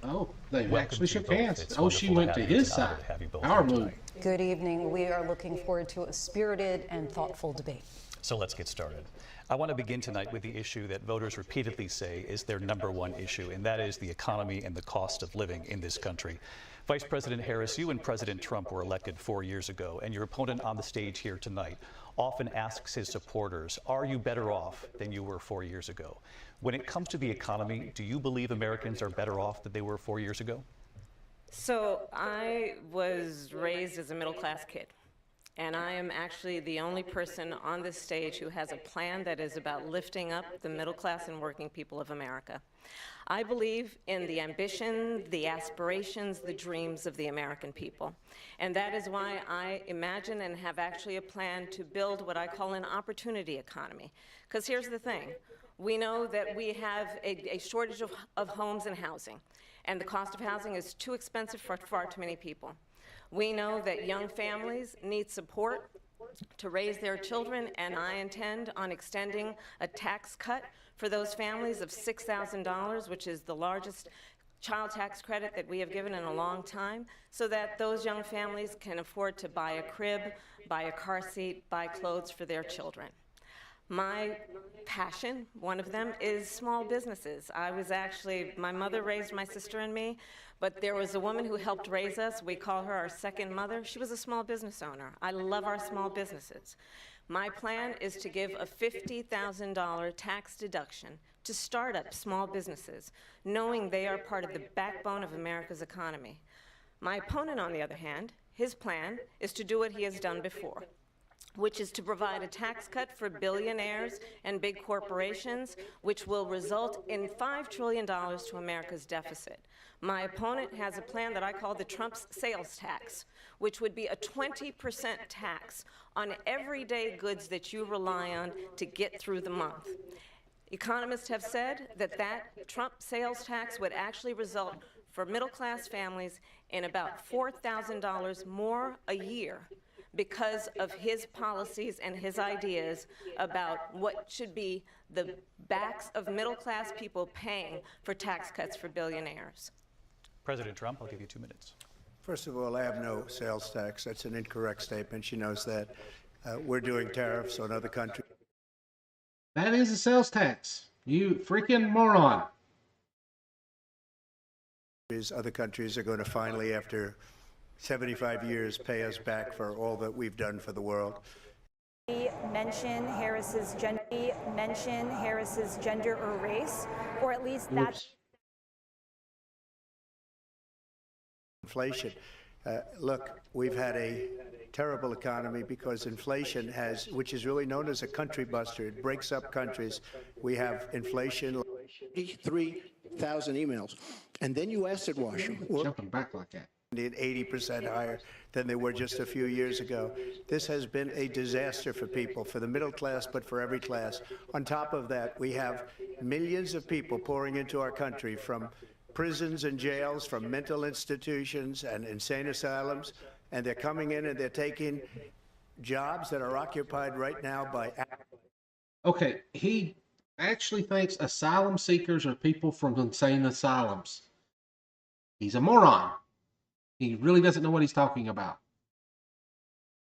Oh, they Welcome actually to you shook both. hands. It's Oh, she wonderful to went have to you. his It's an honor side. to have you both Our here move. tonight. Good evening. We are looking forward to a spirited and thoughtful debate. So let's get started. I want to begin tonight with the issue that voters repeatedly say is their #1 issue, and that is the economy and the cost of living in this country. Vice President Harris, you and President Trump were elected 4 years ago, and your opponent on the stage here tonight often asks his supporters, are you better off than you were 4 years ago? When it comes to the economy, do you believe Americans are better off than they were 4 years ago? So I was raised as a middle-class kid, and I am actually the only person on this stage who has a plan that is about lifting up the middle class and working people of America. I believe in the ambition, the aspirations, the dreams of the American people. And that is why I imagine and have actually a plan to build what I call an opportunity economy. Because here's the thing. We know that we have a shortage of homes and housing, and the cost of housing is too expensive for far too many people. We know that young families need support to raise their children, and I intend on extending a tax cut for those families of $6,000, which is the largest child tax credit that we have given in a long time, so that those young families can afford to buy a crib, buy a car seat, buy clothes for their children. My passion, one of them, is small businesses. My mother raised my sister and me, but there was a woman who helped raise us. We call her our second mother. She was a small business owner. I love our small businesses. My plan is to give a $50,000 tax deduction to start up small businesses, knowing they are part of the backbone of America's economy. My opponent, on the other hand, his plan is to do what he has done before, which is to provide a tax cut for billionaires and big corporations, which will result in $5 trillion to America's deficit. My opponent has a plan that I call the Trump's sales tax, which would be a 20% tax on everyday goods that you rely on to get through the month. Economists have said that Trump sales tax would actually result for middle-class families in about $4,000 more a year because of his policies and his ideas about what should be the backs of middle-class people paying for tax cuts for billionaires. President Trump, I'll give you 2 minutes. First of all, I have no sales tax. That's an incorrect statement. She knows that. We're doing tariffs on other countries. That is a sales tax. You freaking moron. Other countries are going to finally, after 75 years, pay us back for all that we've done for the world. Mention Harris's gender or race, or at least that's Oops. Inflation. Look, we've had a terrible economy because inflation which is really known as a country buster. It breaks up countries. We have inflation. 83,000 emails. And then you acid wash them. Jumping back like that. 80% higher than they were just a few years ago. This has been a disaster for people, for the middle class, but for every class. On top of that, we have millions of people pouring into our country from prisons and jails, from mental institutions and insane asylums, and they're coming in and they're taking jobs that are occupied right now by... Okay, he actually thinks asylum seekers are people from insane asylums. He's a moron. He really doesn't know what he's talking about.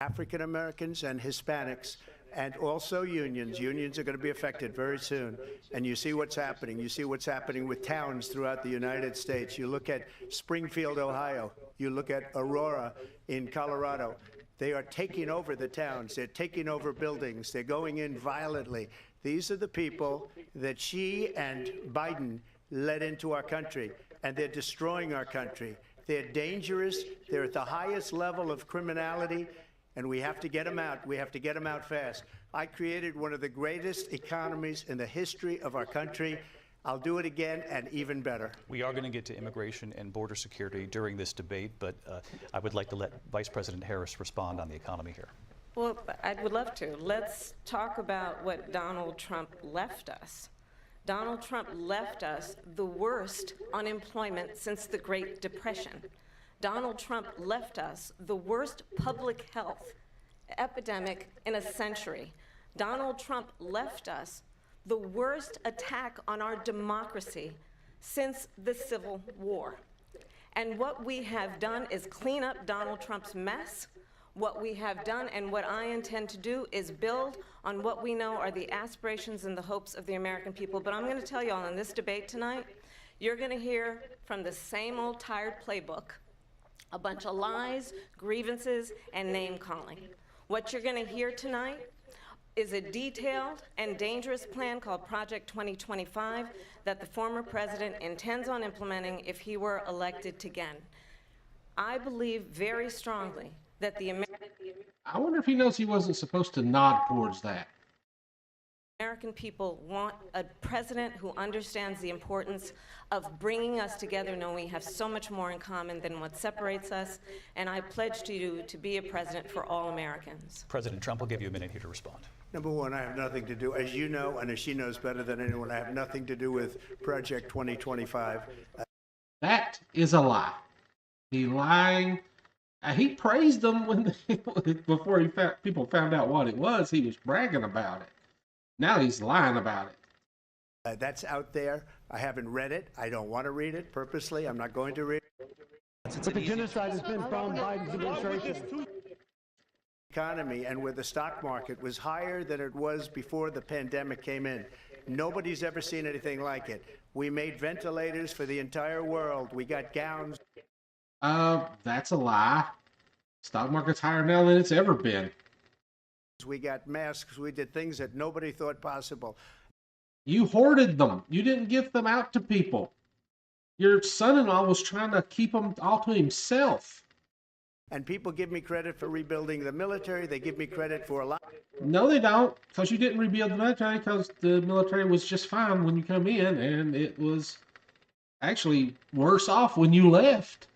African Americans and Hispanics, and also unions. Unions are going to be affected very soon. And you see what's happening. You see what's happening with towns throughout the United States. You look at Springfield, Ohio. You look at Aurora in Colorado. They are taking over the towns. They're taking over buildings. They're going in violently. These are the people that she and Biden led into our country, and they're destroying our country. They're dangerous. They're at the highest level of criminality, and we have to get them out. We have to get them out fast. I created one of the greatest economies in the history of our country. I'll do it again and even better. We are going to get to immigration and border security during this debate, but I would like to let Vice President Harris respond on the economy here. Well, I would love to. Let's talk about what Donald Trump left us. Donald Trump left us the worst unemployment since the Great Depression. Donald Trump left us the worst public health epidemic in a century. Donald Trump left us the worst attack on our democracy since the Civil War. And what we have done is clean up Donald Trump's mess. What we have done and what I intend to do is build on what we know are the aspirations and the hopes of the American people. But I'm going to tell you all in this debate tonight, you're going to hear from the same old tired playbook, a bunch of lies, grievances, and name-calling. What you're going to hear tonight is a detailed and dangerous plan called Project 2025 that the former president intends on implementing if he were elected again. I believe very strongly that I wonder if he knows he wasn't supposed to nod towards that. American people want a president who understands the importance of bringing us together, knowing we have so much more in common than what separates us, and I pledge to you to be a president for all Americans. President Trump will give you a minute here to respond. Number one, I have nothing to do, as you know, and as she knows better than anyone, I have nothing to do with Project 2025. That is a lie. He lying. He praised them when before people found out what it was. He was bragging about it. Now he's lying about it. That's out there. I haven't read it. I don't want to read it purposely. I'm not going to read it. But the genocide has been from Biden's administration. Economy and where the stock market was higher than it was before the pandemic came in. Nobody's ever seen anything like it. We made ventilators for the entire world. We got gowns. That's a lie. Stock market's higher now than it's ever been. We got masks. We did things that nobody thought possible. You hoarded them. You didn't give them out to people. Your son-in-law was trying to keep them all to himself. And people give me credit for rebuilding the military. They give me credit for a lot. No, they don't, because you didn't rebuild the military, because the military was just fine when you come in, and it was actually worse off when you left.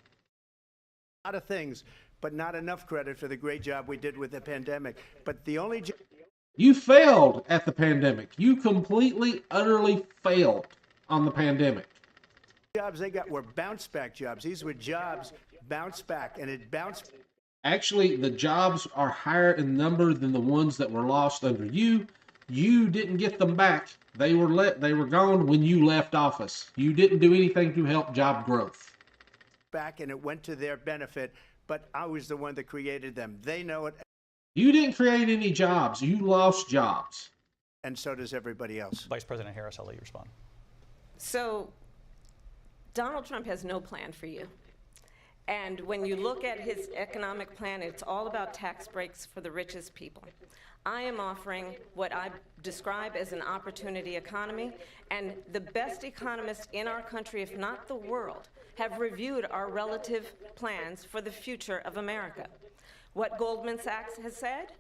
A lot of things, but not enough credit for the great job we did with the pandemic. But the only You failed at the pandemic. You completely, utterly failed on the pandemic. jobs they got were bounce back jobs. These were jobs bounce back, and it bounced. Actually, the jobs are higher in number than the ones that were lost under you. You didn't get them back. They were gone when you left office. You didn't do anything to help job growth. Back, and it went to their benefit, but I was the one that created them. They know it, You didn't create any jobs. You lost jobs. and so does everybody else. Vice President Harris, I'll let you respond. So Donald Trump has no plan for you. And when you look at his economic plan, it's all about tax breaks for the richest people. I am offering what I describe as an opportunity economy, and the best economists in our country, if not the world, have reviewed our relative plans for the future of America. What Goldman Sachs has said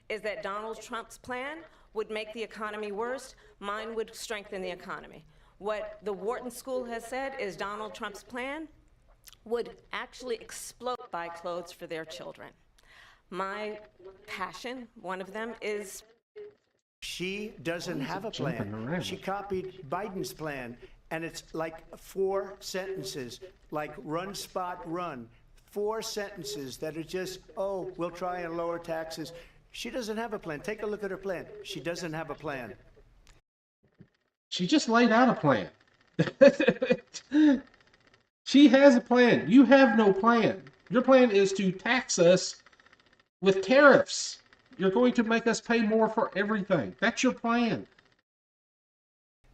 is that Donald Trump's plan would make the economy worse, mine would strengthen the economy. What the Wharton School has said is Donald Trump's plan would actually explode buy clothes for their children. My passion, one of them, is She doesn't have a jumping plan. around? She copied Biden's plan, and it's like 4 sentences, like run, spot, run. 4 sentences that are just, oh, we'll try and lower taxes. She doesn't have a plan. Take a look at her plan. She doesn't have a plan. She just laid out a plan. She has a plan. You have no plan. Your plan is to tax us with tariffs. You're going to make us pay more for everything. That's your plan.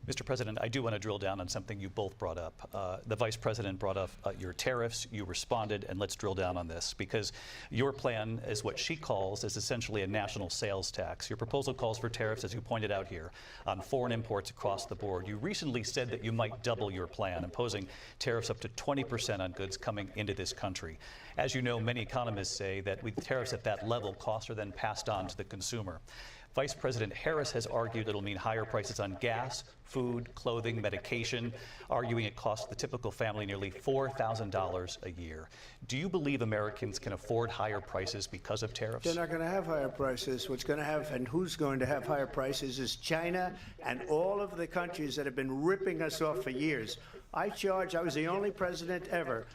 Mr. President, I do want to drill down on something you both brought up. The Vice President brought up your tariffs. You responded, and let's drill down on this, because your plan is what she calls is essentially a national sales tax. Your proposal calls for tariffs, as you pointed out here, on foreign imports across the board. You recently said that you might double your plan, imposing tariffs up to 20% on goods coming into this country. As you know, many economists say that with tariffs at that level, costs are then passed on to the consumer. Vice President Harris has argued it'll mean higher prices on gas, food, clothing, medication, arguing it costs the typical family nearly $4,000 a year. Do you believe Americans can afford higher prices because of tariffs? They're not going to have higher prices. What's going to have, and who's going to have higher prices, is China and all of the countries that have been ripping us off for years. I was the only president ever.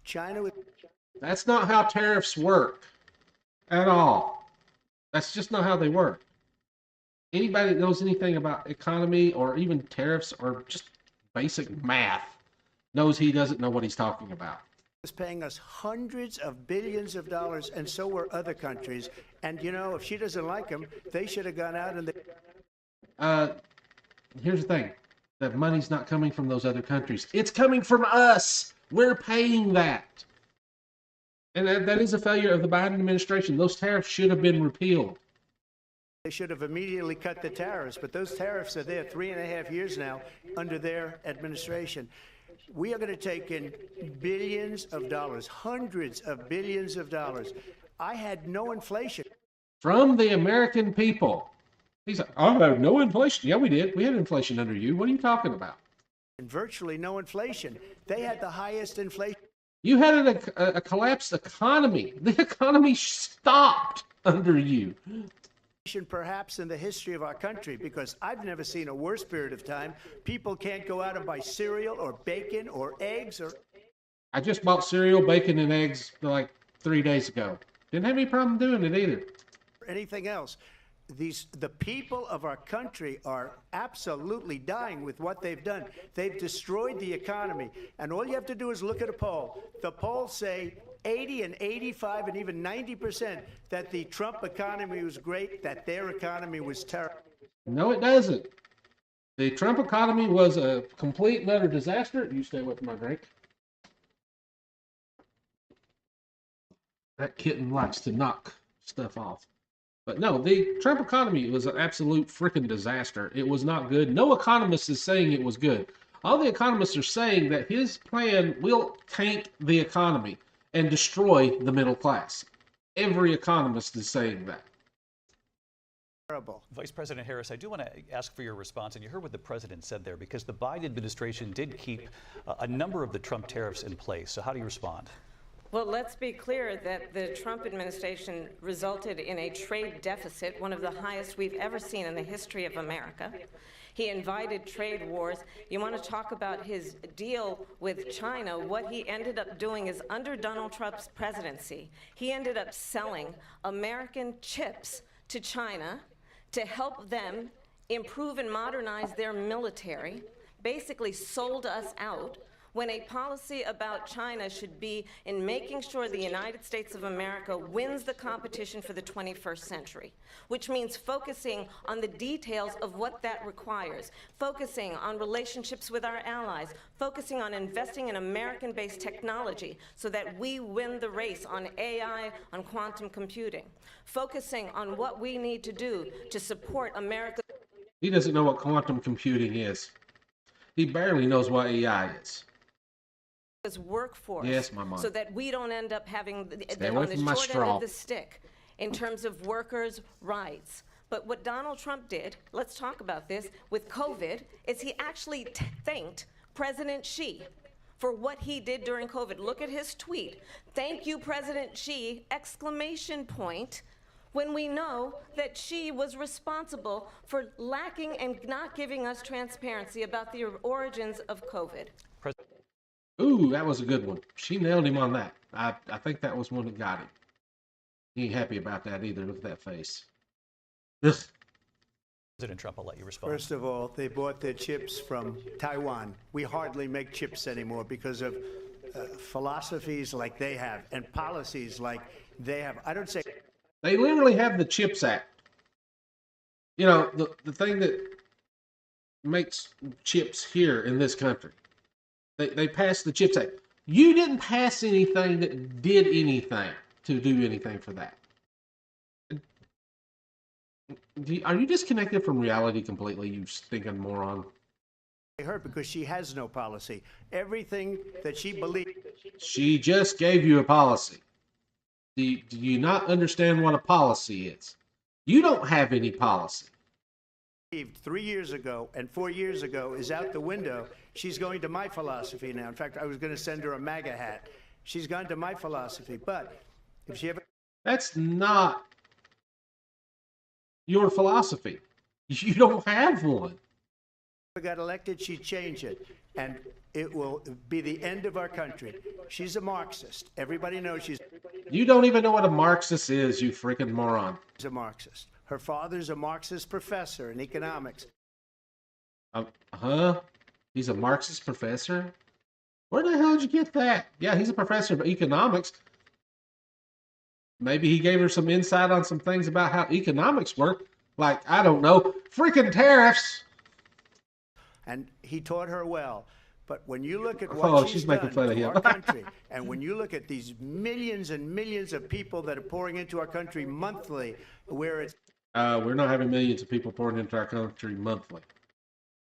China was. That's not how tariffs work at all. That's just not how they work. Anybody that knows anything about economy or even tariffs or just basic math knows he doesn't know what he's talking about. Is paying us hundreds of billions of dollars, and so were other countries. And, you know, if she doesn't like him, they should have gone out and Here's the thing. The money's not coming from those other countries. It's coming from us. We're paying that. And that is a failure of the Biden administration. Those tariffs should have been repealed. they should have immediately cut the tariffs. But those tariffs are there 3.5 years now under their administration. We are going to take in billions of dollars, hundreds of billions of dollars. I had no inflation. From the American people. He's like, I have no inflation. Yeah, we did. We had inflation under you. What are you talking about? And virtually no inflation. They had the highest inflation. You had a collapsed economy. The economy stopped under you. Perhaps in the history of our country, because I've never seen a worse period of time. People can't go out and buy cereal or bacon or eggs or... I just bought cereal, bacon, and eggs like 3 days ago. Didn't have any problem doing it either. anything else. The people of our country are absolutely dying with what they've done. They've destroyed the economy. And all you have to do is look at a poll. The polls say 80 and 85 and even 90% that the Trump economy was great, that their economy was terrible. No, it doesn't. The Trump economy was a complete and utter disaster. You stay away from my drink. That kitten likes to knock stuff off. But no, the Trump economy was an absolute freaking disaster. It was not good. No economist is saying it was good. All the economists are saying that his plan will tank the economy and destroy the middle class. Every economist is saying that. Terrible. Vice President Harris, I do want to ask for your response, and you heard what the president said there, because the Biden administration did keep a number of the Trump tariffs in place. So how do you respond? Well, let's be clear that the Trump administration resulted in a trade deficit, one of the highest we've ever seen in the history of America. He invited trade wars. You want to talk about his deal with China? What he ended up doing is, under Donald Trump's presidency, he ended up selling American chips to China to help them improve and modernize their military, basically sold us out, when a policy about China should be in making sure the United States of America wins the competition for the 21st century, which means focusing on the details of what that requires, focusing on relationships with our allies, focusing on investing in American-based technology so that we win the race on AI, on quantum computing, focusing on what we need to do to support America. He doesn't know what quantum computing is. He barely knows what AI is. Workforce, yes, my mom. So that we don't end up having on the short end of the stick in terms of workers' rights. But what Donald Trump did, let's talk about this, with COVID, is he actually thanked President Xi for what he did during COVID. Look at his tweet. Thank you, President Xi, exclamation point, when we know that Xi was responsible for lacking and not giving us transparency about the origins of COVID. Ooh, that was a good one. She nailed him on that. I think that was one that got him. He ain't happy about that either. Look at that face. Ugh. President Trump, I'll let you respond. First of all, they bought their chips from Taiwan. We hardly make chips anymore because of philosophies like they have and policies like they have. I don't say... They literally have the CHIPS Act. You know, the thing that makes chips here in this country. They passed the CHIPS Act. You didn't pass anything that did anything to do anything for that. Are you disconnected from reality completely, you stinking moron? Her because she has no policy. Everything that she believes. She just gave you a policy. Do you not understand what a policy is? You don't have any policy. 3 years ago and 4 years ago is out the window. She's going to my philosophy now. In fact, I was going to send her a MAGA hat. She's gone to my philosophy. But if she ever... That's not your philosophy. You don't have one. got elected, she'd change it. And it will be the end of our country. She's a Marxist. Everybody knows she's... You don't even know what a Marxist is, you freaking moron. She's a Marxist. Her father's a Marxist professor in economics. Huh? He's a Marxist professor? Where the hell did you get that? Yeah, he's a professor of economics. Maybe he gave her some insight on some things about how economics work. Like, I don't know, freaking tariffs. And he taught her well. But when you look at Oh, what she's she's making done fun of to him. our country, and when you look at these millions and millions of people that are pouring into our country monthly, where it's We're not having millions of people pouring into our country monthly.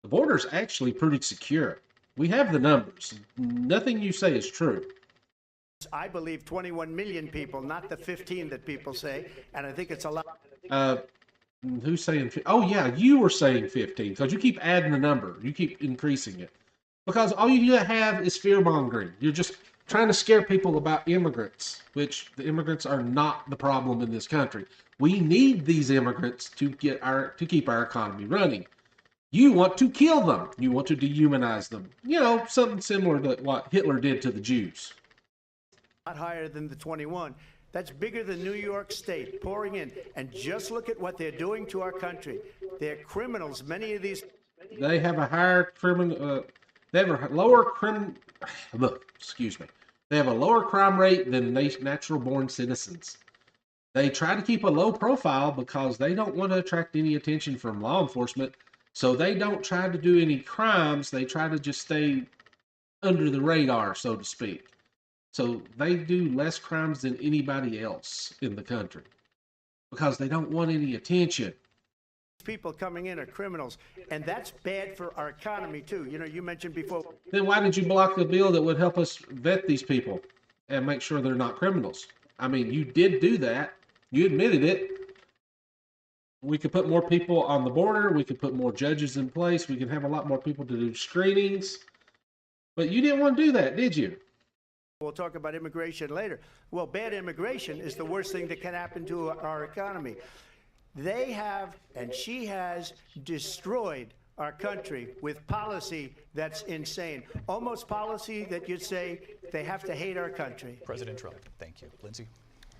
The border's actually pretty secure. We have the numbers. Nothing you say is true. I believe 21 million people, not the 15 that people say, and I think it's a lot. Who's saying? Oh yeah, you were saying 15 because you keep adding the number. You keep increasing it because all you have is fear mongering. You're just trying to scare people about immigrants, which the immigrants are not the problem in this country. We need these immigrants to keep our economy running. You want to kill them. You want to dehumanize them. You know, something similar to what Hitler did to the Jews. Lot higher than the 21. That's bigger than New York State pouring in. And just look at what they're doing to our country. They're criminals. Many of these. They have a higher criminal. They have a lower crime. Look, excuse me. They have a lower crime rate than natural-born citizens. They try to keep a low profile because they don't want to attract any attention from law enforcement. So they don't try to do any crimes. They try to just stay under the radar, so to speak. So they do less crimes than anybody else in the country because they don't want any attention. People coming in are criminals, and that's bad for our economy too. You know, you mentioned before. Then why did you block the bill that would help us vet these people and make sure they're not criminals? I mean, you did do that. You admitted it. We could put more people on the border. We could put more judges in place. We could have a lot more people to do screenings. But you didn't want to do that, did you? We'll talk about immigration later. Well, bad immigration is the worst thing that can happen to our economy. They have, and she has, destroyed our country with policy that's insane. Almost policy that you'd say they have to hate our country. President Trump, thank you. Lindsay?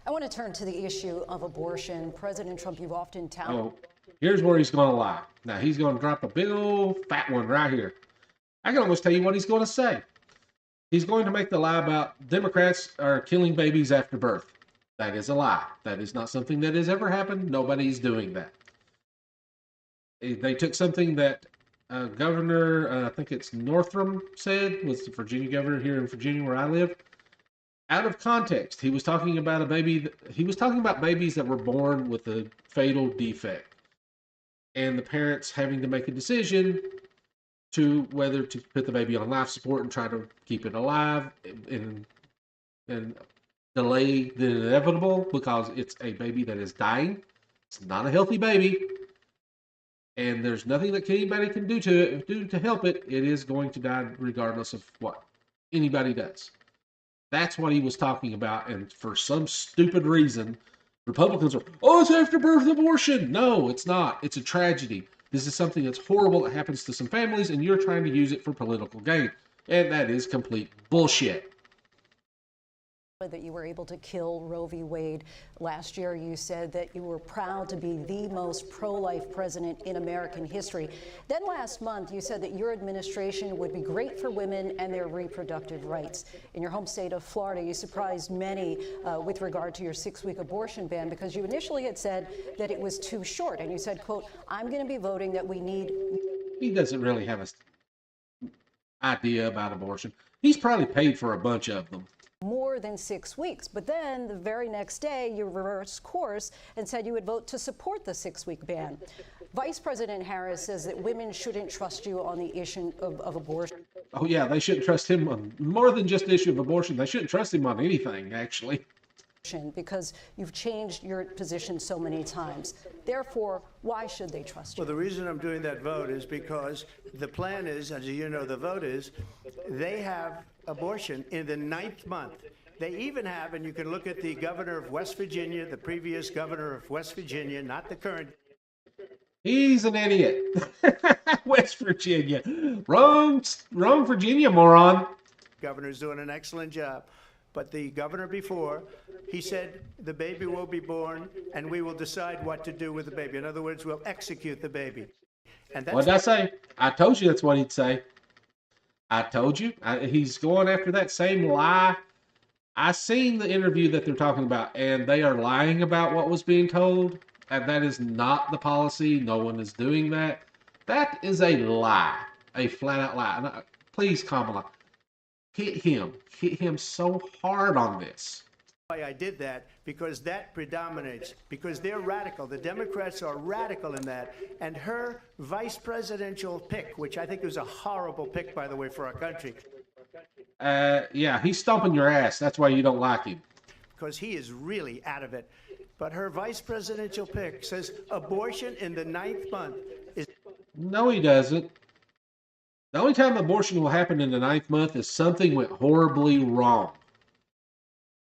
I want to turn to the issue of abortion. President Trump, you've often touted. Oh, here's where he's going to lie. Now, he's going to drop a big old fat one right here. I can almost tell you what he's going to say. He's going to make the lie about Democrats are killing babies after birth. That is a lie. That is not something that has ever happened. Nobody's doing that. They took something that Governor, I think it's Northam said, was the Virginia governor here in Virginia where I live, out of context. He was talking about babies that were born with a fatal defect. And the parents having to make a decision to whether to put the baby on life support and try to keep it alive and delay the inevitable because it's a baby that is dying. It's not a healthy baby. And there's nothing that anybody can do to help it. It is going to die regardless of what anybody does. That's what he was talking about. And for some stupid reason, Republicans are, oh, it's after birth abortion. No, it's not. It's a tragedy. This is something that's horrible that happens to some families, and you're trying to use it for political gain. And that is complete bullshit. That you were able to kill Roe v. Wade last year. You said that you were proud to be the most pro-life president in American history. Then last month, you said that your administration would be great for women and their reproductive rights. In your home state of Florida, you surprised many with regard to your 6-week abortion ban because you initially had said that it was too short. And you said, quote, I'm going to be voting that we need. He doesn't really have an idea about abortion. He's probably paid for a bunch of them. More than 6 weeks. But then the very next day, you reversed course and said you would vote to support the 6-week ban. Vice President Harris says that women shouldn't trust you on the issue of abortion. Oh, yeah, they shouldn't trust him on more than just the issue of abortion. They shouldn't trust him on anything, actually. Because you've changed your position so many times. Therefore, why should they trust you? Well, the reason I'm doing that vote is because the plan is, as you know, the vote is, they have abortion in the 9th month. They even have, and you can look at the governor of West Virginia, the previous governor of West Virginia, not the current. He's an idiot. West Virginia. Wrong Virginia, moron. Governor's doing an excellent job. But the governor before, he said the baby will be born and we will decide what to do with the baby. In other words, we'll execute the baby. And that's What did I say? I told you that's what he'd say. I told you, he's going after that same lie. I seen the interview that they're talking about, and they are lying about what was being told, and that is not the policy. No one is doing that. That is a lie, a flat-out lie. And, please, Kamala, hit him so hard on this. Why I did that, because that predominates, because they're radical. The Democrats are radical in that. And her vice presidential pick, which I think was a horrible pick, by the way, for our country. Yeah, he's stomping your ass. That's why you don't like him. Because he is really out of it. But her vice presidential pick says abortion in the 9th month is... No, he doesn't. The only time abortion will happen in the 9th month is something went horribly wrong.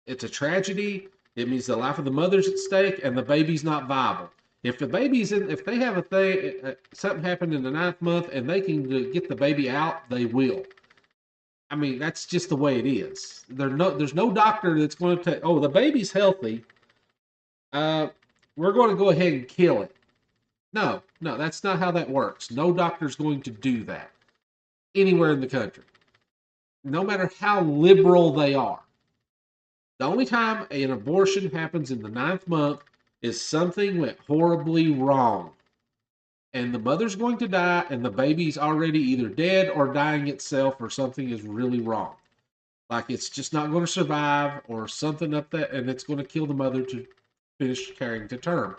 It's a tragedy. It means the life of the mother's at stake and the baby's not viable. If the baby's in, if they have a thing, something happened in the 9th month and they can get the baby out, they will. I mean, that's just the way it is. There's no doctor that's going to take, oh, the baby's healthy. We're going to go ahead and kill it. No, that's not how that works. No doctor's going to do that anywhere in the country, no matter how liberal they are. The only time an abortion happens in the 9th month is something went horribly wrong. And the mother's going to die, and the baby's already either dead or dying itself, or something is really wrong. Like it's just not going to survive, or something up that, and it's going to kill the mother to finish carrying to term.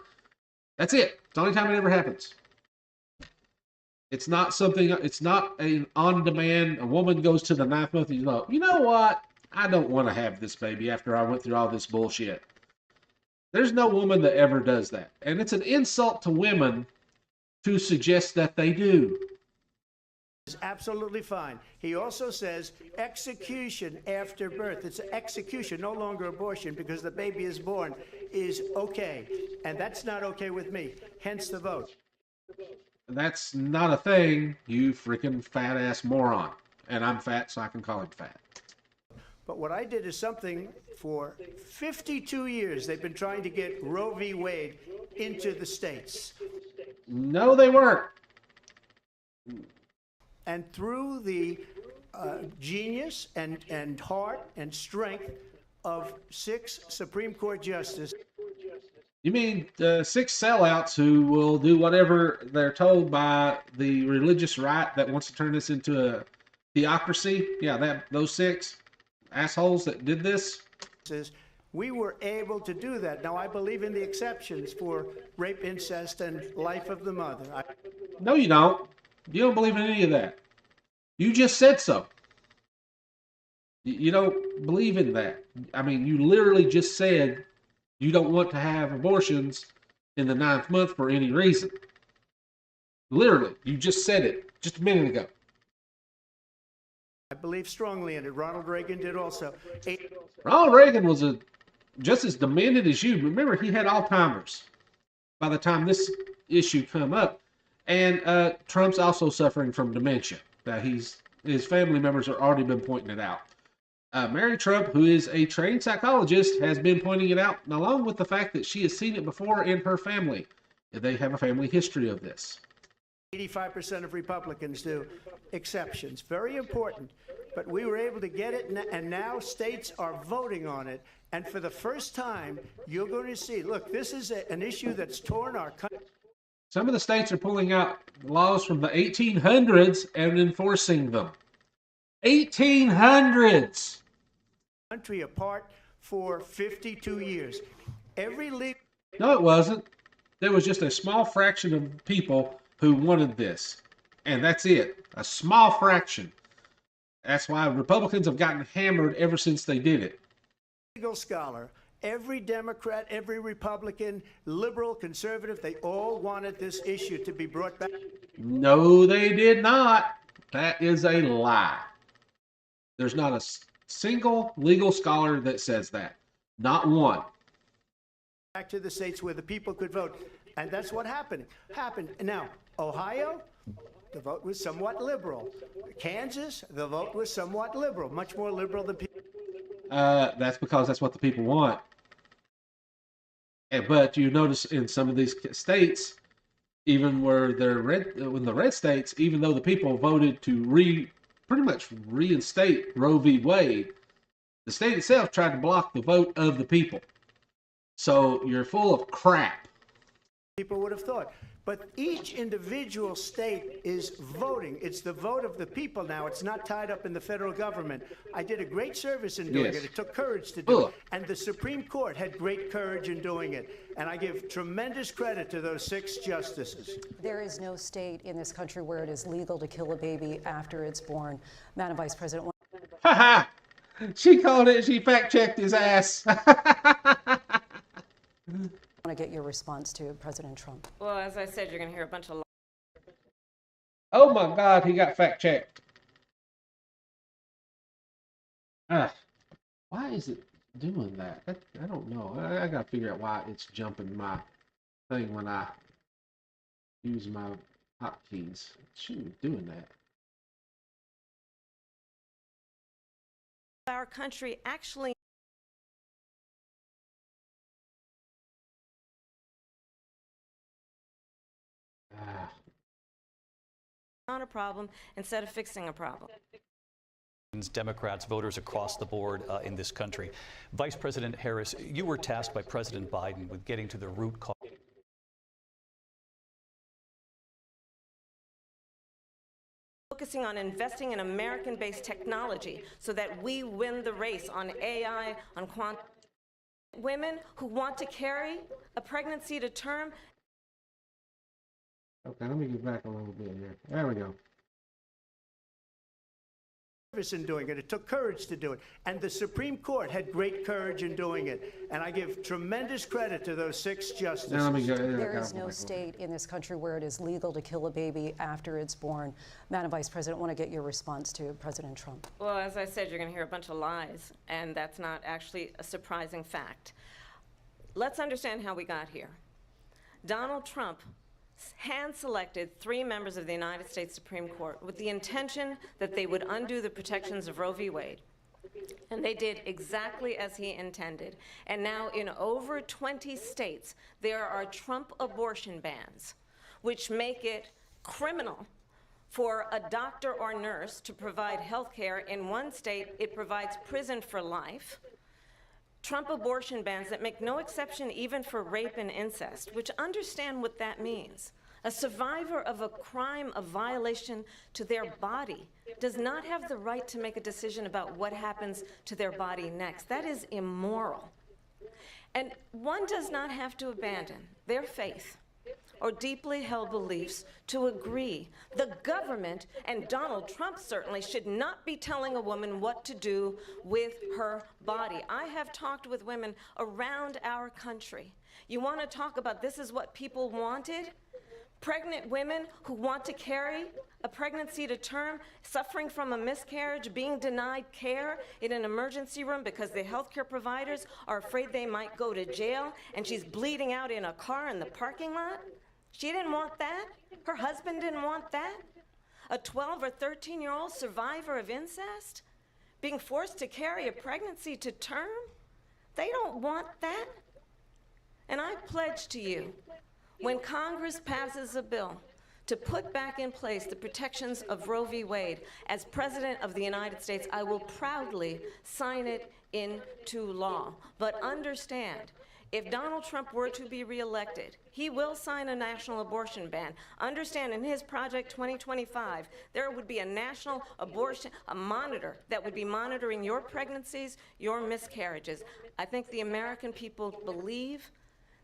That's it. It's the only time it ever happens. It's not something, it's not an on-demand, a woman goes to the 9th month and you know what? I don't want to have this baby after I went through all this bullshit. There's no woman that ever does that. And it's an insult to women to suggest that they do. Is absolutely fine. He also says execution after birth. It's execution, no longer abortion, because the baby is born, is okay. And that's not okay with me. Hence the vote. That's not a thing, you freaking fat-ass moron. And I'm fat, so I can call him fat. But what I did is something for 52 years. They've been trying to get Roe v. Wade into the states. No, they weren't. And through the genius and heart and strength of 6 Supreme Court justices. You mean 6 sellouts who will do whatever they're told by the religious right that wants to turn this into a theocracy? Yeah, those 6 assholes that did this? We were able to do that. Now, I believe in the exceptions for rape, incest, and life of the mother. No, you don't. You don't believe in any of that. You just said so. You don't believe in that. I mean, you literally just said you don't want to have abortions in the 9th month for any reason. Literally, you just said it just a minute ago. I believe strongly in it. Ronald Reagan did also. Ronald Reagan was just as demented as you. Remember, he had Alzheimer's by the time this issue come up. And Trump's also suffering from dementia. His family members have already been pointing it out. Mary Trump, who is a trained psychologist, has been pointing it out, along with the fact that she has seen it before in her family. They have a family history of this. 85% of Republicans do. Exceptions. Very important. But we were able to get it, and now states are voting on it. And for the first time, you're going to see, look, this is an issue that's torn our country. Some of the states are pulling out laws from the 1800s and enforcing them. 1800s! Country apart for 52 years. Every league. No, it wasn't. There was just a small fraction of people who wanted this. And that's it. A small fraction. That's why Republicans have gotten hammered ever since they did it. Legal scholar. Every Democrat, every Republican, liberal, conservative, they all wanted this issue to be brought back. No, they did not. That is a lie. There's not a single legal scholar that says that. Not one. Back to the states where the people could vote. And that's what happened. Now, Ohio, the vote was somewhat liberal. Kansas, the vote was somewhat liberal, much more liberal than people. That's because that's what the people want. But you notice in some of these states, even where they're red, in the red states, even though the people voted to pretty much reinstate Roe v. Wade, the state itself tried to block the vote of the people. So you're full of crap. People would have thought. But each individual state is voting. It's the vote of the people now. It's not tied up in the federal government. I did a great service in doing it. It took courage to do it. And the Supreme Court had great courage in doing it. And I give tremendous credit to those 6 justices. There is no state in this country where it is legal to kill a baby after it's born. Madam Vice President. Ha ha! She called it, she fact-checked his ass. I want to get your response to President Trump. Well, as I said, you're going to hear a bunch of lies. Oh my God, he got fact-checked. Why is it doing that? I don't know. I got to figure out why it's jumping my thing when I use my hotkeys. It shouldn't be doing that. Our country actually on a problem instead of fixing a problem. Democrats, voters across the board in this country. Vice President Harris, you were tasked by President Biden with getting to the root cause. Focusing on investing in American-based technology so that we win the race on AI, on quantum. Women who want to carry a pregnancy to term. Okay, let me get back a little bit here. There we go. In doing it. It took courage to do it. And the Supreme Court had great courage in doing it. And I give tremendous credit to those 6 justices. Now, let me go. There is no state in this country where it is legal to kill a baby after it's born. Madam Vice President, I want to get your response to President Trump. Well, as I said, you're going to hear a bunch of lies, and that's not actually a surprising fact. Let's understand how we got here. Donald Trump hand-selected 3 members of the United States Supreme Court with the intention that they would undo the protections of Roe v. Wade. And they did exactly as he intended. And now in over 20 states, there are Trump abortion bans, which make it criminal for a doctor or nurse to provide health care. In one state, it provides prison for life. Trump abortion bans that make no exception even for rape and incest, which understand what that means. A survivor of a crime of violation to their body does not have the right to make a decision about what happens to their body next. That is immoral. And one does not have to abandon their faith or deeply held beliefs to agree. The government, and Donald Trump certainly, should not be telling a woman what to do with her body. I have talked with women around our country. You want to talk about this is what people wanted? Pregnant women who want to carry a pregnancy to term, suffering from a miscarriage, being denied care in an emergency room because the healthcare providers are afraid they might go to jail, and she's bleeding out in a car in the parking lot. She didn't want that. Her husband didn't want that. A 12 or 13-year-old survivor of incest being forced to carry a pregnancy to term? They don't want that. And I pledge to you, when Congress passes a bill to put back in place the protections of Roe v. Wade, as President of the United States, I will proudly sign it into law. But understand, if Donald Trump were to be reelected, he will sign a national abortion ban. Understand, in his Project 2025, there would be a national abortion, a monitor that would be monitoring your pregnancies, your miscarriages. I think the American people believe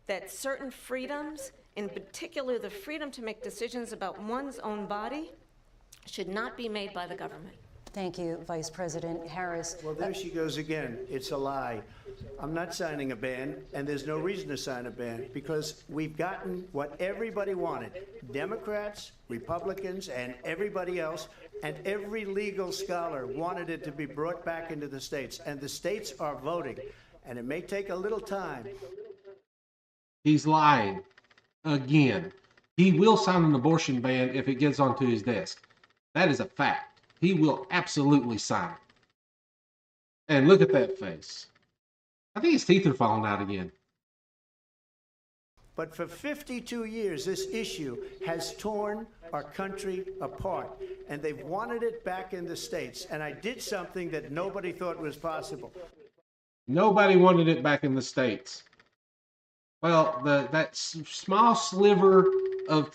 that certain freedoms, in particular the freedom to make decisions about one's own body, should not be made by the government. Thank you, Vice President Harris. Well, there she goes again. It's a lie. I'm not signing a ban, and there's no reason to sign a ban, because we've gotten what everybody wanted. Democrats, Republicans, and everybody else, and every legal scholar wanted it to be brought back into the states, and the states are voting, and it may take a little time. He's lying again. He will sign an abortion ban if it gets onto his desk. That is a fact. He will absolutely sign it. And look at that face. I think his teeth are falling out again. But for 52 years, this issue has torn our country apart, and they've wanted it back in the States. And I did something that nobody thought was possible. Nobody wanted it back in the States. Well, that small sliver of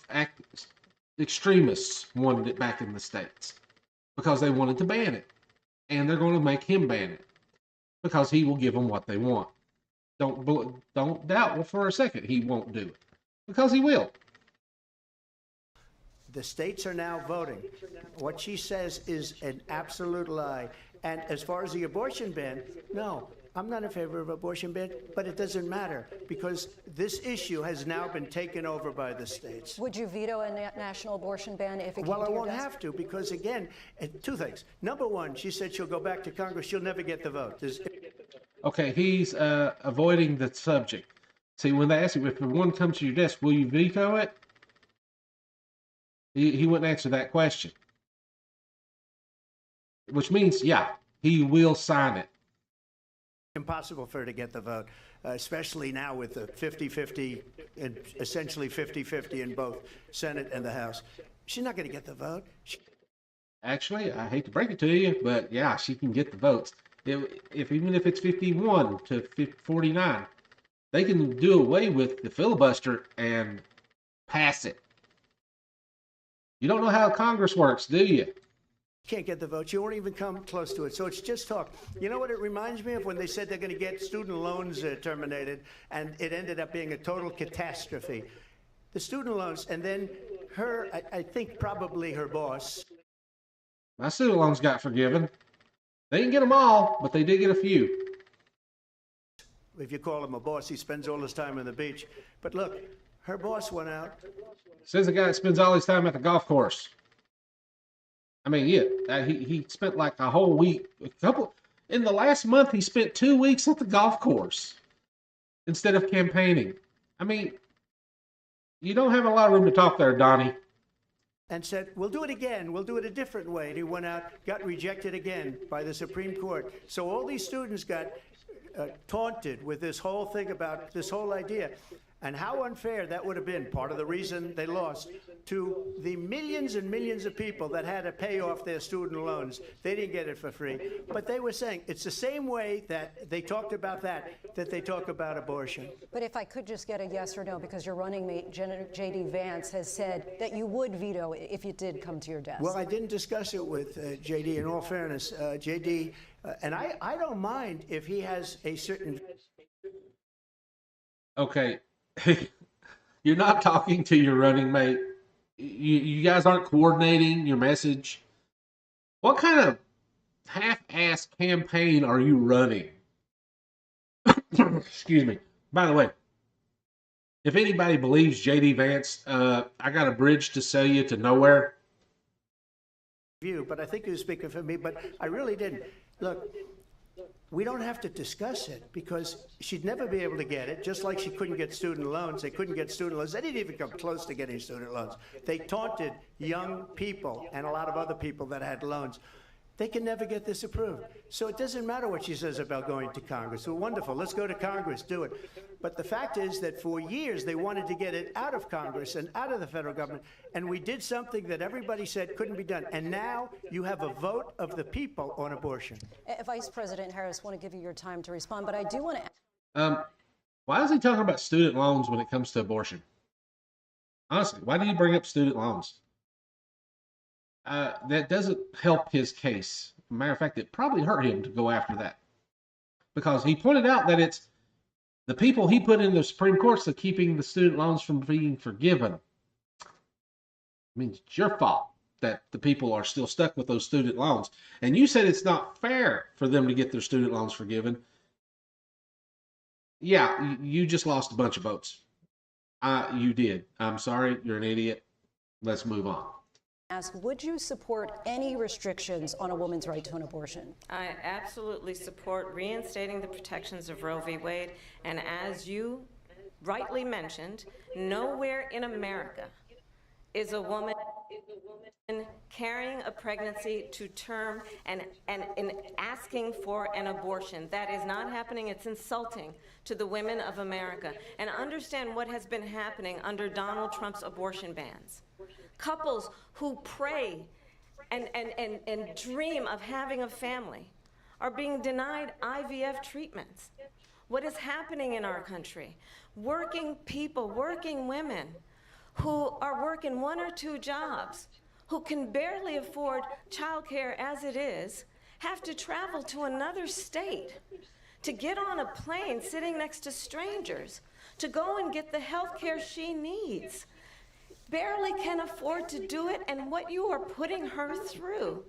extremists wanted it back in the States because they wanted to ban it. And they're going to make him ban it because he will give them what they want. Don't doubt for a second he won't do it because he will. The states are now voting. What she says is an absolute lie. And as far as the abortion ban, no, I'm not in favor of abortion ban, but it doesn't matter because this issue has now been taken over by the states. Would you veto a national abortion ban if it came to your desk? Well, I won't have to because, again, two things. Number one, she said she'll go back to Congress. She'll never get the vote. Okay, he's avoiding the subject. See, when they ask him if one comes to your desk, will you veto it? He wouldn't answer that question. Which means, yeah, he will sign it. Impossible for her to get the vote, especially now with the 50-50 and essentially 50-50 in both Senate and the House. She's not going to get the vote. Actually, I hate to break it to you, but yeah, she can get the votes. Even if it's 51 to 49, they can do away with the filibuster and pass it. You don't know how Congress works, do you? Can't get the vote. You won't even come close to it. So it's just talk. You know what it reminds me of when they said they're going to get student loans terminated, and it ended up being a total catastrophe. The student loans, and then her, I think probably her boss. My student loans got forgiven. They didn't get them all, but they did get a few. If you call him a boss, he spends all his time on the beach. But look, her boss went out. Says the guy that spends all his time at the golf course. I mean, yeah, he spent like a whole week, in the last month, he spent 2 weeks at the golf course instead of campaigning. I mean, you don't have a lot of room to talk there, Donnie. And said, we'll do it again. We'll do it a different way. And he went out, got rejected again by the Supreme Court. So all these students got taunted with this whole thing about this whole idea. And how unfair that would have been, part of the reason they lost, to the millions and millions of people that had to pay off their student loans. They didn't get it for free. But they were saying it's the same way that they talked about that they talk about abortion. But if I could just get a yes or no, because your running mate, J.D. Vance, has said that you would veto it if it did come to your desk. Well, I didn't discuss it with J.D. In all fairness, J.D., and I don't mind if he has a certain... Okay. You're not talking to your running mate. You guys aren't coordinating your message. What kind of half-ass campaign are you running? Excuse me. By the way, if anybody believes J.D. Vance, I got a bridge to sell you to nowhere. But I think he was speaking for me, but I really didn't. Look, we don't have to discuss it because she'd never be able to get it, just like she couldn't get student loans. They couldn't get student loans. They didn't even come close to getting student loans. They taunted young people and a lot of other people that had loans. They can never get this approved. So it doesn't matter what she says about going to Congress. Well, wonderful. Let's go to Congress. Do it. But the fact is that for years they wanted to get it out of Congress and out of the federal government. And we did something that everybody said couldn't be done. And now you have a vote of the people on abortion. Vice President Harris, I want to give you your time to respond, but I do want to... Why is he talking about student loans when it comes to abortion? Honestly, why do you bring up student loans? That doesn't help his case. Matter of fact, it probably hurt him to go after that. Because he pointed out that it's the people he put in the Supreme Court that keeping the student loans from being forgiven. I mean, it's your fault that the people are still stuck with those student loans. And you said it's not fair for them to get their student loans forgiven. Yeah, you just lost a bunch of votes. You did. I'm sorry. You're an idiot. Let's move on. Ask, would you support any restrictions on a woman's right to an abortion? I absolutely support reinstating the protections of Roe v. Wade. And as you rightly mentioned, nowhere in America is a woman in carrying a pregnancy to term and in asking for an abortion. That is not happening. It's insulting to the women of America. And understand what has been happening under Donald Trump's abortion bans. Couples who pray and dream of having a family are being denied IVF treatments. What is happening in our country? Working people, working women who are working 1 or 2 jobs, who can barely afford childcare as it is, have to travel to another state to get on a plane sitting next to strangers to go and get the health care she needs. Barely can afford to do it, and what you are putting her through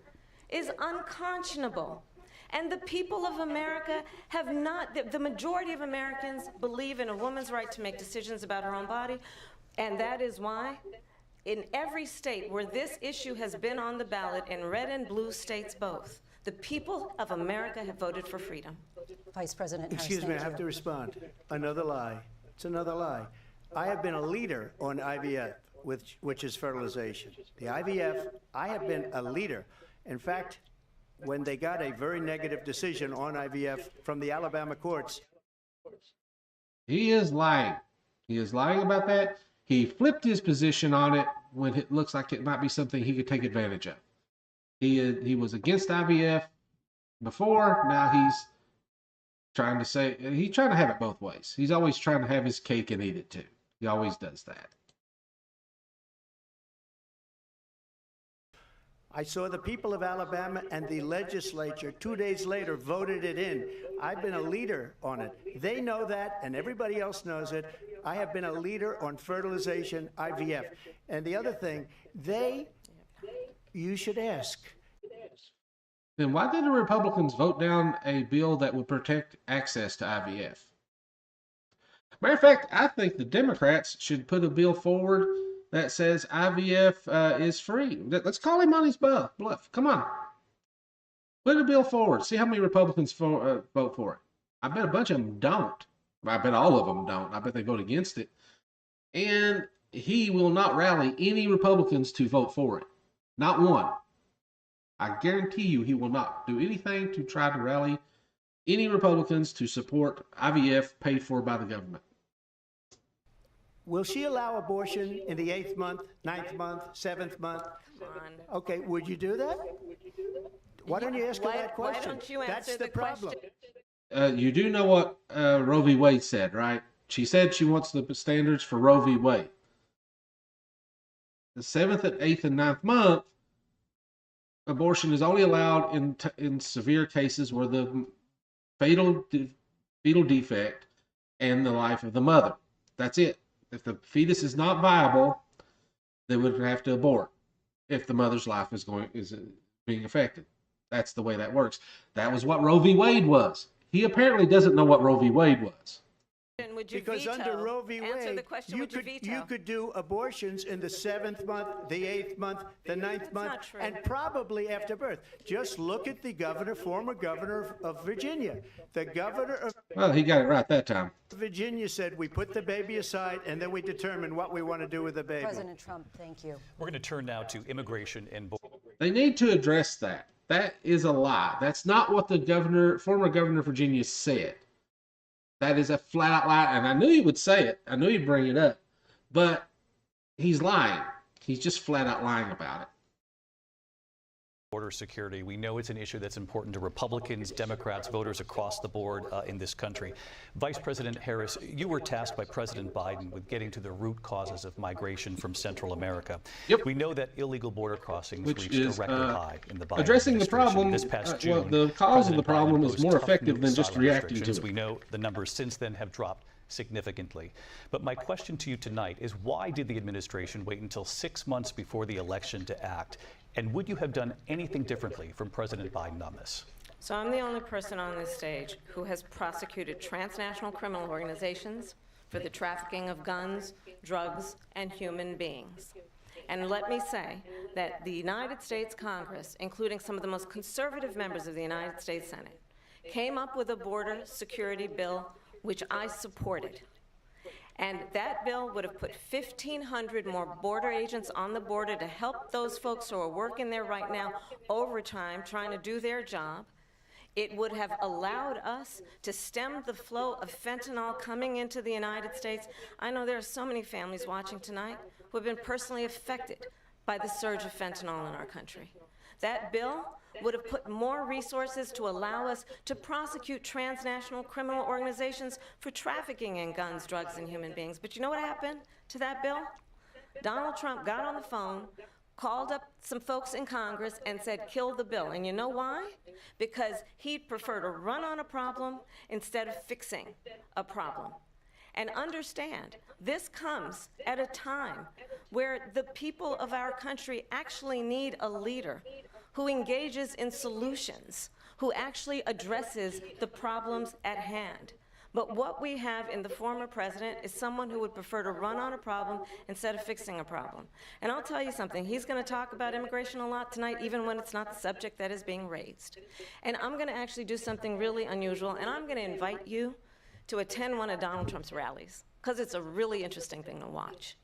is unconscionable. And the people of America have not, the majority of Americans believe in a woman's right to make decisions about her own body, and that is why in every state where this issue has been on the ballot, in red and blue states both, the people of America have voted for freedom. Vice President Harris, Excuse me, I thank have you. to respond. Another lie. It's another lie. I have been a leader on IVF, which is fertilization. The IVF, I have been a leader. In fact, when they got a very negative decision on IVF from the Alabama courts. He is lying. He is lying about that. He flipped his position on it when it looks like it might be something he could take advantage of. He was against IVF before. Now he's trying to have it both ways. He's always trying to have his cake and eat it too. He always does that. I saw the people of Alabama and the legislature 2 days later voted it in. I've been a leader on it. They know that, and everybody else knows it. I have been a leader on fertilization, IVF. And the other thing, you should ask. Then why did the Republicans vote down a bill that would protect access to IVF? Matter of fact, I think the Democrats should put a bill forward that says IVF is free. Let's call him on his bluff. Come on. Put a bill forward. See how many Republicans vote for it. I bet a bunch of them don't. I bet all of them don't. I bet they vote against it. And he will not rally any Republicans to vote for it. Not one. I guarantee you he will not do anything to try to rally any Republicans to support IVF paid for by the government. Will she allow abortion in the 8th month, 9th month, 7th month? Come on. Okay, would you do that? Why don't you ask her that question? Why don't you answer That's the the problem. question? You do know what Roe v. Wade said, right? She said she wants the standards for Roe v. Wade. The 7th, 8th, and 9th month, abortion is only allowed in severe cases where the fetal defect and the life of the mother. That's it. If the fetus is not viable, they would have to abort if the mother's life is being affected. That's the way that works. That was what Roe v. Wade was. He apparently doesn't know what Roe v. Wade was. Would you Because veto? under Roe v. Answer Wade, the question, would you veto? you could do abortions in the 7th month, the 8th month, the 9th month, not true. and probably after birth. Just look at the former governor of Virginia. The governor of Well, he got it right that time. Virginia said, we put the baby aside and then we determine what we want to do with the baby. President Trump, thank you. We're going to turn now to immigration and They need to address that. That is a lie. That's not what the former governor of Virginia said. That is a flat out lie, and I knew he would say it. I knew he'd bring it up, but he's lying. He's just flat out lying about it. border security. We know it's an issue that's important to Republicans, Democrats, voters across the board in this country. Vice President Harris, you were tasked by President Biden with getting to the root causes of migration from Central America. Yep. We know that illegal border crossings Which reached is, a record high in the Biden addressing the administration. problem, This past well, June, the cause of the President Biden problem is imposed more tough effective new than just asylum reacting to restrictions. it. We know the numbers since then have dropped significantly. But my question to you tonight is, why did the administration wait until 6 months before the election to act? And would you have done anything differently from President Biden on this? So I'm the only person on this stage who has prosecuted transnational criminal organizations for the trafficking of guns, drugs, and human beings. And let me say that the United States Congress, including some of the most conservative members of the United States Senate, came up with a border security bill which I supported. And that bill would have put 1,500 more border agents on the border to help those folks who are working there right now overtime trying to do their job. It would have allowed us to stem the flow of fentanyl coming into the United States. I know there are so many families watching tonight who have been personally affected by the surge of fentanyl in our country. That bill would have put more resources to allow us to prosecute transnational criminal organizations for trafficking in guns, drugs, and human beings. But you know what happened to that bill? Donald Trump got on the phone, called up some folks in Congress and said, kill the bill. And you know why? Because he'd prefer to run on a problem instead of fixing a problem. And understand, this comes at a time where the people of our country actually need a leader who engages in solutions, who actually addresses the problems at hand. But what we have in the former president is someone who would prefer to run on a problem instead of fixing a problem. And I'll tell you something, he's going to talk about immigration a lot tonight, even when it's not the subject that is being raised. And I'm going to actually do something really unusual, and I'm going to invite you to attend one of Donald Trump's rallies, because it's a really interesting thing to watch.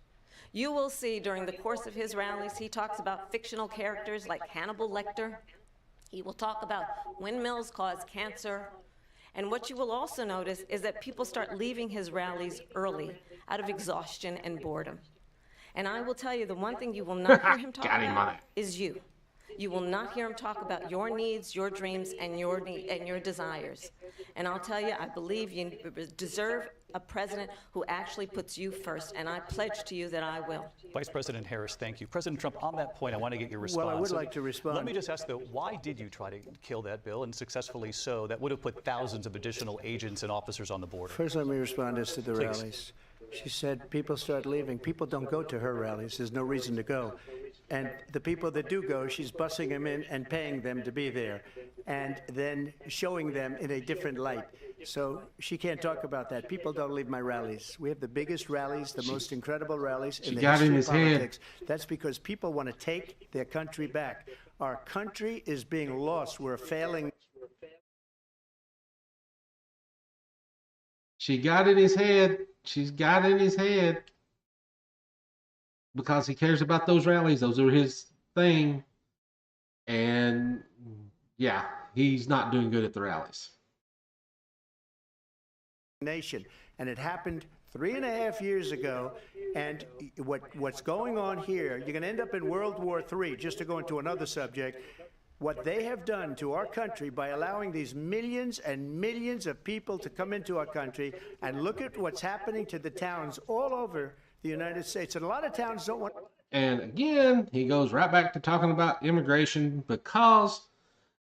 You will see during the course of his rallies, he talks about fictional characters like Hannibal Lecter. He will talk about windmills cause cancer. And what you will also notice is that people start leaving his rallies early out of exhaustion and boredom. And I will tell you, the one thing you will not hear him talk about is you. You will not hear him talk about your needs, your dreams, and your desires. And I'll tell you, I believe you deserve a president who actually puts you first, and I pledge to you that I will. Vice President Harris, thank you. President Trump, on that point, I want to get your response. Well, I would like to respond. Let me just ask, though, why did you try to kill that bill, and successfully so, that would have put thousands of additional agents and officers on the border? First, let me respond as to the Please. rallies. She said people start leaving. People don't go to her rallies. There's no reason to go. And the people that do go, she's bussing them in and paying them to be there, and then showing them in a different light. So she can't talk about that. People don't leave my rallies. We have the biggest rallies, the most incredible rallies in the history of politics. That's because people want to take their country back. Our country is being lost. We're failing. She got in his head. She's got in his head because he cares about those rallies. Those are his thing. And yeah, he's not doing good at the rallies. Nation. And it happened 3.5 years ago. And what's going on here, you're going to end up in World War III, just to go into another subject. What they have done to our country by allowing these millions and millions of people to come into our country, and look at what's happening to the towns all over the United States. And a lot of towns don't want. And again, he goes right back to talking about immigration because,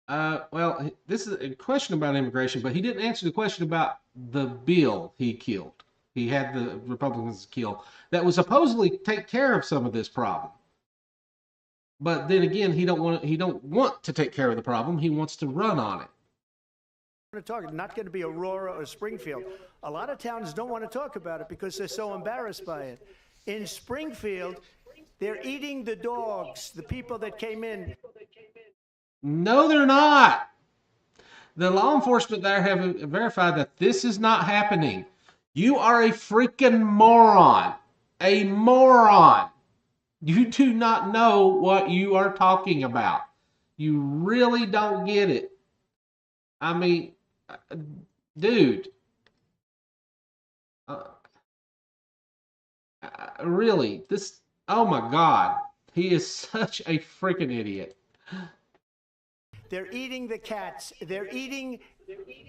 well, this is a question about immigration, but he didn't answer the question about the bill he killed. He had the Republicans kill that was supposedly take care of some of this problem. But then again, he don't want to take care of the problem. He wants to run on it. Not going to be Aurora or Springfield. A lot of towns don't want to talk about it because they're so embarrassed by it. In Springfield, they're eating the dogs, the people that came in. No, they're not. The law enforcement there have verified that this is not happening. You are a freaking moron. A moron. You do not know what you are talking about. You really don't get it. I mean, dude. Really, this, oh my God. He is such a freaking idiot. They're eating the cats. They're eating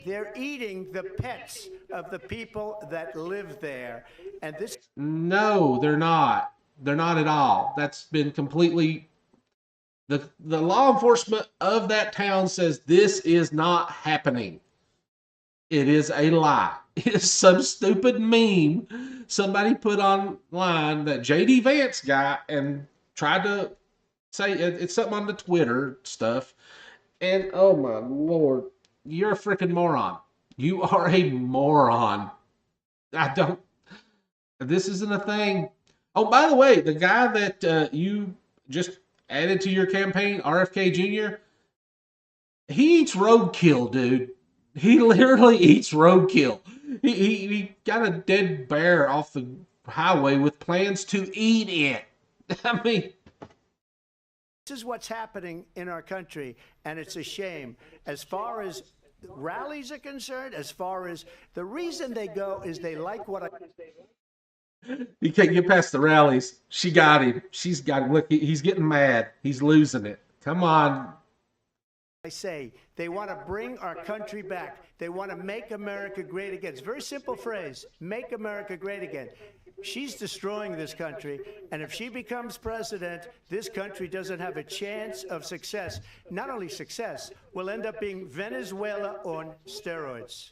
the pets of the people that live there. And this. No, they're not. They're not at all. That's been completely. The law enforcement of that town says this is not happening. It is a lie. It is some stupid meme somebody put online, that J.D. Vance guy, and tried to say it's something on the Twitter stuff. And oh my Lord, you're a freaking moron. You are a moron. This isn't a thing. Oh, by the way, the guy that you just added to your campaign, RFK Jr., he eats roadkill, dude. He literally eats roadkill. He got a dead bear off the highway with plans to eat it. I mean, This is what's happening in our country, and it's a shame. As far as rallies are concerned, as far as the reason they go is they like what he can't get past the rallies. She got him. She's got him. Look, he's getting mad. He's losing it. Come on. I say. They want to bring our country back. They want to make America great again. It's a very simple phrase, make America great again. She's destroying this country, and if she becomes president, this country doesn't have a chance of success. Not only success, we'll end up being Venezuela on steroids.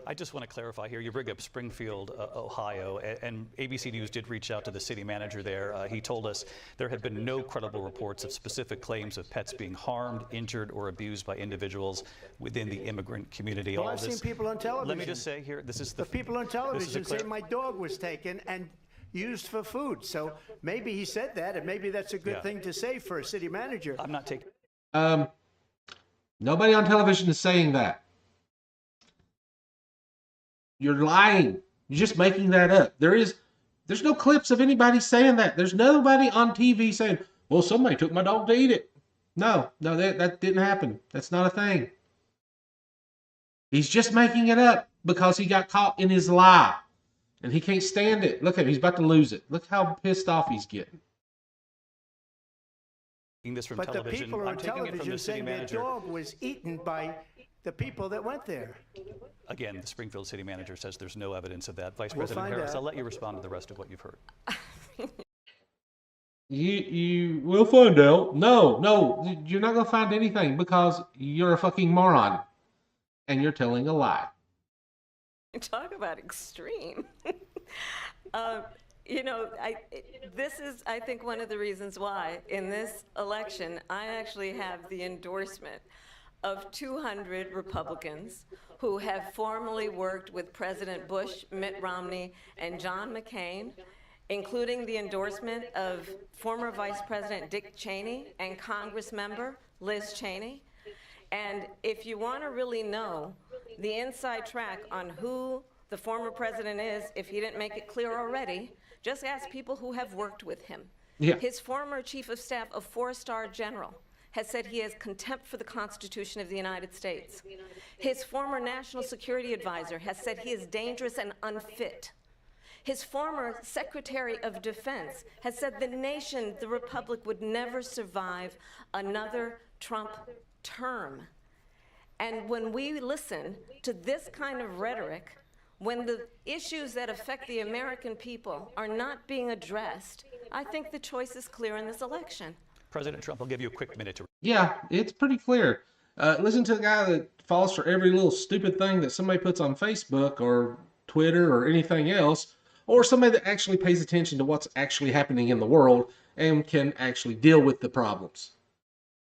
I just want to clarify here. You bring up Springfield, Ohio, and ABC News did reach out to the city manager there. He told us there have been no credible reports of specific claims of pets being harmed, injured, or abused by individuals within the immigrant community. Well, I've seen people on television. Let me just say here, this is the people on television say my dog was taken and used for food. So maybe he said that, and maybe that's a good thing to say for a city manager. I'm not taking. Nobody on television is saying that. You're lying. You're just making that up. There's no clips of anybody saying that. There's nobody on TV saying, well, somebody took my dog to eat it. No, that didn't happen. That's not a thing. He's just making it up because he got caught in his lie. And he can't stand it. Look at him. He's about to lose it. Look how pissed off he's getting. This from But television. the people on I'm taking it from television the city saying their manager. dog was eaten by the people that went there. Again, the Springfield city manager says there's no evidence of that. Vice We'll President find Harris, out. I'll let you respond to the rest of what you've heard. You will find out. No, you're not gonna find anything because you're a fucking moron, and you're telling a lie. Talk about extreme. This is, I think, one of the reasons why in this election I actually have the endorsement of 200 Republicans who have formally worked with President Bush, Mitt Romney, and John McCain, including the endorsement of former Vice President Dick Cheney and Congress member Liz Cheney. And if you want to really know the inside track on who the former president is, if he didn't make it clear already, just ask people who have worked with him. Yeah. His former chief of staff, a 4-star general, has said he has contempt for the Constitution of the United States. His former national security advisor has said he is dangerous and unfit. His former Secretary of Defense has said the nation, the Republic, would never survive another Trump term. And when we listen to this kind of rhetoric, when the issues that affect the American people are not being addressed, I think the choice is clear in this election. President Trump, I'll give you a quick minute to. Yeah, it's pretty clear. Listen to the guy that falls for every little stupid thing that somebody puts on Facebook or Twitter or anything else, or somebody that actually pays attention to what's actually happening in the world and can actually deal with the problems.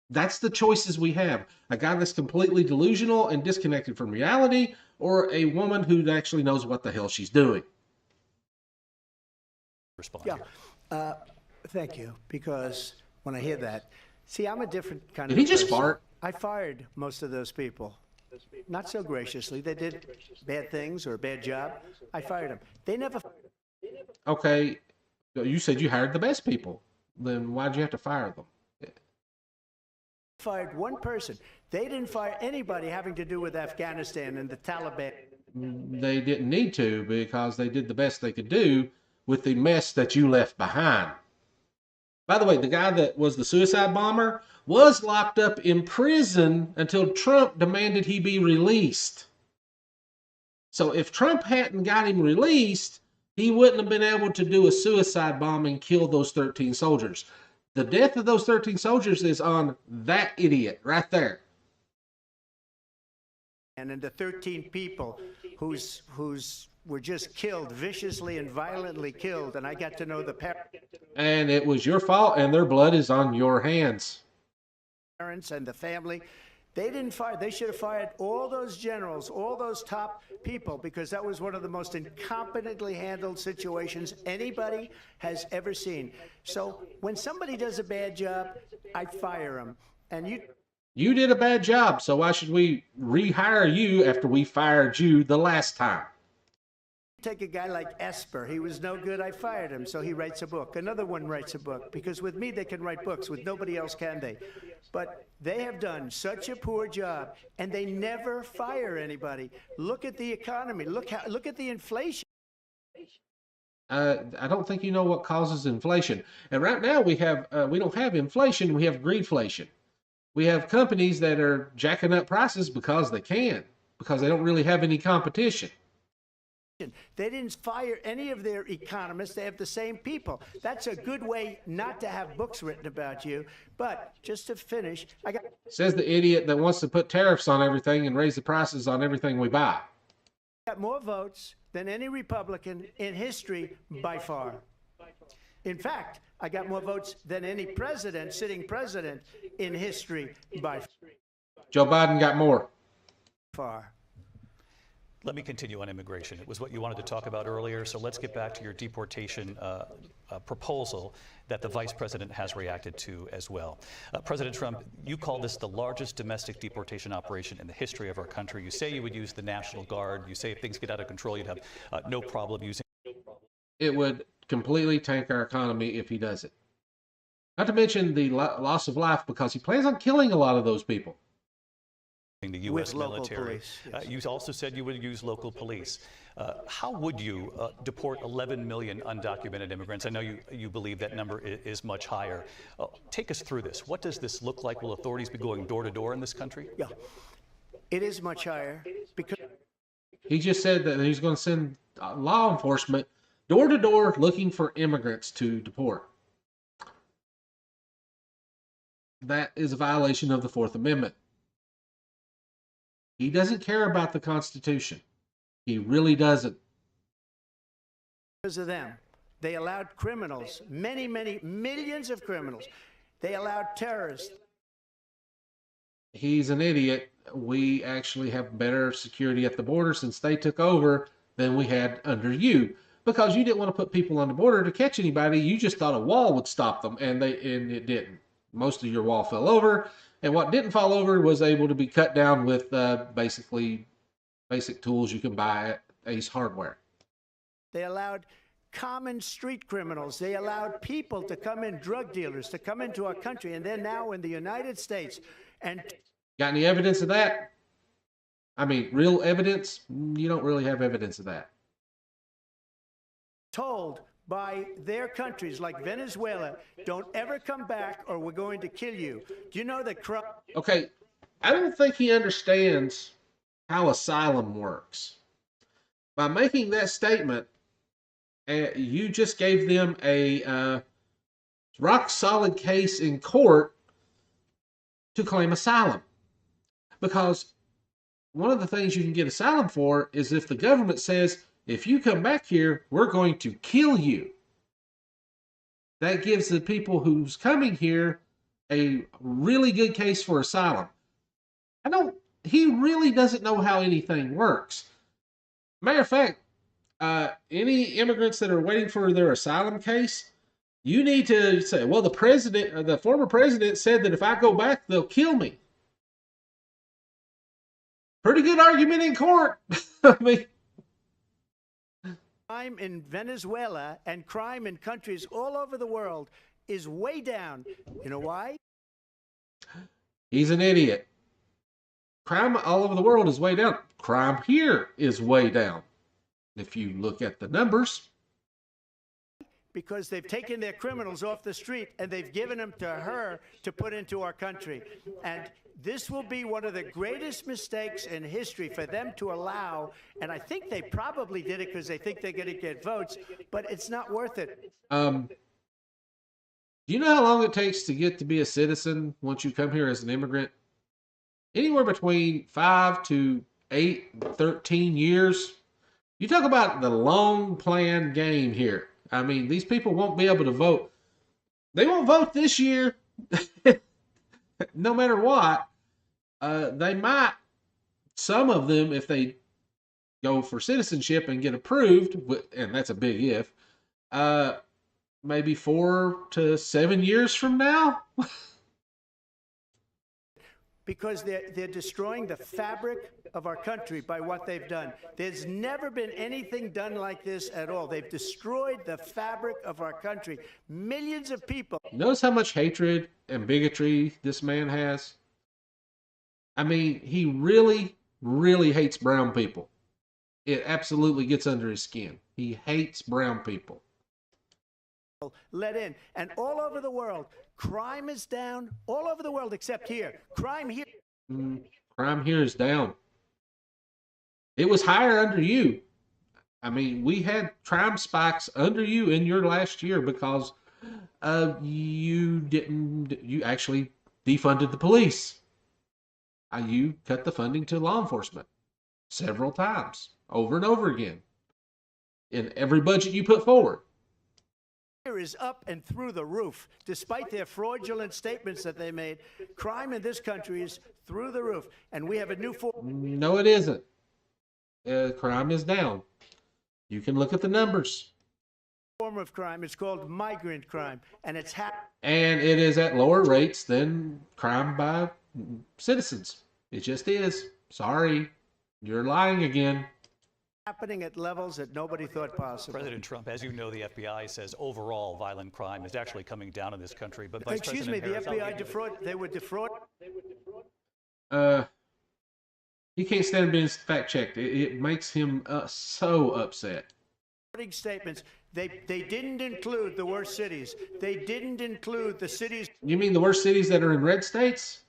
That's the choices we have. A guy that's completely delusional and disconnected from reality, or a woman who actually knows what the hell she's doing. Respond. Yeah. Thank you, because when I hear that, see, I'm a different kind Did of he just person. fart? I fired most of those people. Not so graciously. They did bad things or a bad job. I fired them. They never Okay, you said you hired the best people. Then why'd you have to fire them? fired one person. They didn't fire anybody having to do with Afghanistan and the Taliban. They didn't need to because they did the best they could do with the mess that you left behind. By the way, the guy that was the suicide bomber was locked up in prison until Trump demanded he be released. So if Trump hadn't got him released, he wouldn't have been able to do a suicide bomb and kill those 13 soldiers. The death of those 13 soldiers is on that idiot right there. And then the 13 people who's were just killed, viciously and violently killed, and I got to know the And it was your fault, and their blood is on your hands. parents and the family. They didn't fire. They should have fired all those generals, all those top people, because that was one of the most incompetently handled situations anybody has ever seen. So when somebody does a bad job, I fire them. And You did a bad job, so why should we rehire you after we fired you the last time? Take a guy like Esper. He was no good. I fired him. So he writes a book. Another one writes a book. Because with me, they can write books. With nobody else, can they? But they have done such a poor job, and they never fire anybody. Look at the economy. Look at the inflation. I don't think you know what causes inflation. And right now we don't have inflation. We have greedflation. We have companies that are jacking up prices because they can, because they don't really have any competition. They didn't fire any of their economists. They have the same people. That's a good way not to have books written about you. But just to finish, Says the idiot that wants to put tariffs on everything and raise the prices on everything we buy. got more votes than any Republican in history by far. In fact, I got more votes than any president, sitting president in history by Joe Biden got more. far. Let me continue on immigration. It was what you wanted to talk about earlier, so let's get back to your deportation proposal that the vice president has reacted to as well. President Trump, you call this the largest domestic deportation operation in the history of our country. You say you would use the National Guard. You say if things get out of control, you'd have no problem using. It would completely tank our economy if he does it. Not to mention the loss of life, because he plans on killing a lot of those people. The U.S. With local military. police, yes. You also said you would use local police. How would you deport 11 million undocumented immigrants? I know you believe that number is much higher. Take us through this. What does this look like? Will authorities be going door to door in this country? Yeah, it is much higher because He just said that he's going to send law enforcement door to door looking for immigrants to deport. That is a violation of the Fourth Amendment. He doesn't care about the Constitution. He really doesn't. of them. They allowed criminals, many, many millions of criminals. They allowed terrorists. He's an idiot. We actually have better security at the border since they took over than we had under you. Because you didn't want to put people on the border to catch anybody. You just thought a wall would stop them, and it didn't. Most of your wall fell over, and what didn't fall over was able to be cut down with basically basic tools you can buy at Ace Hardware. They allowed common street criminals. They allowed people to come in, drug dealers, to come into our country, and they're now in the United States. And Got any evidence of that? I mean, real evidence? You don't really have evidence of that. told by their countries like Venezuela, don't ever come back or we're going to kill you. Do you know that Okay, I don't think he understands how asylum works. By making that statement, you just gave them a rock-solid case in court to claim asylum. Because one of the things you can get asylum for is if the government says, if you come back here, we're going to kill you. That gives the people who's coming here a really good case for asylum. He really doesn't know how anything works. Matter of fact, any immigrants that are waiting for their asylum case, you need to say, well, the former president said that if I go back, they'll kill me. Pretty good argument in court. I mean, crime in Venezuela and crime in countries all over the world is way down. You know why? He's an idiot. Crime all over the world is way down. Crime here is way down. If you look at the numbers. Because they've taken their criminals off the street and they've given them to her to put into our country. And this will be one of the greatest mistakes in history for them to allow. And I think they probably did it because they think they're going to get votes, but it's not worth it. Do you know how long it takes to get to be a citizen once you come here as an immigrant? Anywhere between 5 to 8, 13 years. You talk about the long plan game here. I mean, these people won't be able to vote. They won't vote this year, no matter what. They might, some of them, if they go for citizenship and get approved, and that's a big if, maybe 4 to 7 years from now. because they're destroying the fabric of our country by what they've done. There's never been anything done like this at all. They've destroyed the fabric of our country. Millions of people. Notice how much hatred and bigotry this man has? I mean, he really, really hates brown people. It absolutely gets under his skin. He hates brown people. Let in. And all over the world, crime is down. All over the world except here. Crime here. Crime here is down. It was higher under you. I mean, we had crime spikes under you in your last year because you actually defunded the police. You cut the funding to law enforcement several times, over and over again, in every budget you put forward. Is up and through the roof. Despite their fraudulent statements that they made, crime in this country is through the roof. And we have a new form. No, it isn't. Crime is down. You can look at the numbers. Form of crime. It's called migrant crime. And it's and it is at lower rates than crime by citizens. It just is. Sorry. You're lying again. Happening at levels that nobody thought possible. President Trump, as you know, the FBI says overall violent crime is actually coming down in this country. But Vice Excuse me, President the Harris, FBI defraud. They were defraud. He can't stand being fact checked. It makes him so upset. Statements. They didn't include the worst cities. They didn't include the cities. You mean the worst cities that are in red states?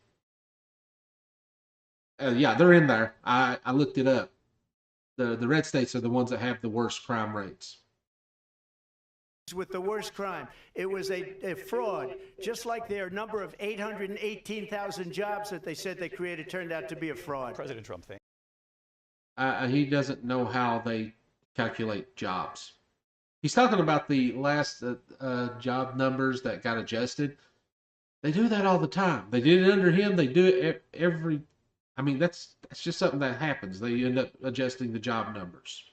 Yeah, they're in there. I looked it up. The red states are the ones that have the worst crime rates. With the worst crime. It was a fraud. Just like their number of 818,000 jobs that they said they created turned out to be a fraud. President Trump, thank He doesn't know how they calculate jobs. He's talking about the last job numbers that got adjusted. They do that all the time. They did it under him. They do it every. I mean, that's just something that happens. They end up adjusting the job numbers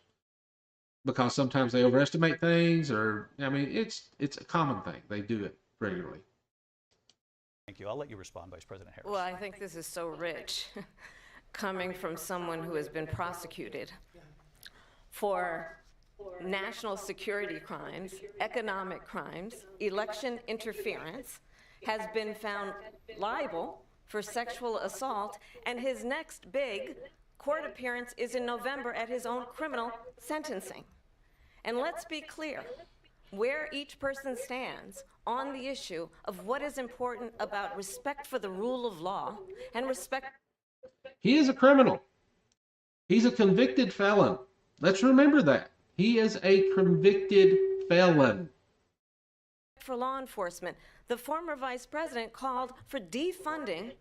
because sometimes they overestimate things, or I mean, it's a common thing. They do it regularly. you. I'll let you respond, Vice President Harris. Well, I think this is so rich, coming from someone who has been prosecuted for national security crimes, economic crimes, election interference, has been found liable for sexual assault, and his next big court appearance is in November at his own criminal sentencing. And let's be clear where each person stands on the issue of what is important about respect for the rule of law and respect. He is a criminal. He's a convicted felon. Let's remember that. He is a convicted felon. For law enforcement, the former vice president called for defunding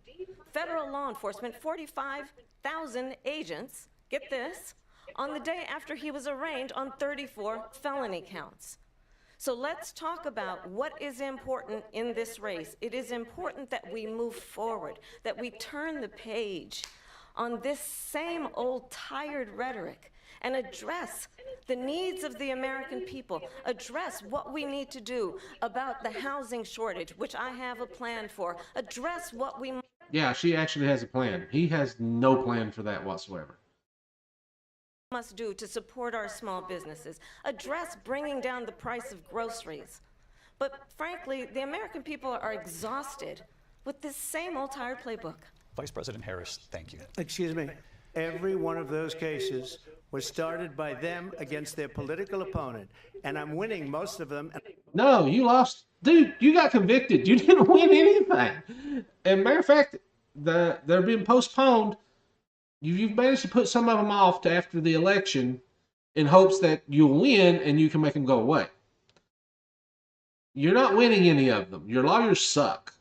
federal law enforcement, 45,000 agents, get this, on the day after he was arraigned on 34 felony counts. So let's talk about what is important in this race. It is important that we move forward, that we turn the page on this same old tired rhetoric and address the needs of the American people, address what we need to do about the housing shortage, which I have a plan for, address what we Yeah, she actually has a plan. He has no plan for that whatsoever. must do to support our small businesses, address bringing down the price of groceries. But frankly, the American people are exhausted with this same old tired playbook. Vice President Harris, thank you. Excuse me. Every one of those cases was started by them against their political opponent, and I'm winning most of them. No, you lost. Dude, you got convicted. You didn't win anything. And matter of fact, they're being postponed. You've managed to put some of them off to after the election in hopes that you'll win and you can make them go away. You're not winning any of them. Your lawyers suck.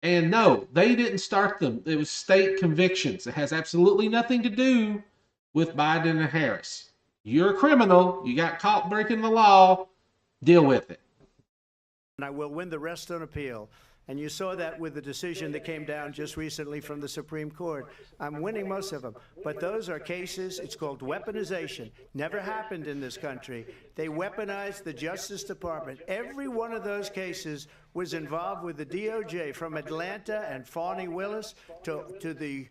And no, they didn't start them. It was state convictions. It has absolutely nothing to do with Biden and Harris. You're a criminal. You got caught breaking the law. Deal with it. And I will win the rest on appeal. And you saw that with the decision that came down just recently from the Supreme Court. I'm winning most of them. But those are cases, it's called weaponization. Never happened in this country. They weaponized the Justice Department. Every one of those cases was involved with the DOJ, from Atlanta and Fani Willis to the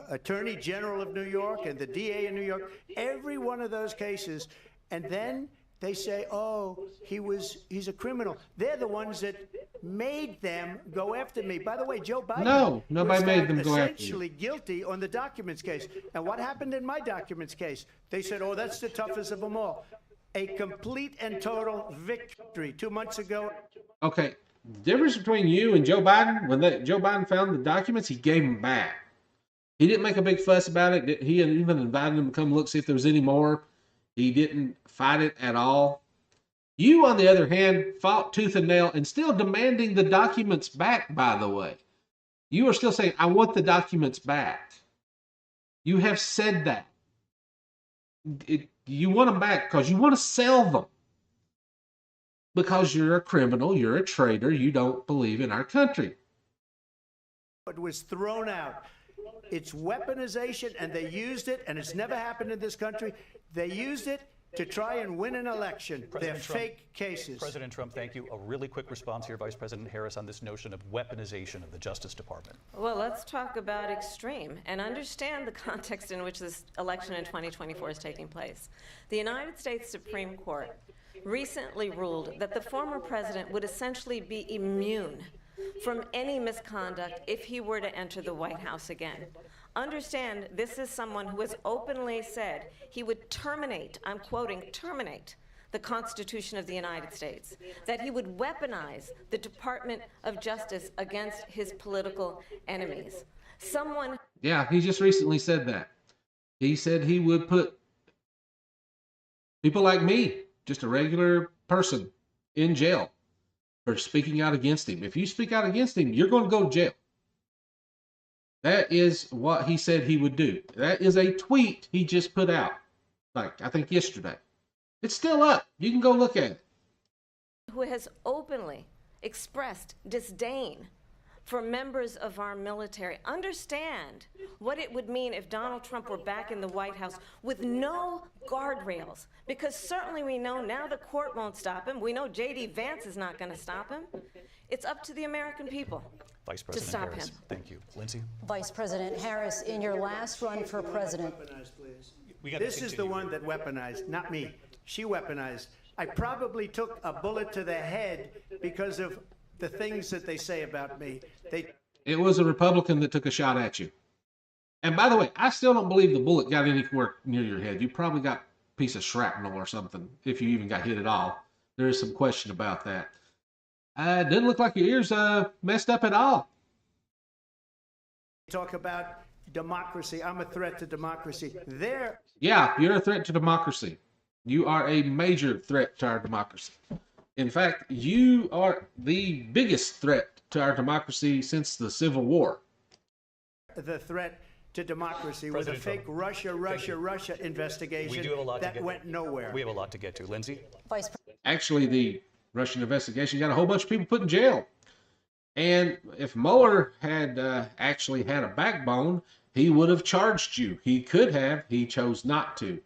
Attorney General of New York and the DA in New York. Every one of those cases. And then they say, oh, he's a criminal. They're the ones that made them go after me. By the way, Joe Biden No, nobody was made found them go after you. essentially guilty on the documents case. And what happened in my documents case? They said, oh, that's the toughest of them all. A complete and total victory 2 months ago. Okay, difference between you and Joe Biden, when Joe Biden found the documents, he gave them back. He didn't make a big fuss about it. He even invited them to come look, see if there was any more. He didn't fight it at all. You, on the other hand, fought tooth and nail and still demanding the documents back, by the way. You are still saying, I want the documents back. You have said that. You want them back because you want to sell them. Because you're a criminal, you're a traitor, you don't believe in our country. It was thrown out. It's weaponization, and they used it, and it's never happened in this country. They used it to try and win an election. They're fake cases. President Trump, thank you. A really quick response here, Vice President Harris, on this notion of weaponization of the Justice Department. Well, let's talk about extreme and understand the context in which this election in 2024 is taking place. The United States Supreme Court recently ruled that the former president would essentially be immune from any misconduct if he were to enter the White House again. Understand, this is someone who has openly said he would terminate, I'm quoting, terminate the Constitution of the United States, that he would weaponize the Department of Justice against his political enemies. Someone... Yeah, he just recently said that. He said he would put people like me, just a regular person, in jail for speaking out against him. If you speak out against him, you're going to go to jail. That is what he said he would do. That is a tweet he just put out, like, I think yesterday. It's still up. You can go look at it. Who has openly expressed disdain for members of our military. Understand what it would mean if Donald Trump were back in the White House with no guardrails, because certainly we know now the court won't stop him. We know J.D. Vance is not going to stop him. It's up to the American people Vice President to stop Harris, him. thank you. Lindsay? Vice President Harris, in your last run for president. This is the one that weaponized, not me. She weaponized. I probably took a bullet to the head because of the things that they say about me. It was a Republican that took a shot at you. And by the way, I still don't believe the bullet got anywhere near your head. You probably got a piece of shrapnel or something, if you even got hit at all. There is some question about that. It doesn't look like your ears messed up at all. Talk about democracy. I'm a threat to democracy. Yeah, you're a threat to democracy. You are a major threat to our democracy. In fact, you are the biggest threat to our democracy since the Civil War. The threat to democracy President with a fake Trump. Russia investigation We do have a lot that to get went nowhere. We have a lot to get to. Lindsay? Vice Actually, the Russian investigation got a whole bunch of people put in jail. And if Mueller had actually had a backbone, he would have charged you. He could have. He chose not to.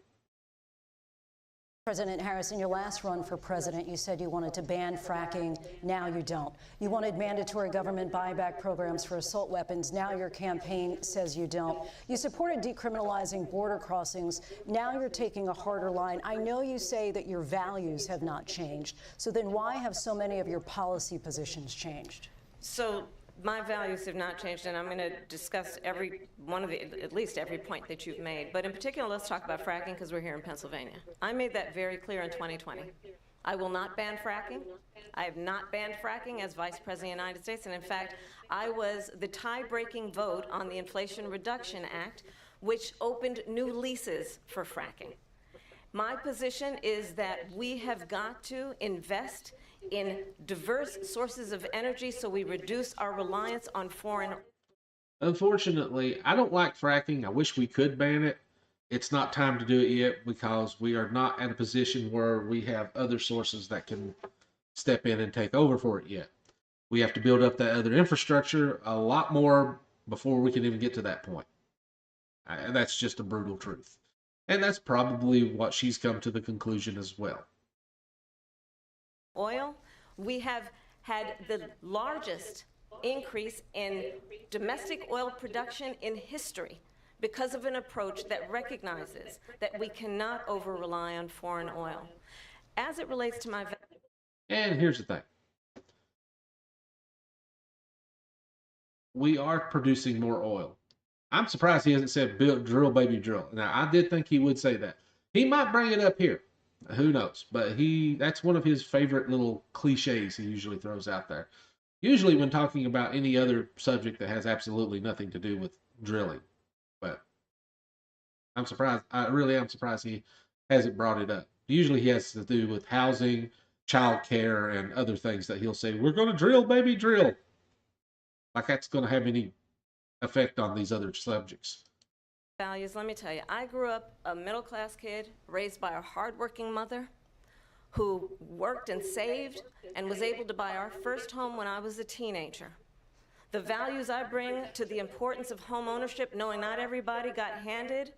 President Harris, in your last run for president, you said you wanted to ban fracking. Now you don't. You wanted mandatory government buyback programs for assault weapons. Now your campaign says you don't. You supported decriminalizing border crossings. Now you're taking a harder line. I know you say that your values have not changed. So then why have so many of your policy positions changed? So my values have not changed, and I'm going to discuss every one of the, at least every point that you've made. But in particular, let's talk about fracking, because we're here in Pennsylvania. I made that very clear in 2020. I will not ban fracking. I have not banned fracking as Vice President of the United States, and in fact, I was the tie-breaking vote on the Inflation Reduction Act, which opened new leases for fracking. My position is that we have got to invest in diverse sources of energy so we reduce our reliance on foreign. Unfortunately, I don't like fracking. I wish we could ban it. It's not time to do it yet because we are not at a position where we have other sources that can step in and take over for it yet. We have to build up that other infrastructure a lot more before we can even get to that point. And that's just a brutal truth. And that's probably what she's come to the conclusion as well. Oil, we have had the largest increase in domestic oil production in history because of an approach that recognizes that we cannot over-rely on foreign oil. As it relates to my... And here's the thing. We are producing more oil. I'm surprised he hasn't said build, drill, baby, drill. Now, I did think he would say that. He might bring it up here. Who knows? But that's one of his favorite little cliches he usually throws out there. Usually when talking about any other subject that has absolutely nothing to do with drilling. But I'm surprised. I really am surprised he hasn't brought it up. Usually he has to do with housing, child care, and other things that he'll say, we're going to drill, baby, drill. Like that's going to have any effect on these other subjects. Values, let me tell you, I grew up a middle-class kid raised by a hardworking mother who worked and saved and was able to buy our first home when I was a teenager. The values I bring to the importance of home ownership, knowing not everybody got handed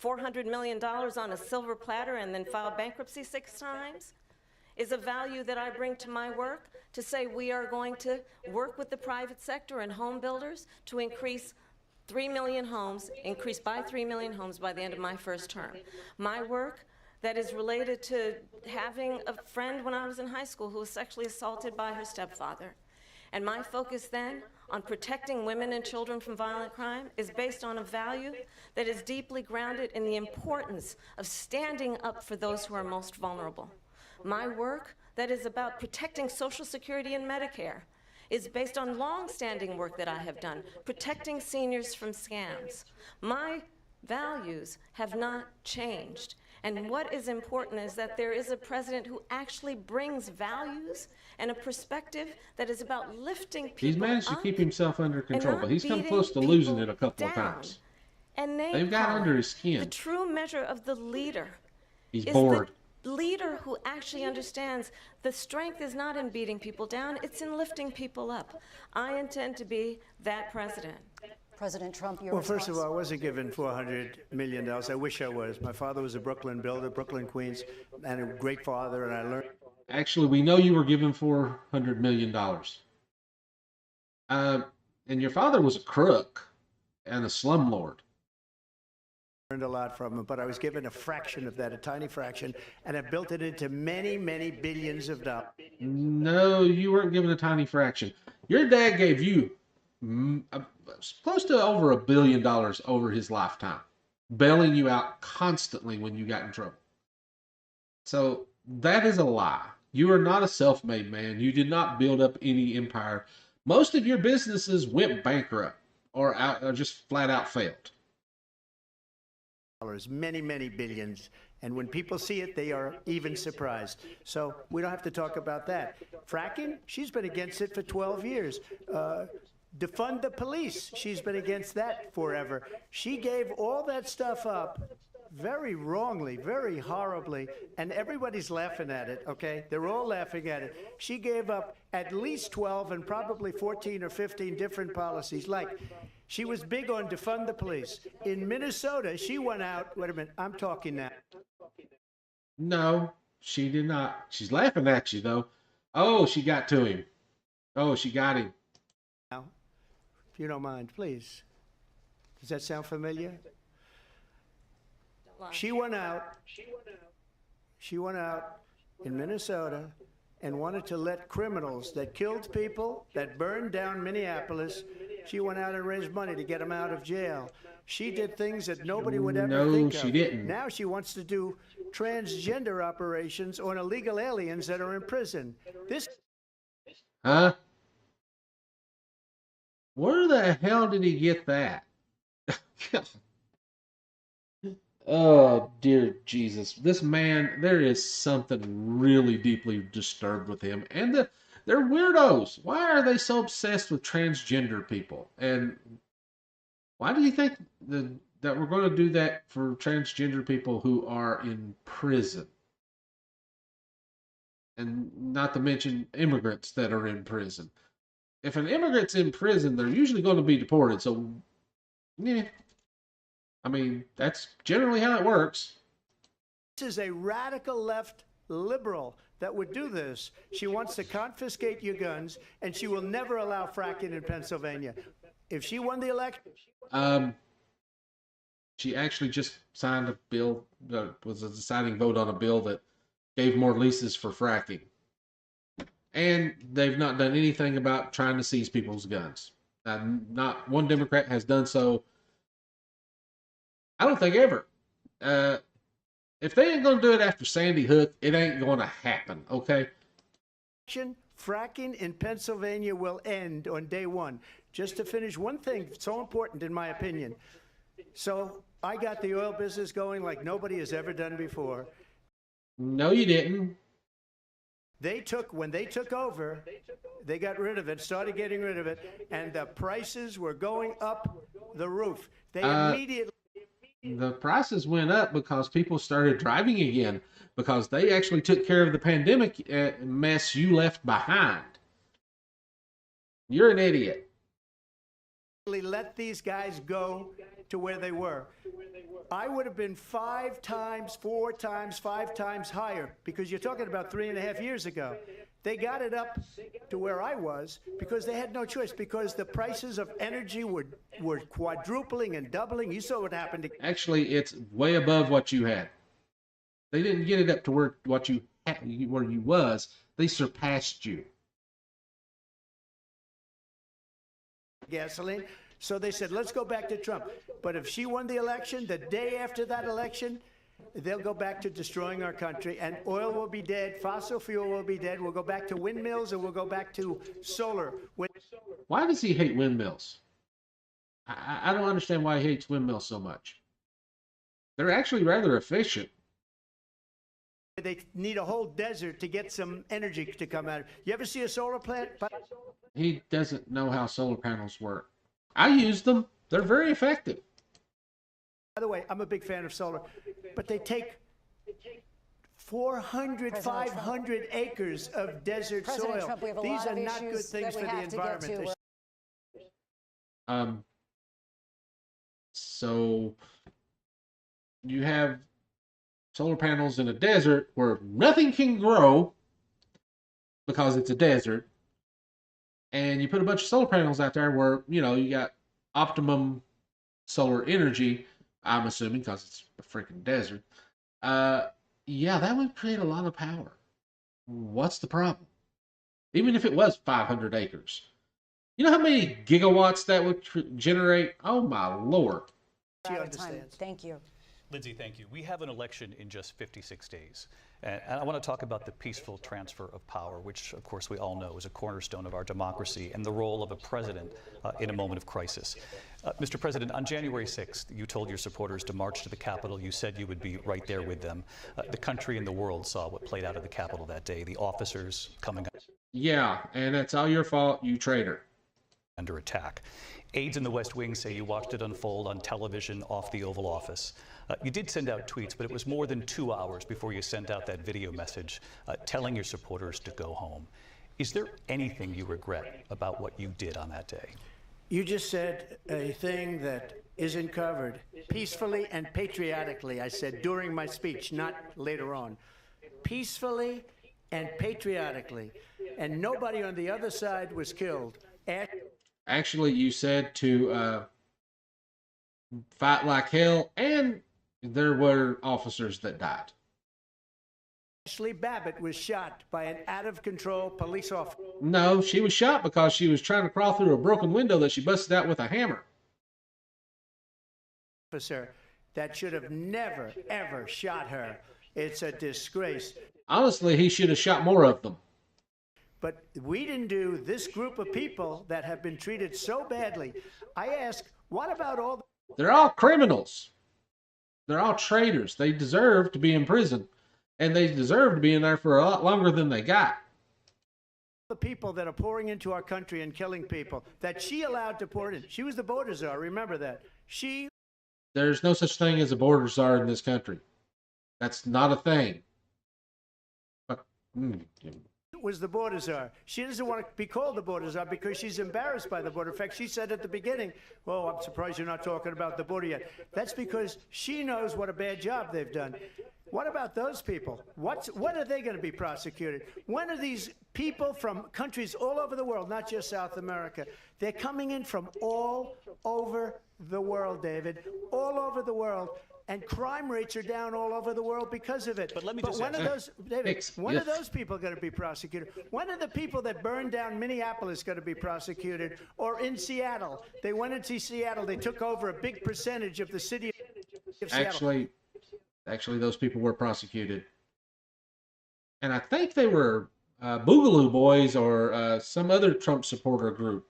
$400 million on a silver platter and then filed bankruptcy 6 times, is a value that I bring to my work to say we are going to work with the private sector and home builders to increase 3 million homes, increased by 3 million homes by the end of my first term. My work that is related to having a friend when I was in high school who was sexually assaulted by her stepfather. And my focus then on protecting women and children from violent crime is based on a value that is deeply grounded in the importance of standing up for those who are most vulnerable. My work that is about protecting Social Security and Medicare is based on long-standing work that I have done, protecting seniors from scams. My values have not changed. And what is important is that there is a president who actually brings values and a perspective that is about lifting people He's managed to up keep himself under control, and but not he's come beating close to losing people it a couple of down. times. And They've got under his skin. the true measure of the leader He's is bored. the leader who actually understands the strength is not in beating people down, it's in lifting people up. I intend to be that president. President Trump, your Well, first of response. all, I wasn't given $400 million. I wish I was. My father was a Brooklyn builder, Brooklyn, Queens, and a great father, and I learned. Actually, we know you were given $400 million. And your father was a crook and a slumlord. A lot from him, but I was given a fraction of that, a tiny fraction, and I built it into many, many billions of dollars. No, you weren't given a tiny fraction. Your dad gave you close to over $1 billion over his lifetime, bailing you out constantly when you got in trouble. So that is a lie. You are not a self-made man. You did not build up any empire. Most of your businesses went bankrupt or just flat out failed. Many, many billions. And when people see it, they are even surprised. So we don't have to talk about that. Fracking, she's been against it for 12 years. Defund the police, she's been against that forever. She gave all that stuff up very wrongly, very horribly, and everybody's laughing at it, okay? They're all laughing at it. She gave up at least 12 and probably 14 or 15 different policies. Like, she was big on defund the police. In Minnesota, she went out, wait a minute, I'm talking now. No, she did not. She's laughing at you, though. Oh, she got to him. Oh, she got him. Now, if you don't mind, please. Does that sound familiar? She went out in Minnesota and wanted to let criminals that killed people, that burned down Minneapolis, she went out and raised money to get them out of jail. She did things that nobody would ever think of. No, she didn't. Now she wants to do transgender operations on illegal aliens that are in prison. This. Huh? Where the hell did he get that? Oh, dear Jesus. This man, there is something really deeply disturbed with him. And they're weirdos. Why are they so obsessed with transgender people? And why do you think that we're going to do that for transgender people who are in prison? And not to mention immigrants that are in prison. if an immigrant's in prison, they're usually going to be deported. So, yeah, I mean, that's generally how it works. This is a radical left liberal that would do this. She wants to confiscate your guns, and she will never allow fracking in Pennsylvania. If she won the election, She actually just signed a bill, was a deciding vote on a bill that gave more leases for fracking. And they've not done anything about trying to seize people's guns. Not one Democrat has done so, I don't think, ever. If they ain't going to do it after Sandy Hook, it ain't going to happen, okay? fracking in Pennsylvania will end on day one. Just to finish, one thing so important in my opinion. So I got the oil business going like nobody has ever done before. No, you didn't. When they took over, they got rid of it, started getting rid of it, and the prices were going up the roof. They immediately... The prices went up because people started driving again, because they actually took care of the pandemic mess you left behind. You're an idiot. Let these guys go to where they were. I would have been 5 times, 4 times, 5 times higher, because you're talking about 3.5 years ago. They got it up to where I was because they had no choice, because the prices of energy were quadrupling and doubling. You saw what happened. Actually, it's way above what you had. They didn't get it up to where you was. They surpassed you. Gasoline. So they said, let's go back to Trump. But if she won the election, the day after that election, they'll go back to destroying our country, and oil will be dead, fossil fuel will be dead, we'll go back to windmills, and we'll go back to solar. Why does he hate windmills? I don't understand why he hates windmills so much. They're actually rather efficient. They need a whole desert to get some energy to come out. You ever see a solar plant? He doesn't know how solar panels work. I use them. They're very effective. By the way, I'm a big fan of solar, but they take 400, 500 acres of desert soil. Trump, we have a These lot are of not good issues things that we for the have to get environment. to. So you have solar panels in a desert where nothing can grow because it's a desert, and you put a bunch of solar panels out there where, you know, you got optimum solar energy, I'm assuming, because it's a freaking desert. Yeah, that would create a lot of power. What's the problem? Even if it was 500 acres. You know how many gigawatts that would generate? Oh, my Lord. She Out of time. understands. Thank you. Lindsay, thank you. We have an election in just 56 days. And I want to talk about the peaceful transfer of power, which, of course, we all know is a cornerstone of our democracy, and the role of a president in a moment of crisis. Mr. President, on January 6th, you told your supporters to march to the Capitol. You said you would be right there with them. The country and the world saw what played out at the Capitol that day, the officers coming up. Yeah, and it's all your fault, you traitor. Under attack. Aides in the West Wing say you watched it unfold on television off the Oval Office. You did send out tweets, but it was more than 2 hours before you sent out that video message telling your supporters to go home. Is there anything you regret about what you did on that day? You just said a thing that isn't covered. Peacefully and patriotically, I said during my speech, not later on. Peacefully and patriotically. And nobody on the other side was killed. Actually, you said to fight like hell, and there were officers that died. Ashley Babbitt was shot by an out-of-control police officer. No, she was shot because she was trying to crawl through a broken window that she busted out with a hammer. That should have never, ever shot her. It's a disgrace. Honestly, he should have shot more of them. But we didn't do this group of people that have been treated so badly. I ask, what about all the... They're all criminals. They're all traitors. They deserve to be in prison, and they deserve to be in there for a lot longer than they got. The people that are pouring into our country and killing people that she allowed to pour in. She was the border czar. Remember that. There's no such thing as a border czar in this country. That's not a thing. But, was the border czar. She doesn't want to be called the border czar because she's embarrassed by the border. In fact, she said at the beginning, "Oh, I'm surprised you're not talking about the border yet." That's because she knows what a bad job they've done. What about those people? When are they going to be prosecuted? When are these people from countries all over the world, not just South America? They're coming in from all over the world, David, all over the world. And crime rates are down all over the world because of it. But let me but just when ask are those, David, when yes. are those people going to be prosecuted? When are the people that burned down Minneapolis going to be prosecuted? Or in Seattle? They went into Seattle. They took over a big percentage of the city of Seattle. Actually, those people were prosecuted. And I think they were Boogaloo Boys or some other Trump supporter group.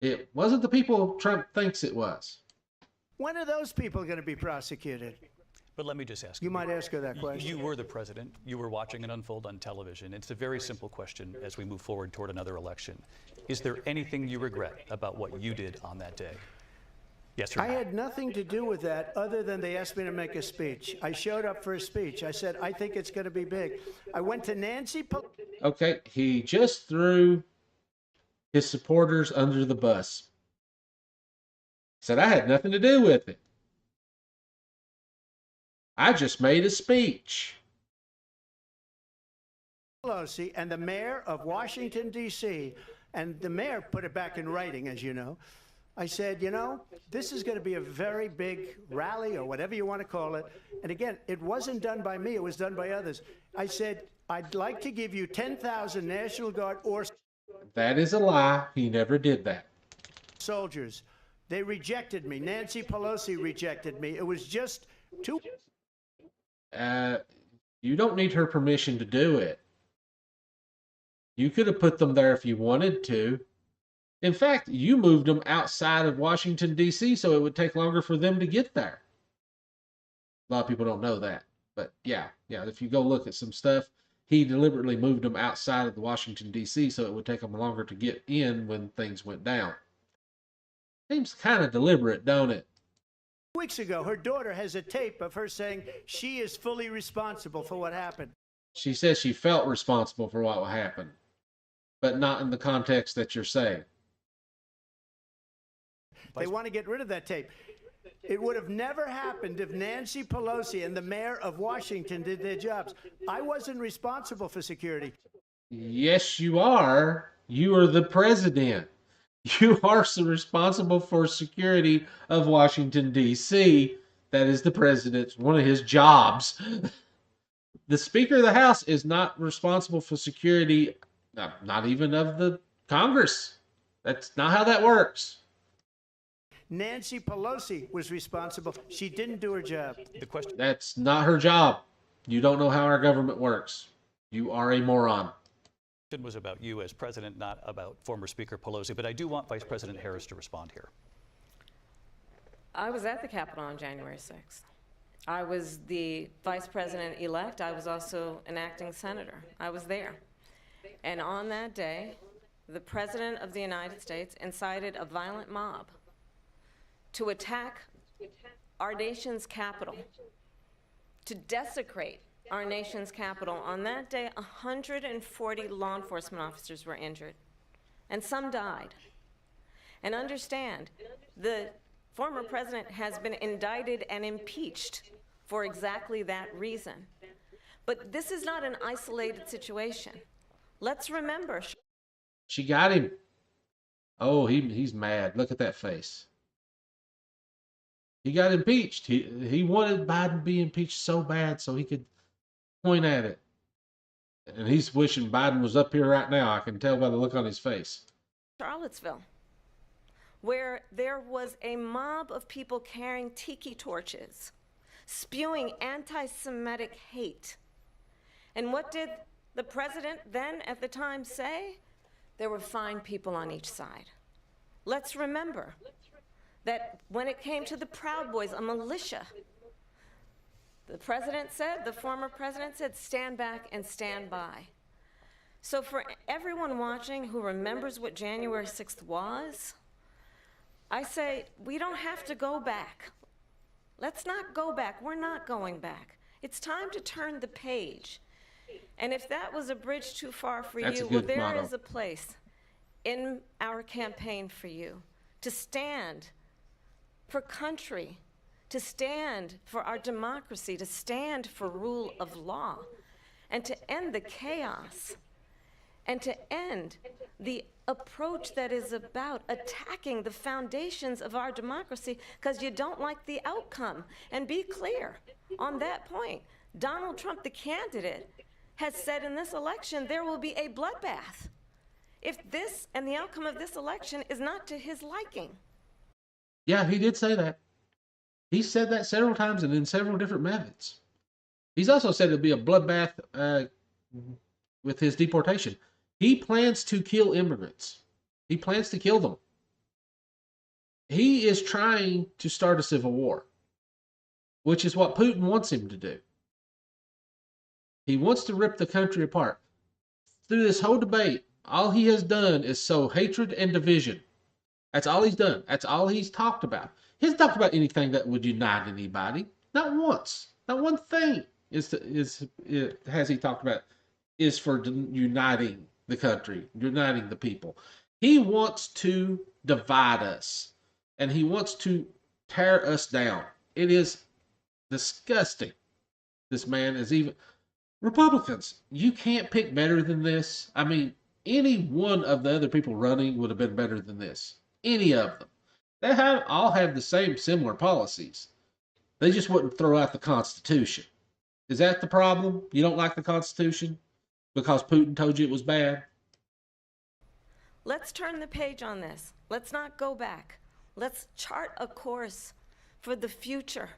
It wasn't the people Trump thinks it was. When are those people going to be prosecuted? But let me just ask You might ask her that question. You were the president. You were watching it unfold on television. It's a very simple question as we move forward toward another election. Is there anything you regret about what you did on that day? Yes or no? I had nothing to do with that other than they asked me to make a speech. I showed up for a speech. I said, I think it's going to be big. I went to Nancy Pelosi. Okay, he just threw his supporters under the bus. Said, I had nothing to do with it. I just made a speech. Pelosi and the mayor of Washington, D.C., and the mayor put it back in writing, as you know. I said, you know, this is going to be a very big rally or whatever you want to call it. And again, it wasn't done by me. It was done by others. I said, I'd like to give you 10,000 National Guard or That is a lie. He never did that. soldiers. They rejected me. Nancy Pelosi rejected me. It was just too. You don't need her permission to do it. You could have put them there if you wanted to. In fact, you moved them outside of Washington, D.C., so it would take longer for them to get there. A lot of people don't know that. But yeah, if you go look at some stuff, he deliberately moved them outside of the Washington, D.C., so it would take them longer to get in when things went down. Seems kind of deliberate, don't it? Weeks ago, her daughter has a tape of her saying she is fully responsible for what happened. She says she felt responsible for what happened, but not in the context that you're saying. They want to get rid of that tape. It would have never happened if Nancy Pelosi and the mayor of Washington did their jobs. I wasn't responsible for security. Yes, you are. You are the president. You are responsible for security of Washington, D.C. That is the president's, one of his jobs. The Speaker of the House is not responsible for security, not even of the Congress. That's not how that works. Nancy Pelosi was responsible. She didn't do her job. The question That's not her job. You don't know how our government works. You are a moron. was about you as president, not about former Speaker Pelosi, but I do want Vice President Harris to respond here. I was at the Capitol on January 6th. I was the vice president-elect. I was also an acting senator. I was there. And on that day, the President of the United States incited a violent mob to attack our nation's capital, to desecrate our nation's capital. On that day, 140 law enforcement officers were injured, and some died. And understand, the former president has been indicted and impeached for exactly that reason. But this is not an isolated situation. Let's remember. She got him. Oh, he's mad. Look at that face. He got impeached. He wanted Biden to be impeached so bad so he could point at it. And he's wishing Biden was up here right now. I can tell by the look on his face. Charlottesville, where there was a mob of people carrying tiki torches, spewing anti-Semitic hate. And what did the president then at the time say? There were fine people on each side. Let's remember that when it came to the Proud Boys, a militia, the president said, the former president said, stand back and stand by. So for everyone watching who remembers what January 6th was, I say, we don't have to go back. Let's not go back. We're not going back. It's time to turn the page. And if that was a bridge too far for That's a you, well, good there motto. is a place in our campaign for you to stand for country, to stand for our democracy, to stand for rule of law, and to end the chaos, and to end the approach that is about attacking the foundations of our democracy because you don't like the outcome. And be clear on that point. Donald Trump, the candidate, has said in this election there will be a bloodbath if this and the outcome of this election is not to his liking. Yeah, he did say that. He said that several times and in several different methods. He's also said it'll be a bloodbath with his deportation. He plans to kill immigrants. He plans to kill them. He is trying to start a civil war, which is what Putin wants him to do. He wants to rip the country apart. Through this whole debate, all he has done is sow hatred and division. That's all he's done. That's all he's talked about. He hasn't talked about anything that would unite anybody. Not once. Not one thing has he talked about is for uniting the country, uniting the people. He wants to divide us, and he wants to tear us down. It is disgusting. This man is even... Republicans, you can't pick better than this. I mean, any one of the other people running would have been better than this. Any of them. They all have the same similar policies. They just wouldn't throw out the Constitution. Is that the problem? You don't like the Constitution because Putin told you it was bad? Let's turn the page on this. Let's not go back. Let's chart a course for the future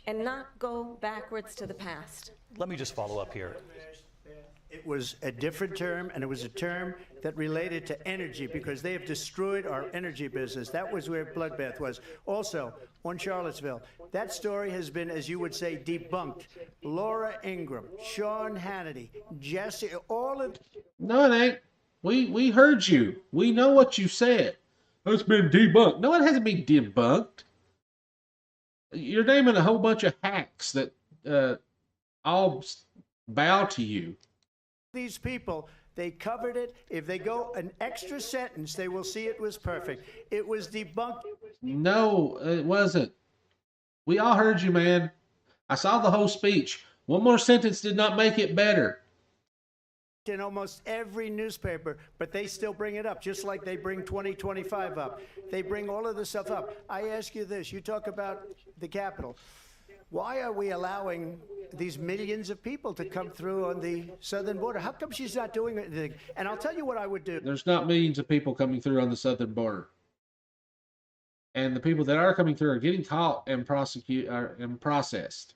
and not go backwards to the past. Let me just follow up here. It was a different term, and it was a term that related to energy because they have destroyed our energy business. That was where bloodbath was. Also, on Charlottesville, that story has been, as you would say, debunked. Laura Ingraham, Sean Hannity, Jesse, all of... No, it ain't. We heard you. We know what you said. It's been debunked. No, it hasn't been debunked. You're naming a whole bunch of hacks that all bow to you. These people, they covered it. If they go an extra sentence, they will see it was perfect. It was debunked. No, it wasn't. We all heard you, man. I saw the whole speech. One more sentence did not make it better. In almost every newspaper, but they still bring it up, just like they bring 2025 up. They bring all of this stuff up. I ask you this, you talk about the Capitol. Why are we allowing these millions of people to come through on the southern border? How come she's not doing anything? And I'll tell you what I would do. There's not millions of people coming through on the southern border. And the people that are coming through are getting caught and processed.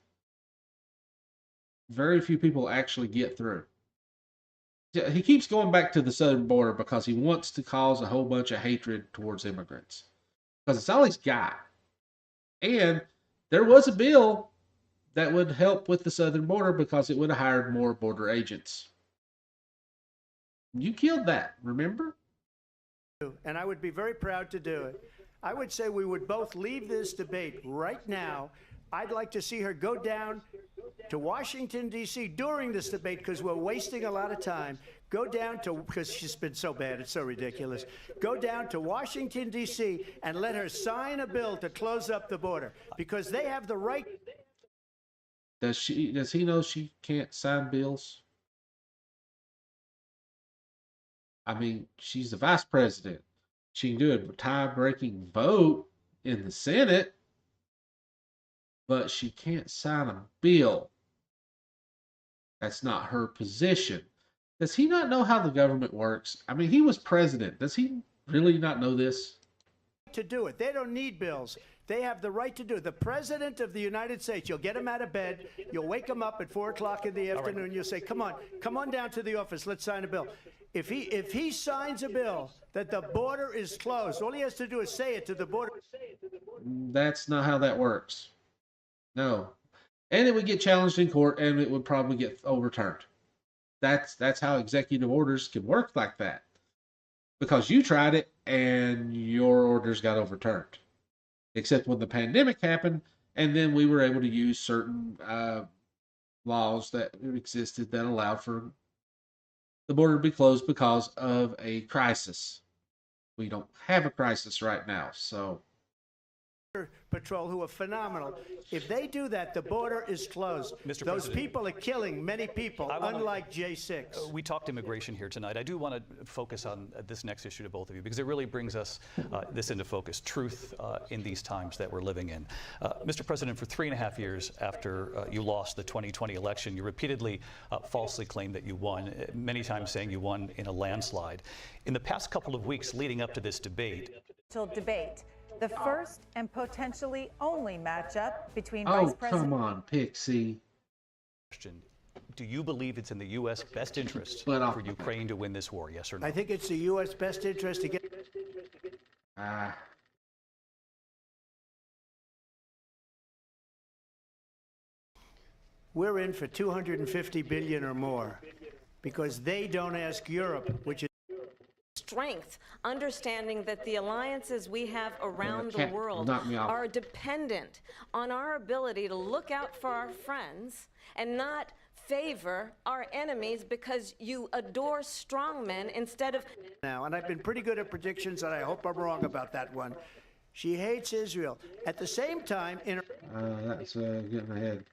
Very few people actually get through. He keeps going back to the southern border because he wants to cause a whole bunch of hatred towards immigrants. Because it's all he's got. And there was a bill that would help with the southern border because it would have hired more border agents. You killed that, remember? And I would be very proud to do it. I would say we would both leave this debate right now. I'd like to see her go down to Washington, D.C. during this debate because we're wasting a lot of time. Go down to, because she's been so bad, it's so ridiculous. Go down to Washington, D.C. and let her sign a bill to close up the border because they have the right. Does he know she can't sign bills? I mean, she's the vice president. She can do a tie-breaking vote in the Senate, but she can't sign a bill. That's not her position. Does he not know how the government works? I mean, he was president. Does he really not know this? To do it. They don't need bills. They have the right to do it. The President of the United States, you'll get him out of bed, you'll wake him up at 4 o'clock in the afternoon, you'll say, come on down to the office, let's sign a bill. If he signs a bill that the border is closed, all he has to do is say it to the border. That's not how that works. No. And it would get challenged in court and it would probably get overturned. That's how executive orders can work like that. Because you tried it and your orders got overturned. Except when the pandemic happened, and then we were able to use certain laws that existed that allowed for the border would be closed because of a crisis. We don't have a crisis right now, so Patrol, who are phenomenal. If they do that, the border is closed. Mr. Those President, people are killing many people, unlike J6. We talked immigration here tonight. I do want to focus on this next issue to both of you because it really brings us this into focus, truth in these times that we're living in. Mr. President, for 3.5 years after you lost the 2020 election, you repeatedly falsely claimed that you won, many times saying you won in a landslide. In the past couple of weeks leading up to this debate, the first and potentially only matchup between oh, Vice President. come on, Pixie. do you believe it's in the U.S. best interest But, for Ukraine to win this war, yes or no? I think it's the U.S. best interest to get. We're in for 250 billion or more because they don't ask Europe, which is strength, understanding that the alliances we have around the world are dependent on our ability to look out for our friends and not favor our enemies because you adore strongmen instead of now. And I've been pretty good at predictions, and I hope I'm wrong about that one. She hates Israel. At the same time, in that's getting ahead.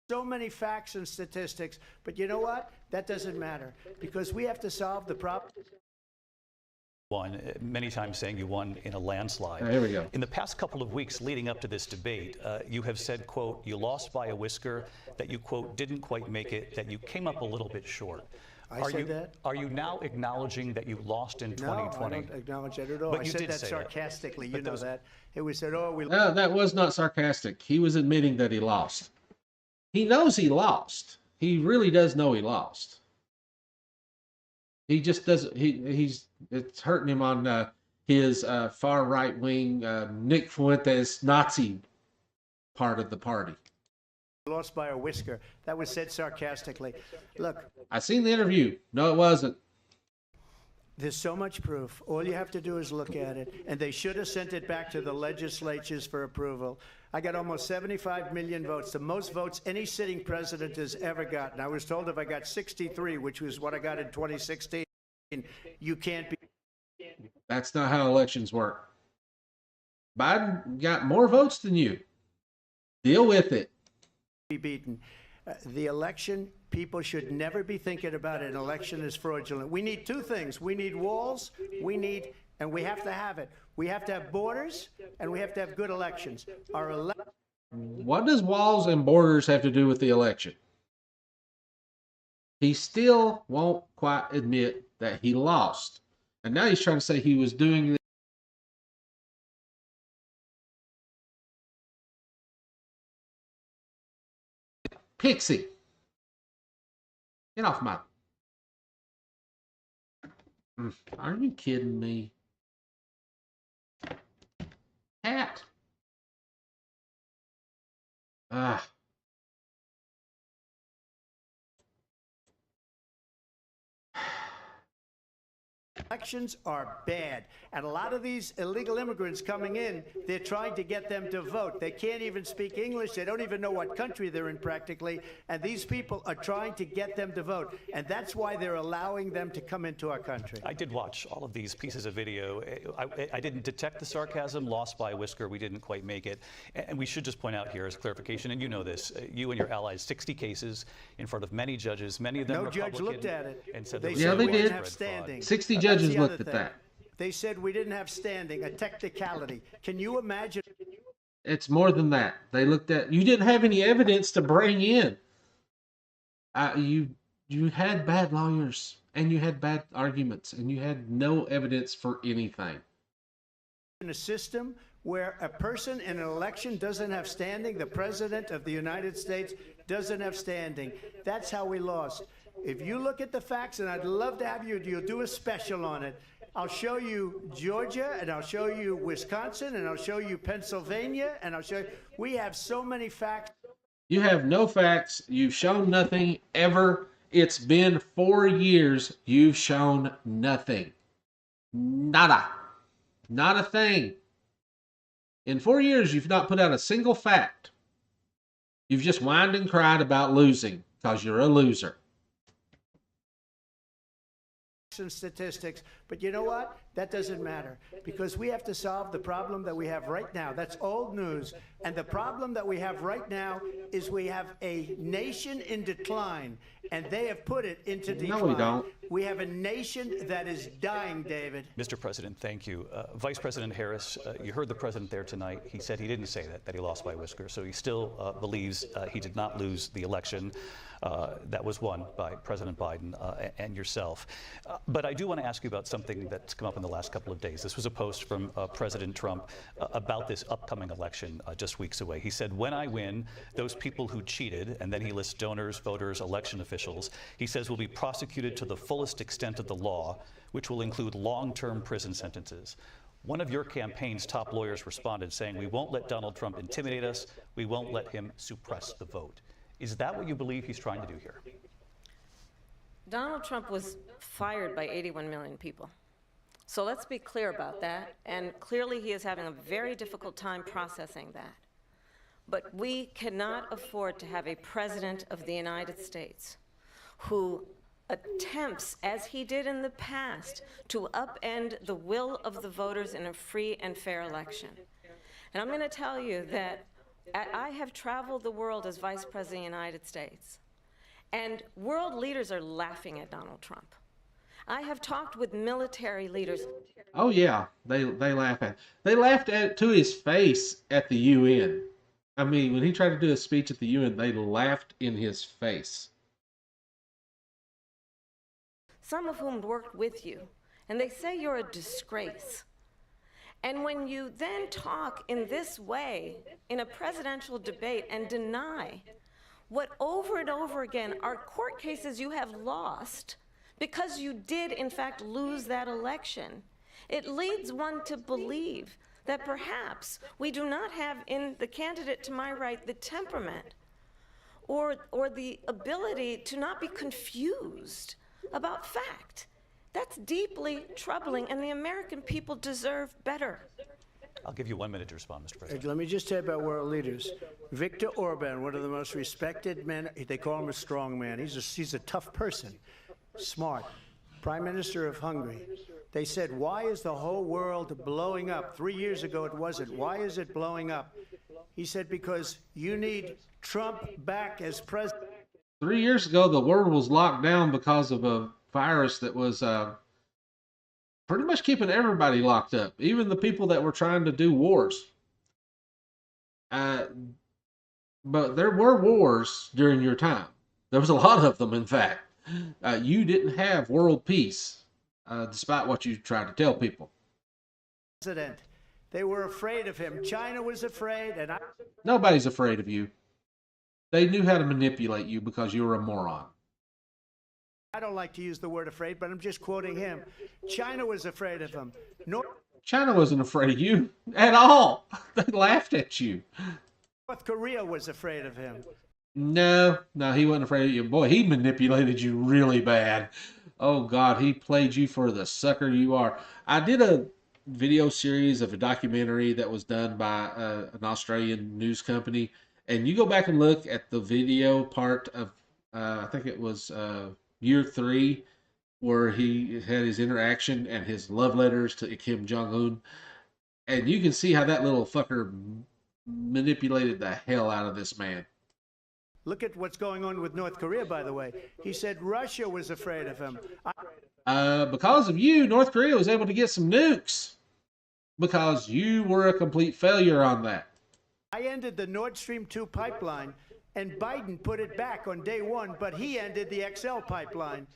So many facts and statistics, but you know what? That doesn't matter because we have to solve the problem. Won, many times saying you won in a landslide. Here we go. In the past couple of weeks leading up to this debate, you have said, quote, you lost by a whisker, that you, quote, didn't quite make it, that you came up a little bit short. I said that? Are you now acknowledging that you lost in 2020? No, I don't acknowledge that at all. But I you said did that say sarcastically. That. You know that. It was said, oh, we... No, that was not sarcastic. He was admitting that he lost. He knows he lost. He really does know he lost. He just doesn't. It's hurting him on his far right wing Nick Fuentes Nazi part of the party. Lost by a whisker. That was said sarcastically. Look, I seen the interview. No, it wasn't. There's so much proof. All you have to do is look at it. And they should have sent it back to the legislatures for approval. I got almost 75 million votes, the most votes any sitting president has ever gotten. I was told if I got 63, which was what I got in 2016, you can't be. That's not how elections work. Biden got more votes than you. Deal with it. Be beaten. The election, people should never be thinking about it. An election is fraudulent. We need two things. We need walls, and we have to have it. We have to have borders, and we have to have good elections. What does walls and borders have to do with the election? He still won't quite admit that he lost. And now he's trying to say he was doing this. Pixie, get off my... Are you kidding me? Cat. Ah. Elections are bad. And a lot of these illegal immigrants coming in, they're trying to get them to vote. They can't even speak English. They don't even know what country they're in practically. And these people are trying to get them to vote. And that's why they're allowing them to come into our country. I did watch all of these pieces of video. I didn't detect the sarcasm. Lost by a whisker. We didn't quite make it. And we should just point out here as clarification, and you know this, you and your allies, 60 cases in front of many judges, many of them No Republican. judge looked at it. And said They Yeah, said they we did. didn't have standing. 60 That's judges the other looked at thing. that. They said we didn't have standing, a technicality. Can you imagine? It's more than that. They looked at... You didn't have any evidence to bring in. You had bad lawyers, and you had bad arguments, and you had no evidence for anything. In a system where a person in an election doesn't have standing, the president of the United States doesn't have standing. That's how we lost. If you look at the facts, and I'd love to have you'll do a special on it. I'll show you Georgia, and I'll show you Wisconsin, and I'll show you Pennsylvania, and I'll show you. We have so many facts. You have no facts. You've shown nothing ever. It's been 4 years. You've shown nothing. Nada. Not a thing. In 4 years, you've not put out a single fact. You've just whined and cried about losing because you're a loser. and statistics, but you know what? That doesn't matter, because we have to solve the problem that we have right now. That's old news. And the problem that we have right now is we have a nation in decline, and they have put it into decline. No, we don't. We have a nation that is dying, David. Mr. President, thank you. Vice President Harris, you heard the president there tonight. He said he didn't say that he lost by whisker. So he still believes he did not lose the election that was won by President Biden and yourself. But I do want to ask you about something that's come up in the last couple of days. This was a post from President Trump about this upcoming election just weeks away. He said, when I win, those people who cheated, and then he lists donors, voters, election officials, he says will be prosecuted to the fullest extent of the law, which will include long-term prison sentences. One of your campaign's top lawyers responded saying, we won't let Donald Trump intimidate us. We won't let him suppress the vote. Is that what you believe he's trying to do here? Donald Trump was fired by 81 million people. So let's be clear about that. And clearly he is having a very difficult time processing that. But we cannot afford to have a president of the United States who attempts, as he did in the past, to upend the will of the voters in a free and fair election. And I'm going to tell you that I have traveled the world as Vice President of the United States, and world leaders are laughing at Donald Trump. I have talked with military leaders. Oh yeah, they laugh at. They laughed at to his face at the UN. I mean, when he tried to do a speech at the UN, they laughed in his face. Some of whom worked with you, and they say you're a disgrace. And when you then talk in this way in a presidential debate and deny what over and over again are court cases you have lost because you did in fact lose that election, it leads one to believe that perhaps we do not have in the candidate to my right the temperament or the ability to not be confused about fact. That's deeply troubling, and the American people deserve better. I'll give you 1 minute to respond, Mr. President. Let me just tell you about world leaders. Viktor Orban, one of the most respected men, they call him a strong man. He's a tough person, smart. Prime Minister of Hungary. They said, why is the whole world blowing up? 3 years ago it wasn't. Why is it blowing up? He said, because you need Trump back as president. 3 years ago, the world was locked down because of a virus that was pretty much keeping everybody locked up, even the people that were trying to do wars. But there were wars during your time. There was a lot of them, in fact. You didn't have world peace, despite what you tried to tell people. President. They were afraid of him. China was afraid, and Nobody's afraid of you. They knew how to manipulate you because you were a moron. I don't like to use the word afraid, but I'm just quoting him. China was afraid of him. China wasn't afraid of you at all. They laughed at you. North Korea was afraid of him. No, he wasn't afraid of you. Boy, he manipulated you really bad. Oh, God, he played you for the sucker you are. I did a video series of a documentary that was done by an Australian news company. And you go back and look at the video part of, I think it was year 3, where he had his interaction and his love letters to Kim Jong-un. And you can see how that little fucker manipulated the hell out of this man. Look at what's going on with North Korea, by the way. He said Russia was afraid of him. Because of you, North Korea was able to get some nukes. Because you were a complete failure on that. I ended the Nord Stream 2 pipeline, and Biden put it back on day 1, but he ended the XL pipeline.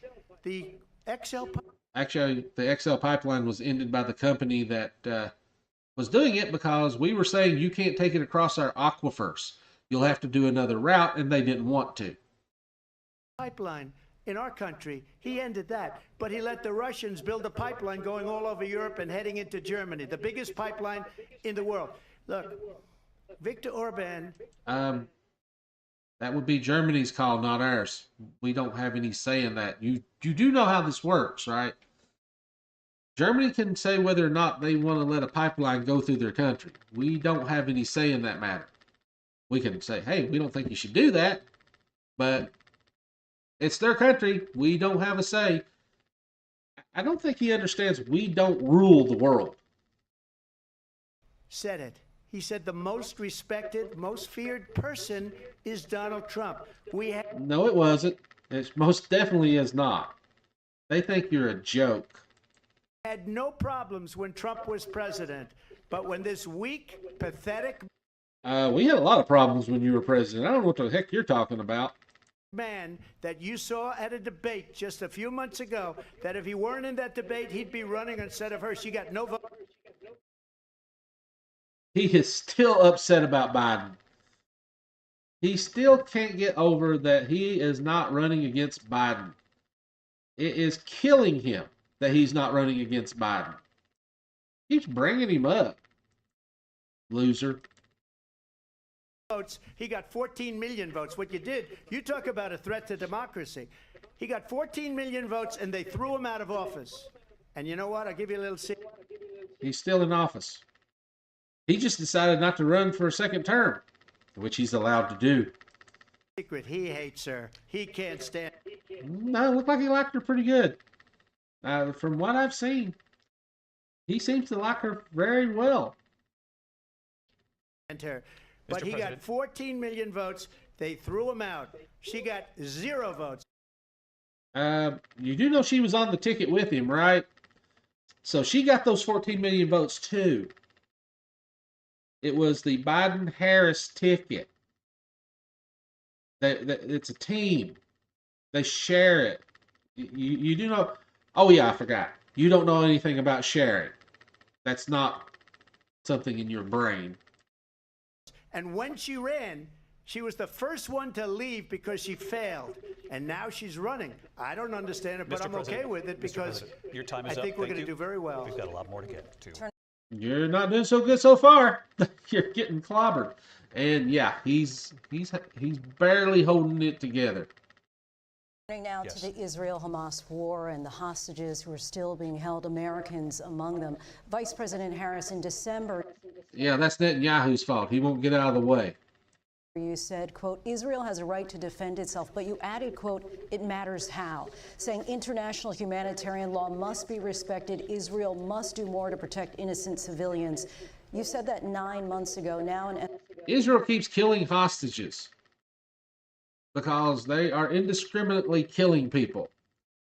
The XL Actually, the XL pipeline was ended by the company that was doing it because we were saying you can't take it across our aquifers. You'll have to do another route, and they didn't want to. Pipeline in our country, he ended that, but he let the Russians build a pipeline going all over Europe and heading into Germany, the biggest pipeline in the world. Look, Viktor Orban. That would be Germany's call, not ours. We don't have any say in that. You do know how this works, right? Germany can say whether or not they want to let a pipeline go through their country. We don't have any say in that matter. We can say, hey, we don't think you should do that, but it's their country. We don't have a say. I don't think he understands we don't rule the world. Said it. He said the most respected, most feared person is Donald Trump. No, it wasn't. It most definitely is not. They think you're a joke. Had no problems when Trump was president, but when this weak, pathetic We had a lot of problems when you were president. I don't know what the heck you're talking about. man that you saw at a debate just a few months ago, that if he weren't in that debate, he'd be running instead of her. She got no vote. He is still upset about Biden. He still can't get over that he is not running against Biden. It is killing him that he's not running against Biden. Keeps bringing him up. Loser. Votes. He got 14 million votes. What you did, you talk about a threat to democracy. He got 14 million votes and they threw him out of office. And you know what? I'll give you a little secret. He's still in office. He just decided not to run for a second term, which he's allowed to do. He hates her. He can't stand No, it looked like he liked her pretty good. From what I've seen, he seems to like her very well. her. But Mr. he President. got 14 million votes. They threw him out. She got 0 votes. You do know she was on the ticket with him, right? So she got those 14 million votes too. It was the Biden-Harris ticket. It's a team. They share it. You do know. Oh yeah, I forgot. You don't know anything about sharing. That's not something in your brain. And when she ran, she was the first one to leave because she failed. And now she's running. I don't understand it, but Mr. I'm okay President, with it Mr. because President, your time is I think up. we're Thank going to you. do very well. We've got a lot more to get to. You're not doing so good so far. You're getting clobbered. And yeah, he's barely holding it together. Turning now Yes. to the Israel-Hamas war and the hostages who are still being held, Americans among them. Vice President Harris, in December, Yeah, that's Netanyahu's fault. He won't get out of the way. you said, quote, Israel has a right to defend itself, but you added, quote, it matters how, saying international humanitarian law must be respected. Israel must do more to protect innocent civilians. You said that 9 months ago. Now, Israel keeps killing hostages because they are indiscriminately killing people.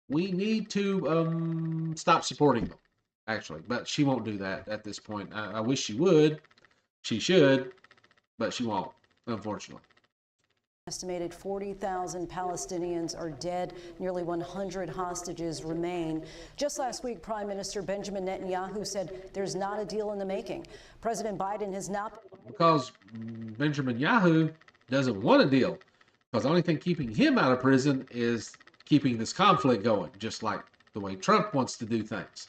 We need to stop supporting them, actually. But she won't do that at this point. I wish she would. She should, but she won't, unfortunately. estimated 40,000 Palestinians are dead. Nearly 100 hostages remain. Just last week, Prime Minister Benjamin Netanyahu said there's not a deal in the making. President Biden has not. Because Benjamin Yahoo doesn't want a deal. Because the only thing keeping him out of prison is keeping this conflict going, just like the way Trump wants to do things.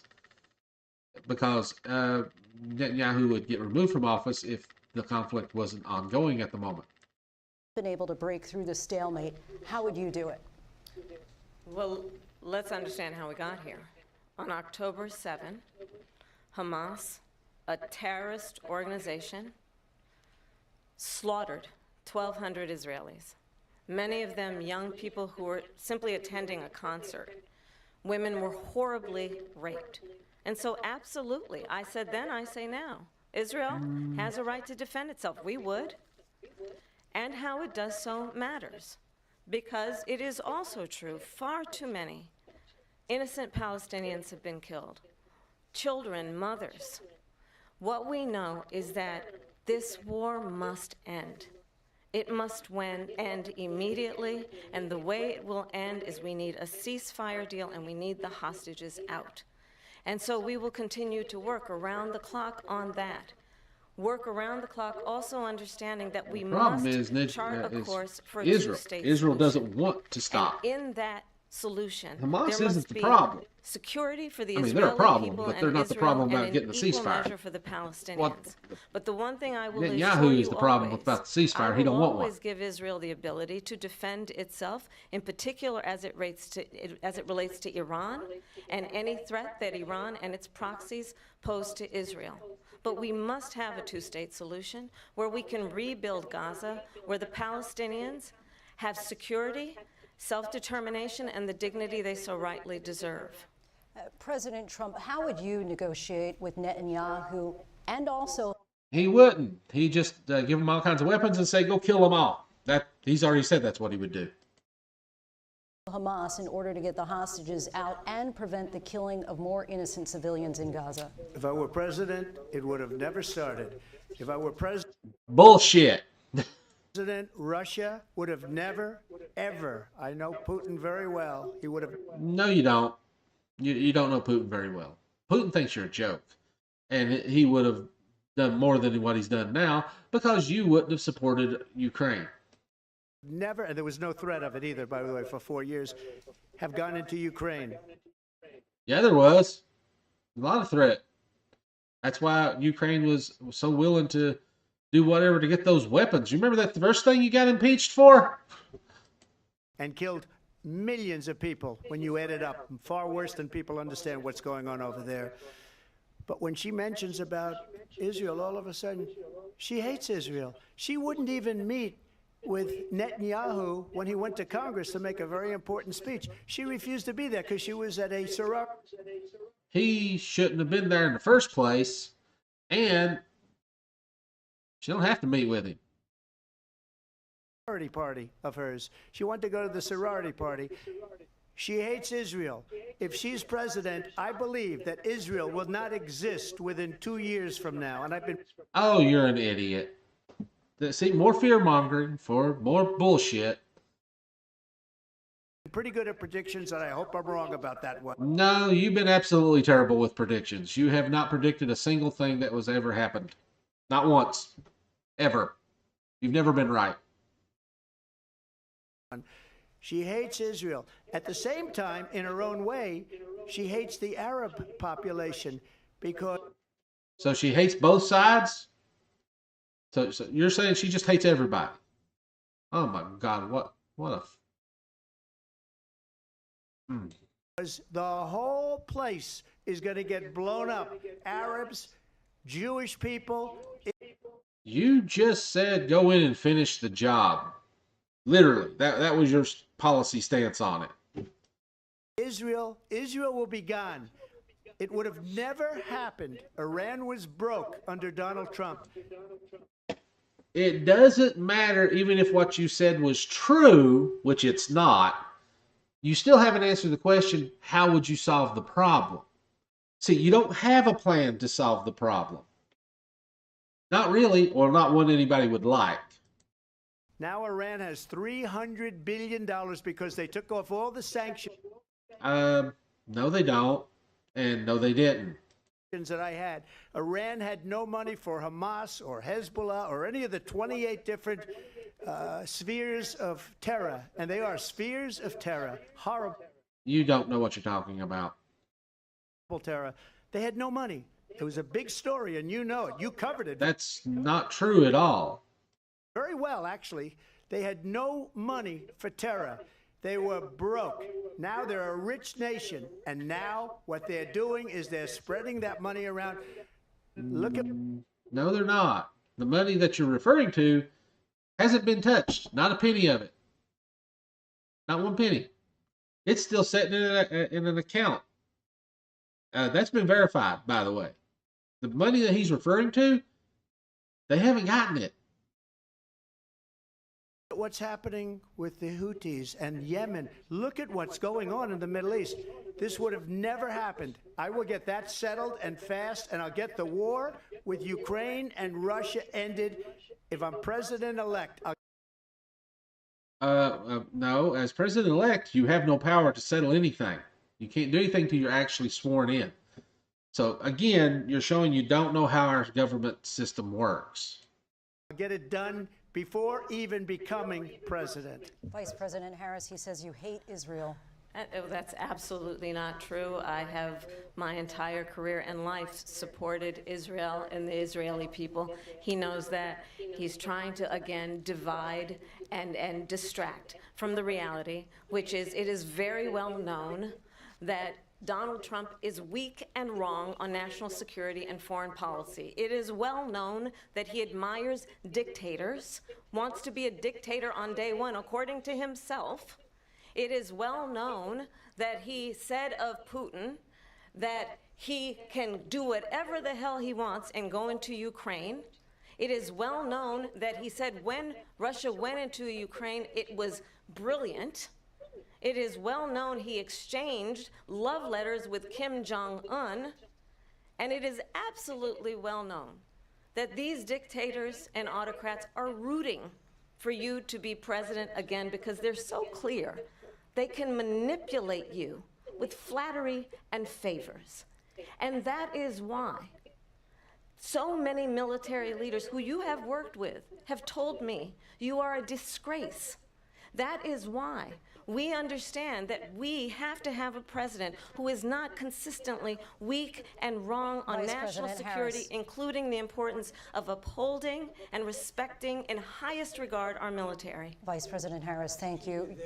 Because Netanyahu would get removed from office if the conflict wasn't ongoing at the moment. Been able to break through the stalemate. How would you do it? Well, let's understand how we got here. On October 7, Hamas, a terrorist organization, slaughtered 1,200 Israelis, many of them young people who were simply attending a concert. Women were horribly raped. And so absolutely, I said then, I say now, Israel has a right to defend itself. We would. And how it does so matters, because it is also true, far too many innocent Palestinians have been killed, children, mothers. What we know is that this war must end. It must end immediately, and the way it will end is we need a ceasefire deal and we need the hostages out. And so we will continue to work around the clock on that. Work around the clock, also understanding that we must chart a course for a two-state Israel solution. doesn't want to stop. And in that solution, Hamas there isn't must the be problem. security for the I mean, Israeli they're a problem, people but and they're not the Israel, problem about and getting an the equal ceasefire. measure for the Palestinians. But the one thing I will assure Netanyahu you is the problem always, about the ceasefire. He don't want one. I will always give Israel the ability to defend itself, in particular as it relates to Iran and any threat that Iran and its proxies pose to Israel. But we must have a two-state solution where we can rebuild Gaza, where the Palestinians have security, self-determination, and the dignity they so rightly deserve. President Trump, how would you negotiate with Netanyahu and also He wouldn't. He just give them all kinds of weapons and say, go kill them all. He's already said that's what he would do. Hamas in order to get the hostages out and prevent the killing of more innocent civilians in Gaza? If I were president, it would have never started. If I were Bullshit. president, Russia would have never, ever, I know Putin very well, he would have. No, you don't. You don't know Putin very well. Putin thinks you're a joke. And he would have done more than what he's done now because you wouldn't have supported Ukraine. Never, and there was no threat of it either, by the way, for 4 years, have gone into Ukraine. Yeah, there was. A lot of threat. That's why Ukraine was so willing to do whatever to get those weapons. You remember that the first thing you got impeached for? And killed millions of people when you add it up. Far worse than people understand what's going on over there. But when she mentions about Israel, all of a sudden, she hates Israel. She wouldn't even meet with Netanyahu when he went to Congress to make a very important speech. She refused to be there because she was at a sorority He shouldn't have been there in the first place, and she don't have to meet with him. party of hers. She wanted to go to the sorority party. She hates Israel. If she's president, I believe that Israel will not exist within 2 years from now. And I've been Oh, you're an idiot. See, more fear-mongering for more bullshit. pretty good at predictions, and I hope I'm wrong about that one. No, you've been absolutely terrible with predictions. You have not predicted a single thing that was ever happened. Not once. Ever. You've never been right. She hates Israel. At the same time, in her own way, she hates the Arab population because So she hates both sides? So you're saying she just hates everybody? Oh my God, what a... the whole place is going to get blown up. Arabs, Jewish people. You just said go in and finish the job. Literally, that was your policy stance on it. Israel will be gone. It would have never happened. Iran was broke under Donald Trump. It doesn't matter even if what you said was true, which it's not. You still haven't answered the question, how would you solve the problem? See, you don't have a plan to solve the problem. Not really, or not one anybody would like. Now Iran has $300 billion because they took off all the sanctions No, they don't. And no, they didn't. that I had. Iran had no money for Hamas or Hezbollah or any of the 28 different spheres of terror. And they are spheres of terror. Horrible You don't know what you're talking about. terror. They had no money. It was a big story, and you know it. You covered it That's not true at all. very well, actually. They had no money for terror. They were broke. Now they're a rich nation. And now what they're doing is they're spreading that money around. Look at... No, they're not. The money that you're referring to hasn't been touched. Not a penny of it. Not one penny. It's still sitting in an account. That's been verified, by the way. The money that he's referring to, they haven't gotten it. what's happening with the Houthis and Yemen. Look at what's going on in the Middle East. This would have never happened. I will get that settled and fast, and I'll get the war with Ukraine and Russia ended. If I'm president-elect, No, as president-elect, you have no power to settle anything. You can't do anything till you're actually sworn in. So again, you're showing you don't know how our government system works. I'll get it done before even becoming president. Vice President Harris, he says you hate Israel. That's absolutely not true. I have my entire career and life supported Israel and the Israeli people. He knows that. He's trying to, again, divide and distract from the reality, which is it is very well known that Donald Trump is weak and wrong on national security and foreign policy. It is well known that he admires dictators, wants to be a dictator on day one, according to himself. It is well known that he said of Putin that he can do whatever the hell he wants and go into Ukraine. It is well known that he said when Russia went into Ukraine, it was brilliant. It is well known he exchanged love letters with Kim Jong-un. And it is absolutely well known that these dictators and autocrats are rooting for you to be president again because they're so clear they can manipulate you with flattery and favors. And that is why so many military leaders who you have worked with have told me you are a disgrace. That is why we understand that we have to have a president who is not consistently weak and wrong on Vice national President security, Harris. including the importance of upholding and respecting in highest regard our military. Vice President Harris, thank you.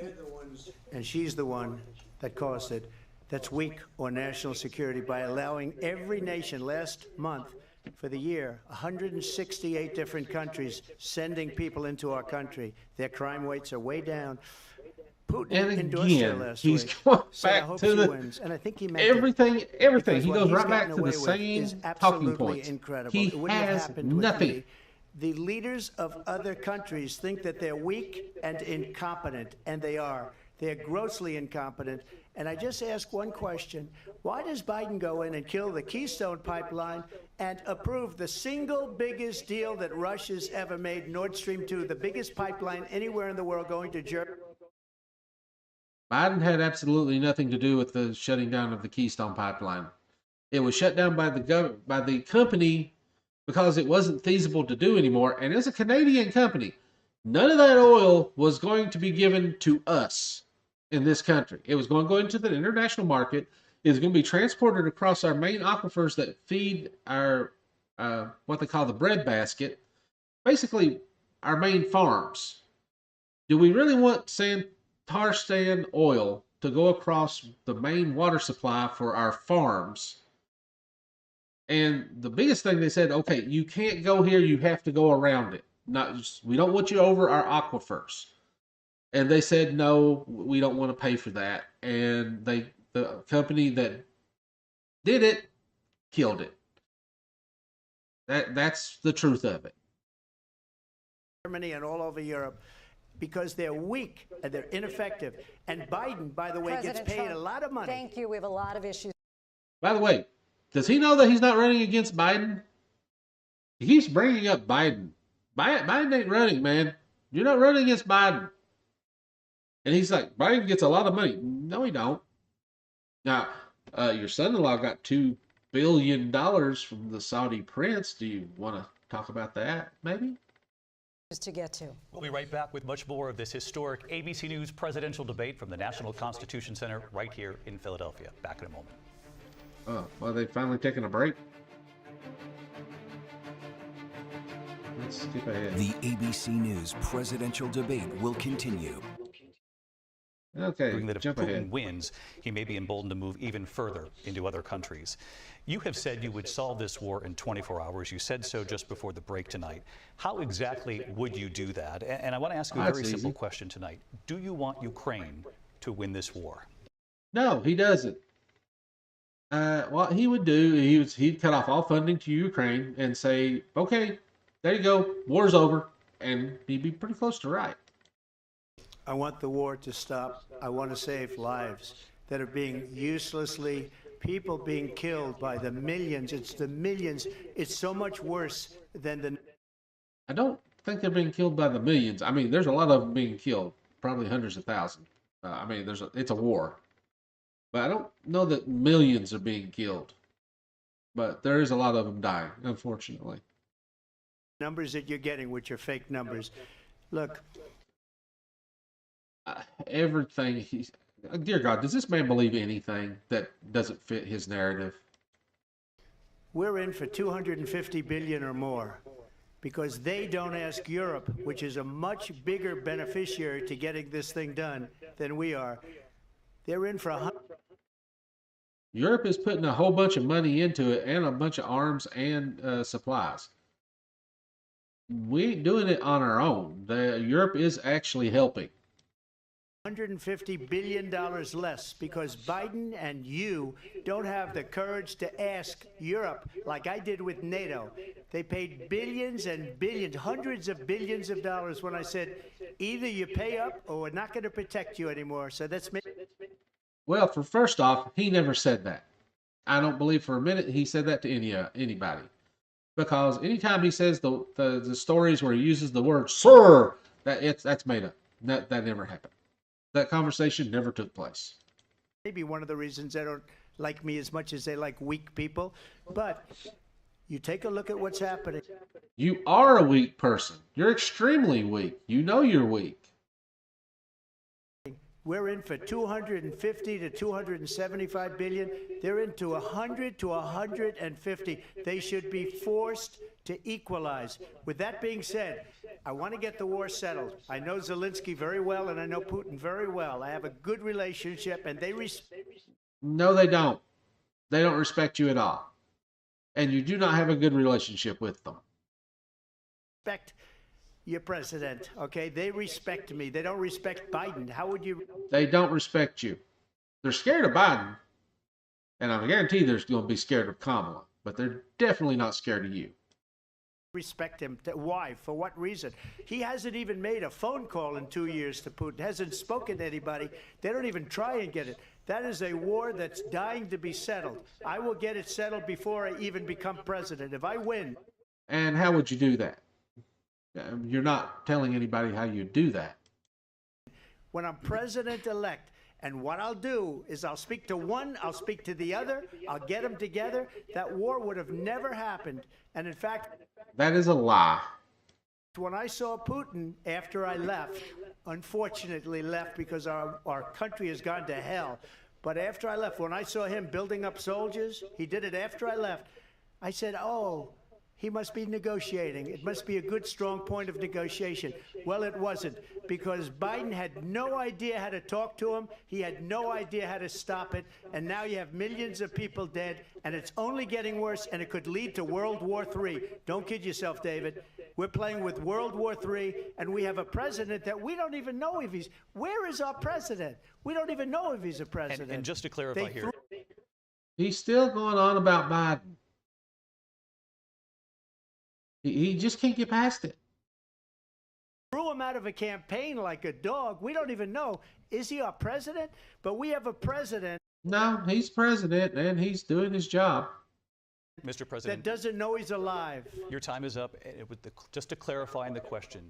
And she's the one that caused it, that's weak on national security by allowing every nation last month for the year, 168 different countries sending people into our country. Their crime rates are way down. Putin And endorsed her again, last he's week. going Said, "I back hope to she the wins." And I think he meant it. everything. Because He what goes he's right back gotten to the away with is same talking absolutely points. incredible. He It wouldn't have has happened with nothing. me. The leaders of other countries think that they're weak and incompetent, and they are. They're grossly incompetent. And I just ask one question. Why does Biden go in and kill the Keystone Pipeline and approve the single biggest deal that Russia's ever made, Nord Stream 2, the biggest pipeline anywhere in the world going to Germany? Biden had absolutely nothing to do with the shutting down of the Keystone Pipeline. It was shut down by the company because it wasn't feasible to do anymore. And it's a Canadian company. None of that oil was going to be given to us in this country. It was going to go into the international market. It was going to be transported across our main aquifers that feed our what they call the breadbasket, basically our main farms. Do we really want tar sand oil to go across the main water supply for our farms? And the biggest thing they said, okay, you can't go here, you have to go around it. We don't want you over our aquifers. And they said, no, we don't want to pay for that. And the company that did it killed it. That's the truth of it. Germany and all over Europe, because they're weak and they're ineffective. And Biden, by the way, President gets paid Trump, a lot of money. Thank you. We have a lot of issues. By the way, does he know that he's not running against Biden? He keeps bringing up Biden. Biden ain't running, man. You're not running against Biden. And he's like, Biden gets a lot of money. No, he don't. Now, your son-in-law got $2 billion from the Saudi prince. Do you want to talk about that, maybe? To get to. We'll be right back with much more of this historic ABC News presidential debate from the National Constitution Center right here in Philadelphia. Back in a moment. Oh, well, they finally taking a break. Let's skip ahead. The ABC News presidential debate will continue. Okay, That if jump Putin ahead. wins, he may be emboldened to move even further into other countries. You have said you would solve this war in 24 hours. You said so just before the break tonight. How exactly would you do that? And I want to ask you a That's very simple easy. question tonight. Do you want Ukraine to win this war? No, he doesn't. What he would do, he'd cut off all funding to Ukraine and say, okay, there you go, war's over. And he'd be pretty close to right. I want the war to stop. I want to save lives that are being uselessly, people being killed by the millions. It's the millions. It's so much worse than the... I don't think they're being killed by the millions. I mean, there's a lot of them being killed, probably hundreds of thousands. I mean, it's a war. But I don't know that millions are being killed. But there is a lot of them dying, unfortunately. numbers that you're getting, which are fake numbers. Look, Everything he's... Dear God, does this man believe anything that doesn't fit his narrative? we're in for 250 billion or more because they don't ask Europe, which is a much bigger beneficiary to getting this thing done than we are. They're in for 100. Europe is putting a whole bunch of money into it and a bunch of arms and supplies. We ain't doing it on our own. Europe is actually helping. $150 billion less because Biden and you don't have the courage to ask Europe like I did with NATO. They paid billions and billions, hundreds of billions of dollars when I said, either you pay up or we're not going to protect you anymore. So that's me. Well, for first off, he never said that. I don't believe for a minute he said that to anybody. Because anytime he says the stories where he uses the word "sir," that's made up. That never happened. That conversation never took place. Maybe one of the reasons they don't like me as much as they like weak people. But you take a look at what's happening. You are a weak person. You're extremely weak. You know you're weak. We're in for 250 to 275 billion. They're into 100 to 150. They should be forced to equalize. With that being said, I want to get the war settled. I know Zelensky very well, and I know Putin very well. I have a good relationship, and they No, they don't. They don't respect you at all. And you do not have a good relationship with them. respect your president, okay? They respect me. They don't respect Biden. How would you... They don't respect you. They're scared of Biden. And I guarantee they're going to be scared of Kamala. But they're definitely not scared of you. respect him? Why? For what reason? He hasn't even made a phone call in 2 years to Putin. Hasn't spoken to anybody. They don't even try and get it. That is a war that's dying to be settled. I will get it settled before I even become president. If I win... And how would you do that? You're not telling anybody how you do that. When I'm president-elect, and what I'll do is I'll speak to one, I'll speak to the other, I'll get them together. That war would have never happened. And in fact... That is a lie. When I saw Putin after I left, unfortunately left because our country has gone to hell, but after I left, when I saw him building up soldiers, he did it after I left, I said, oh, he must be negotiating. It must be a good, strong point of negotiation. Well, it wasn't, because Biden had no idea how to talk to him. He had no idea how to stop it. And now you have millions of people dead, and it's only getting worse, and it could lead to World War III. Don't kid yourself, David. We're playing with World War III, and we have a president that we don't even know if he's... Where is our president? We don't even know if he's a president. And just to clarify here... He's still going on about Biden. He just can't get past it. Threw him out of a campaign like a dog. We don't even know. Is he our president? But we have a president. No, he's president and he's doing his job. Mr. President, that doesn't know he's alive. Your time is up. Just to clarify in the question,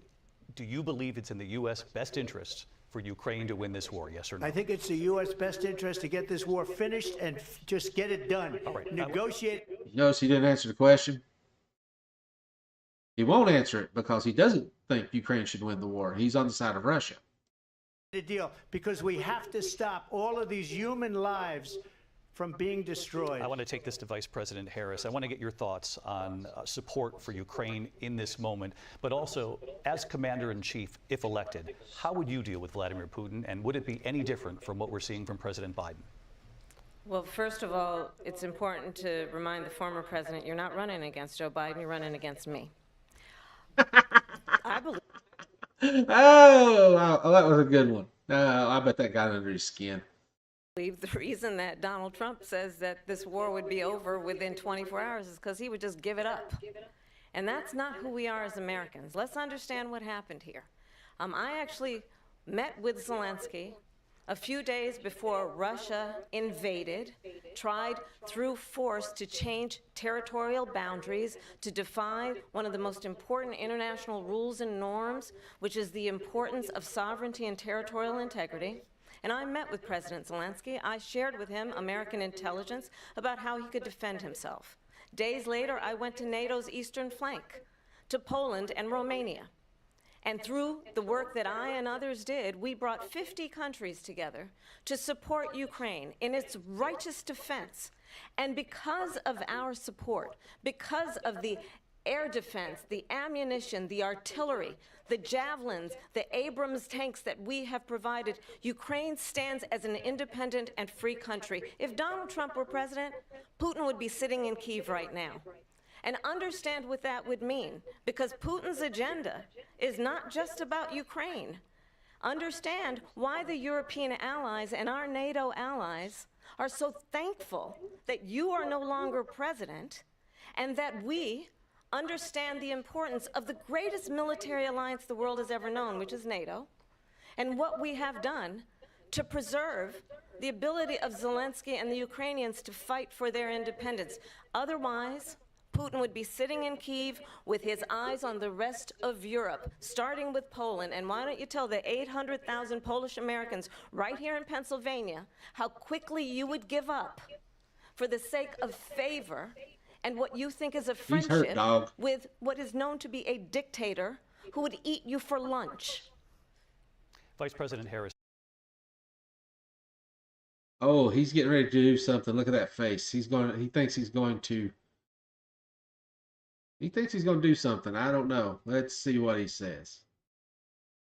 do you believe it's in the U.S. best interest for Ukraine to win this war, yes or no? I think it's the U.S. best interest to get this war finished and just get it done. All right. Negotiate. Notice he didn't answer the question. He won't answer it because he doesn't think Ukraine should win the war. He's on the side of Russia. The deal, because we have to stop all of these human lives from being destroyed. I want to take this to Vice President Harris. I want to get your thoughts on support for Ukraine in this moment, but also as Commander-in-Chief, if elected, how would you deal with Vladimir Putin, and would it be any different from what we're seeing from President Biden? Well, first of all, it's important to remind the former president you're not running against Joe Biden, you're running against me. I believe. Oh, that was a good one. I bet that got under his skin. The reason that Donald Trump says that this war would be over within 24 hours is because he would just give it up. And that's not who we are as Americans. Let's understand what happened here. I actually met with Zelensky a few days before Russia invaded, tried through force to change territorial boundaries, to defy one of the most important international rules and norms, which is the importance of sovereignty and territorial integrity. And I met with President Zelensky. I shared with him American intelligence about how he could defend himself. Days later, I went to NATO's eastern flank, to Poland and Romania. And through the work that I and others did, we brought 50 countries together to support Ukraine in its righteous defense. And because of our support, because of the air defense, the ammunition, the artillery, the javelins, the Abrams tanks that we have provided, Ukraine stands as an independent and free country. If Donald Trump were president, Putin would be sitting in Kyiv right now. And understand what that would mean, because Putin's agenda is not just about Ukraine. understand why the European allies and our NATO allies are so thankful that you are no longer president, and that we understand the importance of the greatest military alliance the world has ever known, which is NATO, and what we have done to preserve the ability of Zelensky and the Ukrainians to fight for their independence. Otherwise, Putin would be sitting in Kyiv with his eyes on the rest of Europe, starting with Poland. And why don't you tell the 800,000 Polish Americans right here in Pennsylvania how quickly you would give up for the sake of favor and what you think is a friendship with what is known to be a dictator who would eat you for lunch. Vice President Harris. Oh, he's getting ready to do something. Look at that face. He thinks he's going to do something. I don't know. Let's see what he says.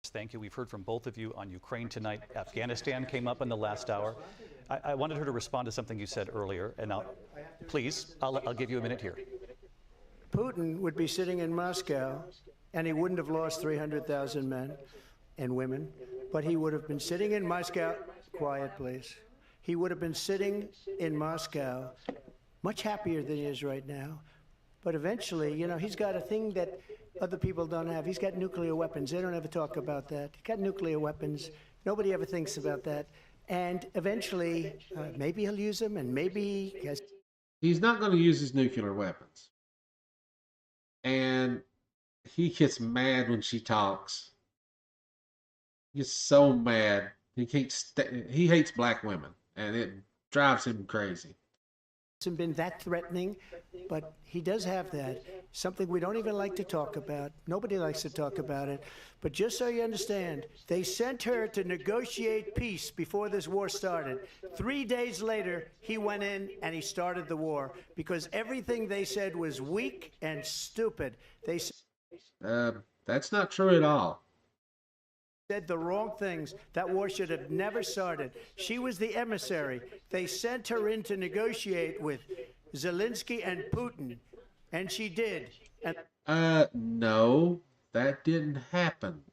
Thank you. We've heard from both of you on Ukraine tonight. Afghanistan came up in the last hour. I wanted her to respond to something you said earlier, and I'll give you a minute here. Putin would be sitting in Moscow, and he wouldn't have lost 300,000 men and women, but he would have been sitting in Moscow. Quiet, please. He would have been sitting in Moscow, much happier than he is right now. But eventually, you know, he's got a thing that other people don't have. He's got nuclear weapons. They don't ever talk about that. He's got nuclear weapons. Nobody ever thinks about that. And eventually, maybe he'll use them, and maybe he has. He's not going to use his nuclear weapons. And he gets mad when she talks. He gets so mad. He can't he hates black women, and it drives him crazy. Hasn't been that threatening, but he does have that. Something we don't even like to talk about. Nobody likes to talk about it. But just so you understand, they sent her to negotiate peace before this war started. 3 days later, he went in and he started the war because everything they said was weak and stupid. They That's not true at all. Said the wrong things. That war should have never started. She was the emissary. They sent her in to negotiate with Zelensky and Putin, and she did. And no, that didn't happen.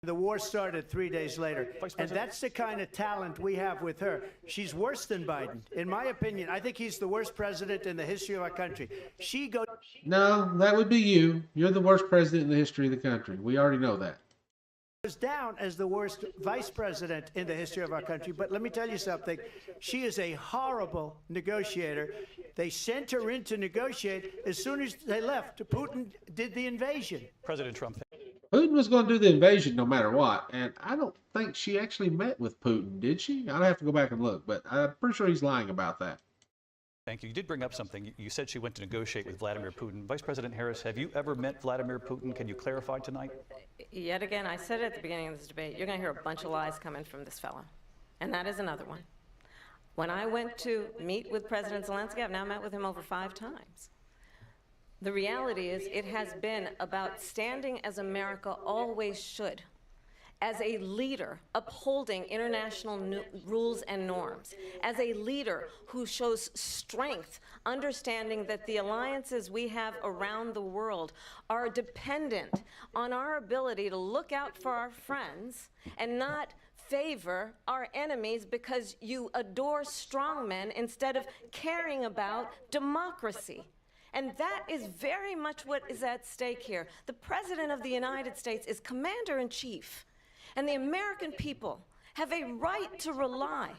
the war started 3 days later. And that's the kind of talent we have with her. She's worse than Biden. In my opinion, I think he's the worst president in the history of our country. She goes... No, that would be you. You're the worst president in the history of the country. We already know that. Down as the worst vice president in the history of our country. But let me tell you something. She is a horrible negotiator. They sent her in to negotiate. As soon as they left, Putin did the invasion. President Trump. Putin was going to do the invasion no matter what. And I don't think she actually met with Putin, did she? I'd have to go back and look. But I'm pretty sure he's lying about that. Thank you. You did bring up something. You said she went to negotiate with Vladimir Putin. Vice President Harris, have you ever met Vladimir Putin? Can you clarify tonight? Yet again, I said at the beginning of this debate, you're going to hear a bunch of lies coming from this fellow. And that is another one. When I went to meet with President Zelensky, I've now met with him over 5 times. The reality is it has been about standing as America always should, as a leader upholding international rules and norms, as a leader who shows strength, understanding that the alliances we have around the world are dependent on our ability to look out for our friends and not favor our enemies because you adore strongmen instead of caring about democracy. And that is very much what is at stake here. The President of the United States is commander-in-chief. And the American people have a right to rely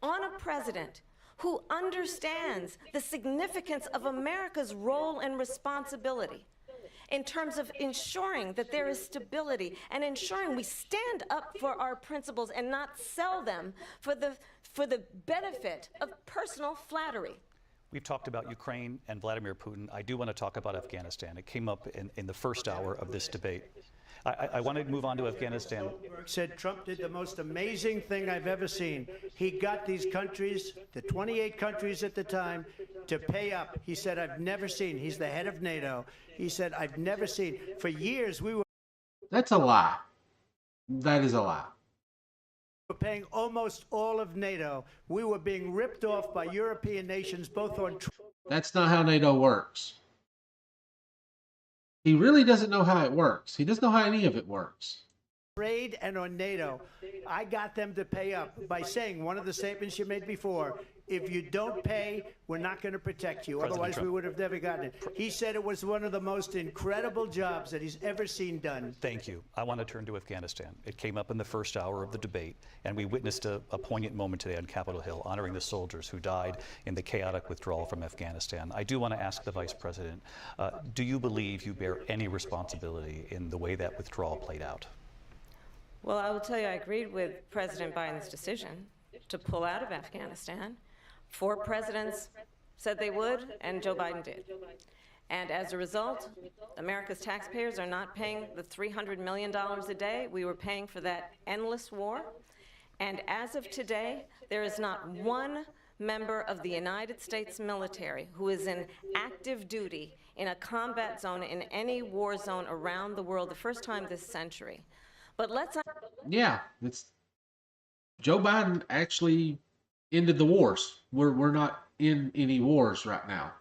on a president who understands the significance of America's role and responsibility in terms of ensuring that there is stability and ensuring we stand up for our principles and not sell them for the benefit of personal flattery. We've talked about Ukraine and Vladimir Putin. I do want to talk about Afghanistan. It came up in the first hour of this debate. I want to move on to Afghanistan. Said Trump did the most amazing thing I've ever seen. He got these countries, the 28 countries at the time, to pay up. He said, I've never seen. He's the head of NATO. He said, I've never seen. For years, we were... That's a lie. That is a lie. We were paying almost all of NATO. We were being ripped off by European nations, both on... That's not how NATO works. He really doesn't know how it works. He doesn't know how any of it works. trade and on NATO. I got them to pay up by saying one of the statements you made before, if you don't pay, we're not going to protect you. President Otherwise, Trump. we would have never gotten it. He said it was one of the most incredible jobs that he's ever seen done. Thank you. I want to turn to Afghanistan. It came up in the first hour of the debate, and we witnessed a poignant moment today on Capitol Hill, honoring the soldiers who died in the chaotic withdrawal from Afghanistan. I do want to ask the Vice President, do you believe you bear any responsibility in the way that withdrawal played out? Well, I will tell you, I agreed with President Biden's decision to pull out of Afghanistan. 4 presidents said they would, and Joe Biden did. And as a result, America's taxpayers are not paying the $300 million a day we were paying for that endless war. And as of today, there is not one member of the United States military who is in active duty in a combat zone in any war zone around the world, the first time this century. But let's Yeah, it's Joe Biden actually ended the wars. We're not in any wars right now.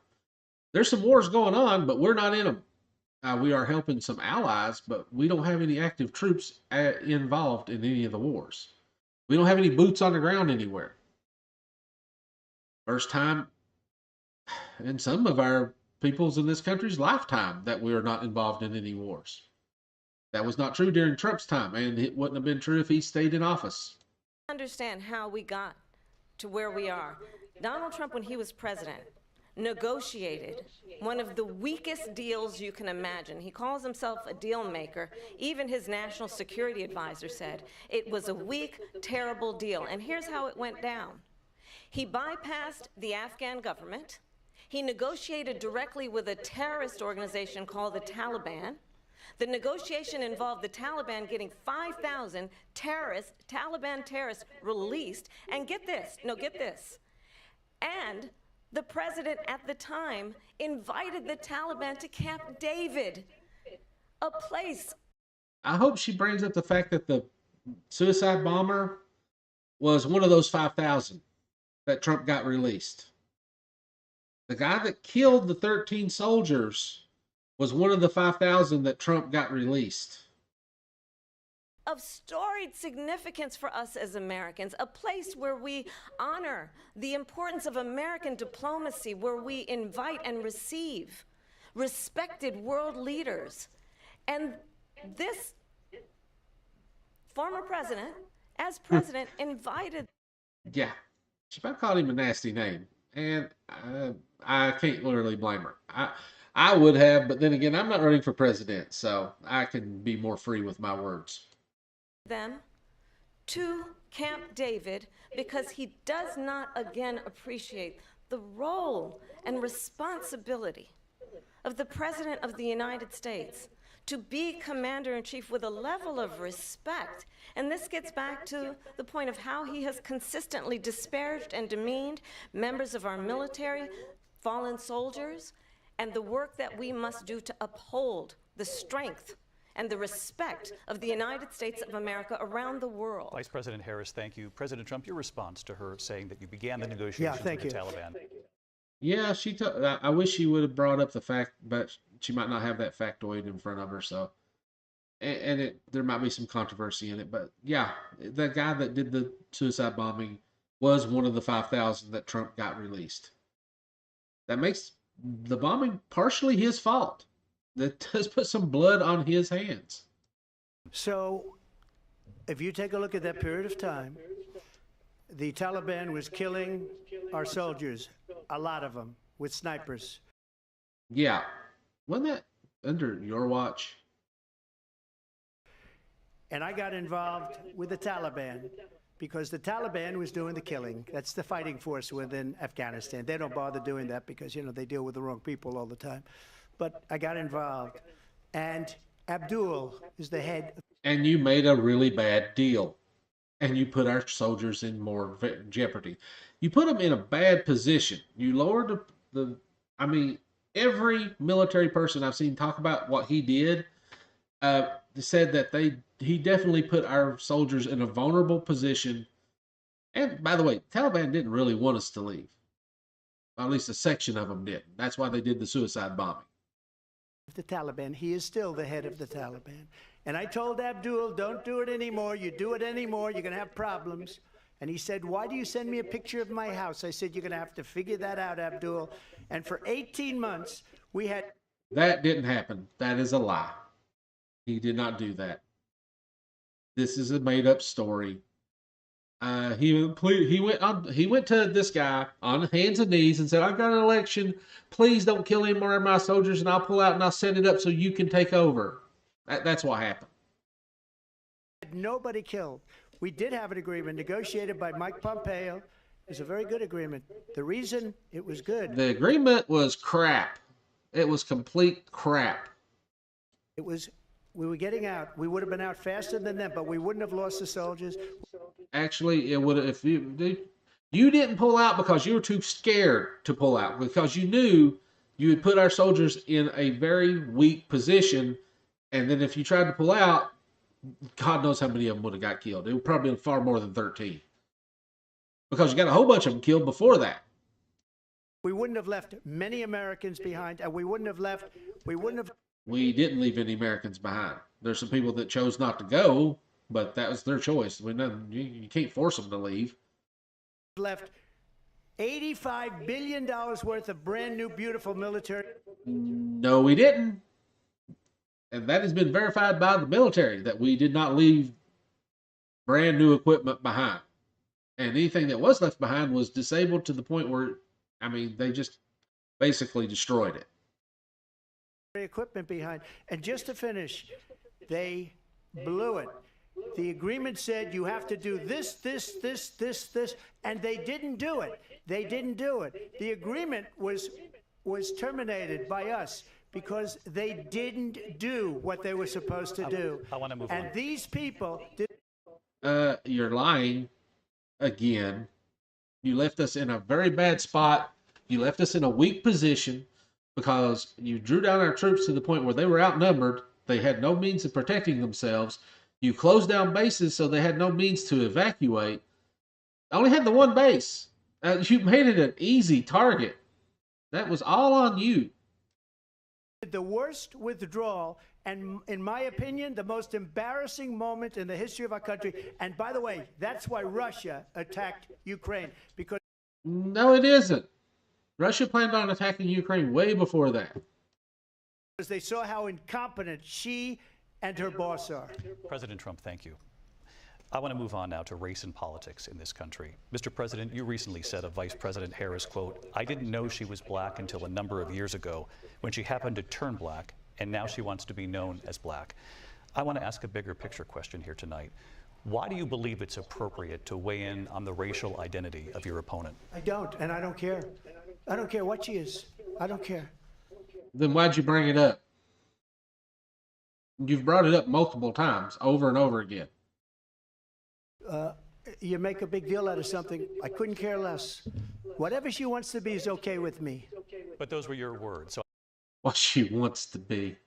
There's some wars going on, but we're not in them. We are helping some allies, but we don't have any active troops involved in any of the wars. We don't have any boots on the ground anywhere. First time in some of our peoples in this country's lifetime that we are not involved in any wars. That was not true during Trump's time, and it wouldn't have been true if he stayed in office. understand how we got to where we are. Donald Trump, when he was president, negotiated one of the weakest deals you can imagine. He calls himself a deal maker. Even his national security advisor said it was a weak, terrible deal. And here's how it went down. He bypassed the Afghan government. He negotiated directly with a terrorist organization called the Taliban. The negotiation involved the Taliban getting 5,000 Taliban terrorists released. And get this, and the president at the time invited the Taliban to Camp David, a place. I hope she brings up the fact that the suicide bomber was one of those 5,000 that Trump got released. The guy that killed the 13 soldiers was one of the 5,000 that Trump got released. Of storied significance for us as Americans, a place where we honor the importance of American diplomacy, where we invite and receive respected world leaders. And this former president, as president, invited. Yeah, she about called him a nasty name, and I can't literally blame her. I would have, but then again, I'm not running for president, so I can be more free with my words. Them to Camp David because he does not again appreciate the role and responsibility of the President of the United States to be commander-in-chief with a level of respect. And this gets back to the point of how he has consistently disparaged and demeaned members of our military, fallen soldiers, and the work that we must do to uphold the strength and the respect of the United States of America around the world. Vice President Harris, thank you. President Trump, your response to her saying that you began the negotiations with the Taliban. Yeah, I wish she would have brought up the fact, but she might not have that factoid in front of her. So, and there might be some controversy in it. But yeah, the guy that did the suicide bombing was one of the 5,000 that Trump got released. That makes the bombing partially his fault. That does put some blood on his hands. So, if you take a look at that period of time, the Taliban was killing our soldiers, a lot of them, with snipers. Yeah. Wasn't that under your watch? And I got involved with the Taliban because the Taliban was doing the killing. That's the fighting force within Afghanistan. They don't bother doing that because, they deal with the wrong people all the time. But I got involved. And Abdul is the head. And you made a really bad deal. And you put our soldiers in more jeopardy. You put them in a bad position. You lowered every military person I've seen talk about what he did said that he definitely put our soldiers in a vulnerable position. And by the way, Taliban didn't really want us to leave. At least a section of them did. That's why they did the suicide bombing. The Taliban, he is still the head of the Taliban. And I told Abdul, don't do it anymore. You do it anymore, you're going to have problems. And he said, why do you send me a picture of my house? I said, you're going to have to figure that out, Abdul. And for 18 months, we had... That didn't happen. That is a lie. He did not do that. This is a made-up story. He went to this guy on hands and knees and said, I've got an election. Please don't kill any more of my soldiers, and I'll pull out and I'll set it up so you can take over. That's what happened. Nobody killed. We did have an agreement negotiated by Mike Pompeo. It was a very good agreement. The reason it was good... The agreement was crap. It was complete crap. It was... We were getting out. We would have been out faster than them, but we wouldn't have lost the soldiers. Actually, it would have, if you didn't pull out because you were too scared to pull out, because you knew you would put our soldiers in a very weak position, and then if you tried to pull out, God knows how many of them would have got killed. It would probably have been far more than 13. Because you got a whole bunch of them killed before that. We wouldn't have left many Americans behind, and we didn't leave any Americans behind. There's some people that chose not to go, but that was their choice. You can't force them to leave. Left $85 billion worth of brand new, beautiful military. No, we didn't. And that has been verified by the military that we did not leave brand new equipment behind. And anything that was left behind was disabled to the point where, they just basically destroyed it. Equipment behind. And just to finish, they blew it. The agreement said you have to do this, and they didn't do it. They didn't do it. The agreement was terminated by us because they didn't do what they were supposed to do. I want to move on. And these people did. You're lying again. You left us in a very bad spot. You left us in a weak position because you drew down our troops to the point where they were outnumbered. They had no means of protecting themselves. You closed down bases so they had no means to evacuate. They only had the one base. You made it an easy target. That was all on you. The worst withdrawal, and in my opinion, the most embarrassing moment in the history of our country. And by the way, that's why Russia attacked Ukraine. Because no, it isn't. Russia planned on attacking Ukraine way before that. Because they saw how incompetent she and her boss are. President Trump, thank you. I want to move on now to race and politics in this country. Mr. President, you recently said of Vice President Harris, quote, I didn't know she was black until a number of years ago when she happened to turn black, and now she wants to be known as black. I want to ask a bigger picture question here tonight. Why do you believe it's appropriate to weigh in on the racial identity of your opponent? I don't, and I don't care. I don't care what she is. I don't care. Then why'd you bring it up? You've brought it up multiple times, over and over again. You make a big deal out of something. I couldn't care less. Whatever she wants to be is okay with me. But those were your words. So What she wants to be.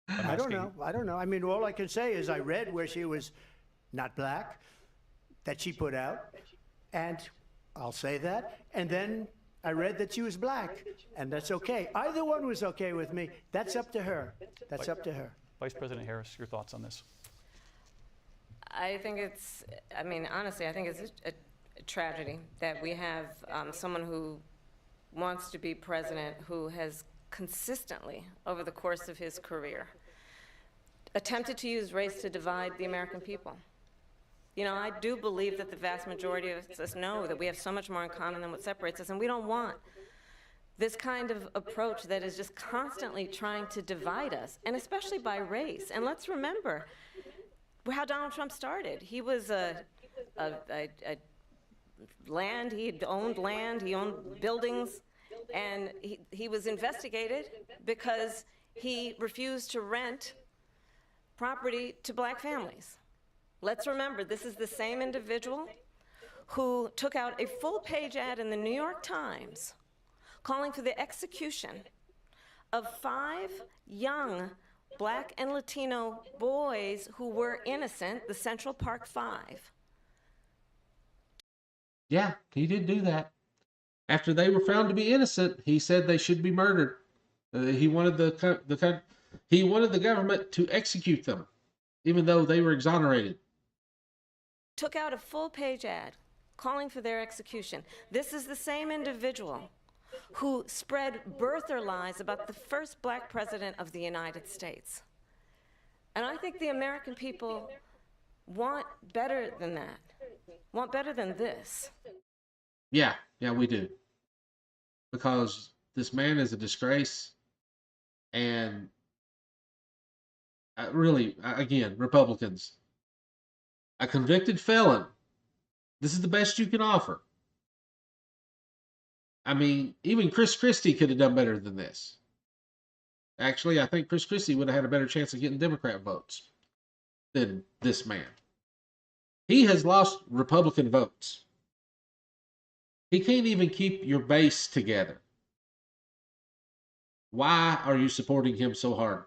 I don't know. All I can say is I read where she was not black, that she put out, and I'll say that. And then I read that she was black, and that's okay. Either one was okay with me. That's up to her. That's up to her. Vice President Harris, your thoughts on this? I think it's, honestly, I think it's a tragedy that we have someone who wants to be president who has consistently, over the course of his career, attempted to use race to divide the American people. You know, I do believe that the vast majority of us know that we have so much more in common than what separates us, and we don't want this kind of approach that is just constantly trying to divide us, and especially by race. And let's remember how Donald Trump started. He was land, he owned buildings, and he was investigated because he refused to rent property to black families. Let's remember, this is the same individual who took out a full-page ad in the New York Times calling for the execution of 5 young black and Latino boys who were innocent, the Central Park 5. Yeah, he did do that. After they were found to be innocent, he said they should be murdered. He wanted He wanted the government to execute them, even though they were exonerated. Took out a full-page ad calling for their execution. This is the same individual who spread birther lies about the first black president of the United States. And I think the American people want better than that, want better than this. Yeah, we do. Because this man is a disgrace. And really, again, Republicans, a convicted felon, this is the best you can offer. I mean, even Chris Christie could have done better than this. Actually, I think Chris Christie would have had a better chance of getting Democrat votes than this man. He has lost Republican votes. He can't even keep your base together. Why are you supporting him so hard?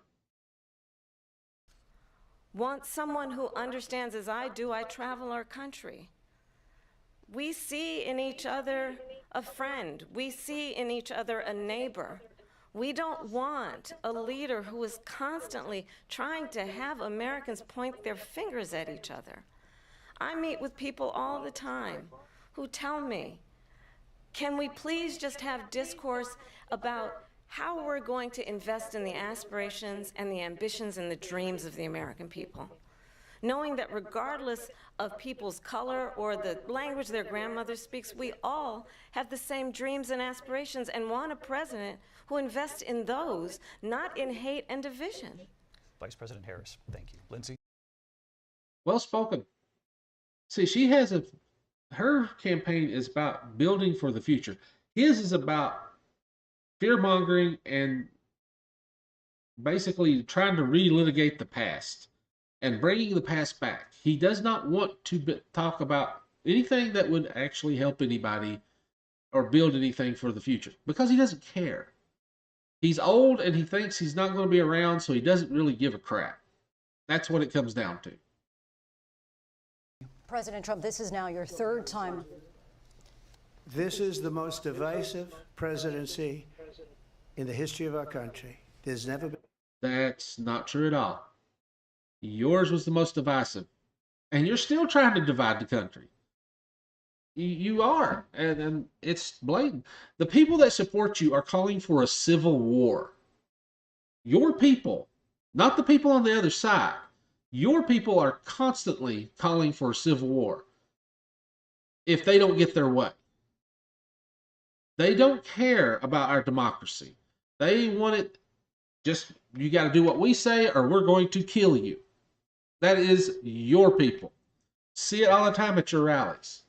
Want someone who understands as I do. I travel our country. We see in each other a friend. We see in each other a neighbor. We don't want a leader who is constantly trying to have Americans point their fingers at each other. I meet with people all the time who tell me, can we please just have discourse about how we're going to invest in the aspirations and the ambitions and the dreams of the American people, knowing that regardless of people's color or the language their grandmother speaks, we all have the same dreams and aspirations and want a president who invests in those, not in hate and division. Vice President Harris, thank you. Lindsay? Well spoken. See, she has her campaign is about building for the future. His is about fear-mongering and basically trying to relitigate the past and bringing the past back. He does not want to talk about anything that would actually help anybody or build anything for the future because he doesn't care. He's old and he thinks he's not going to be around, so he doesn't really give a crap. That's what it comes down to. President Trump, this is now your third time. This is the most divisive presidency in the history of our country. There's never been. That's not true at all. Yours was the most divisive. And you're still trying to divide the country. You are. And it's blatant. The people that support you are calling for a civil war. Your people, not the people on the other side. Your people are constantly calling for a civil war if they don't get their way. They don't care about our democracy. They want it just, you got to do what we say or we're going to kill you. That is your people. See it all the time at your rallies.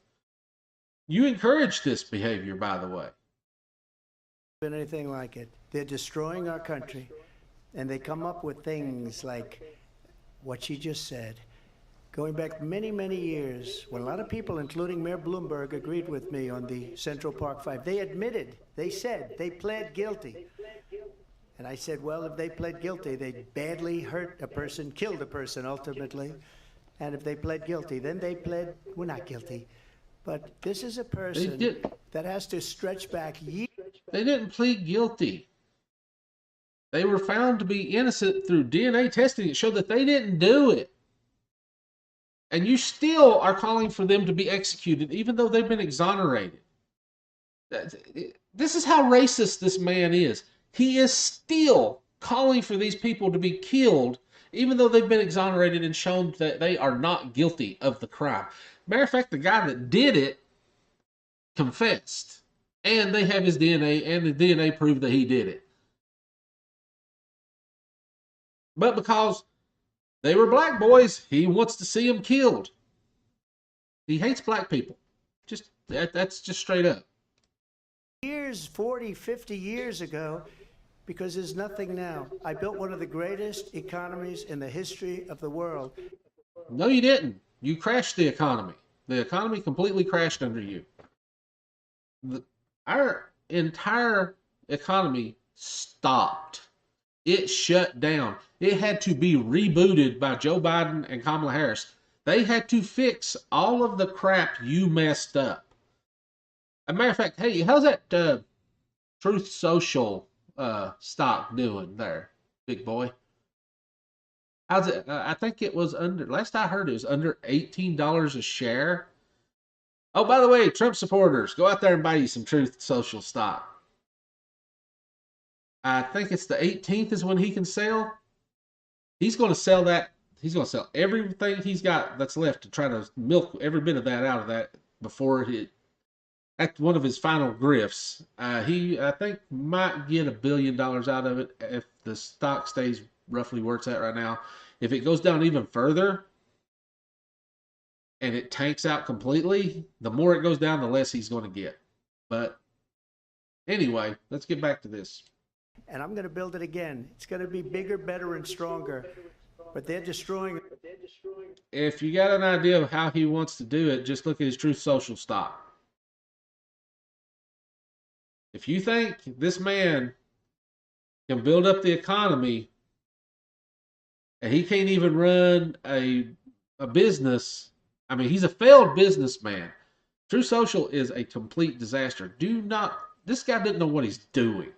You encourage this behavior, by the way. Been anything like it. They're destroying our country, and they come up with things like what she just said. Going back many, many years, when a lot of people, including Mayor Bloomberg, agreed with me on the Central Park Five, they admitted, they said, they pled guilty. And I said, well, if they pled guilty, they badly hurt a person, killed a person ultimately. And if they pled guilty, then they pled, we're not guilty. But this is a person that has to stretch back years. They didn't plead guilty. They were found to be innocent through DNA testing that showed that they didn't do it. And you still are calling for them to be executed, even though they've been exonerated. This is how racist this man is. He is still calling for these people to be killed, even though they've been exonerated and shown that they are not guilty of the crime. Matter of fact, the guy that did it confessed. And they have his DNA, and the DNA proved that he did it. But because they were black boys, he wants to see them killed. He hates black people. That's just straight up. Years, 40, 50 years ago, because there's nothing now. I built one of the greatest economies in the history of the world. No, you didn't. You crashed the economy. The economy completely crashed under you. Our entire economy stopped. It shut down. It had to be rebooted by Joe Biden and Kamala Harris. They had to fix all of the crap you messed up. As a matter of fact, hey, how's that Truth Social stock doing there, big boy? How's it? I think it was under. Last I heard, it was under $18 a share. Oh, by the way, Trump supporters, go out there and buy you some Truth Social stock. I think it's the 18th is when he can sell. He's going to sell that. He's going to sell everything he's got that's left to try to milk every bit of that out of that before he. That's one of his final grifts. He, I think, might get $1 billion out of it if the stock stays roughly where it's at right now. If it goes down even further and it tanks out completely, the more it goes down, the less he's going to get. But anyway, let's get back to this. And I'm going to build it again. It's going to be bigger, better, and stronger. But they're destroying it. If you got an idea of how he wants to do it, just look at his Truth Social stock. If you think this man can build up the economy and he can't even run a business, I mean, he's a failed businessman. Truth Social is a complete disaster. This guy doesn't know what he's doing.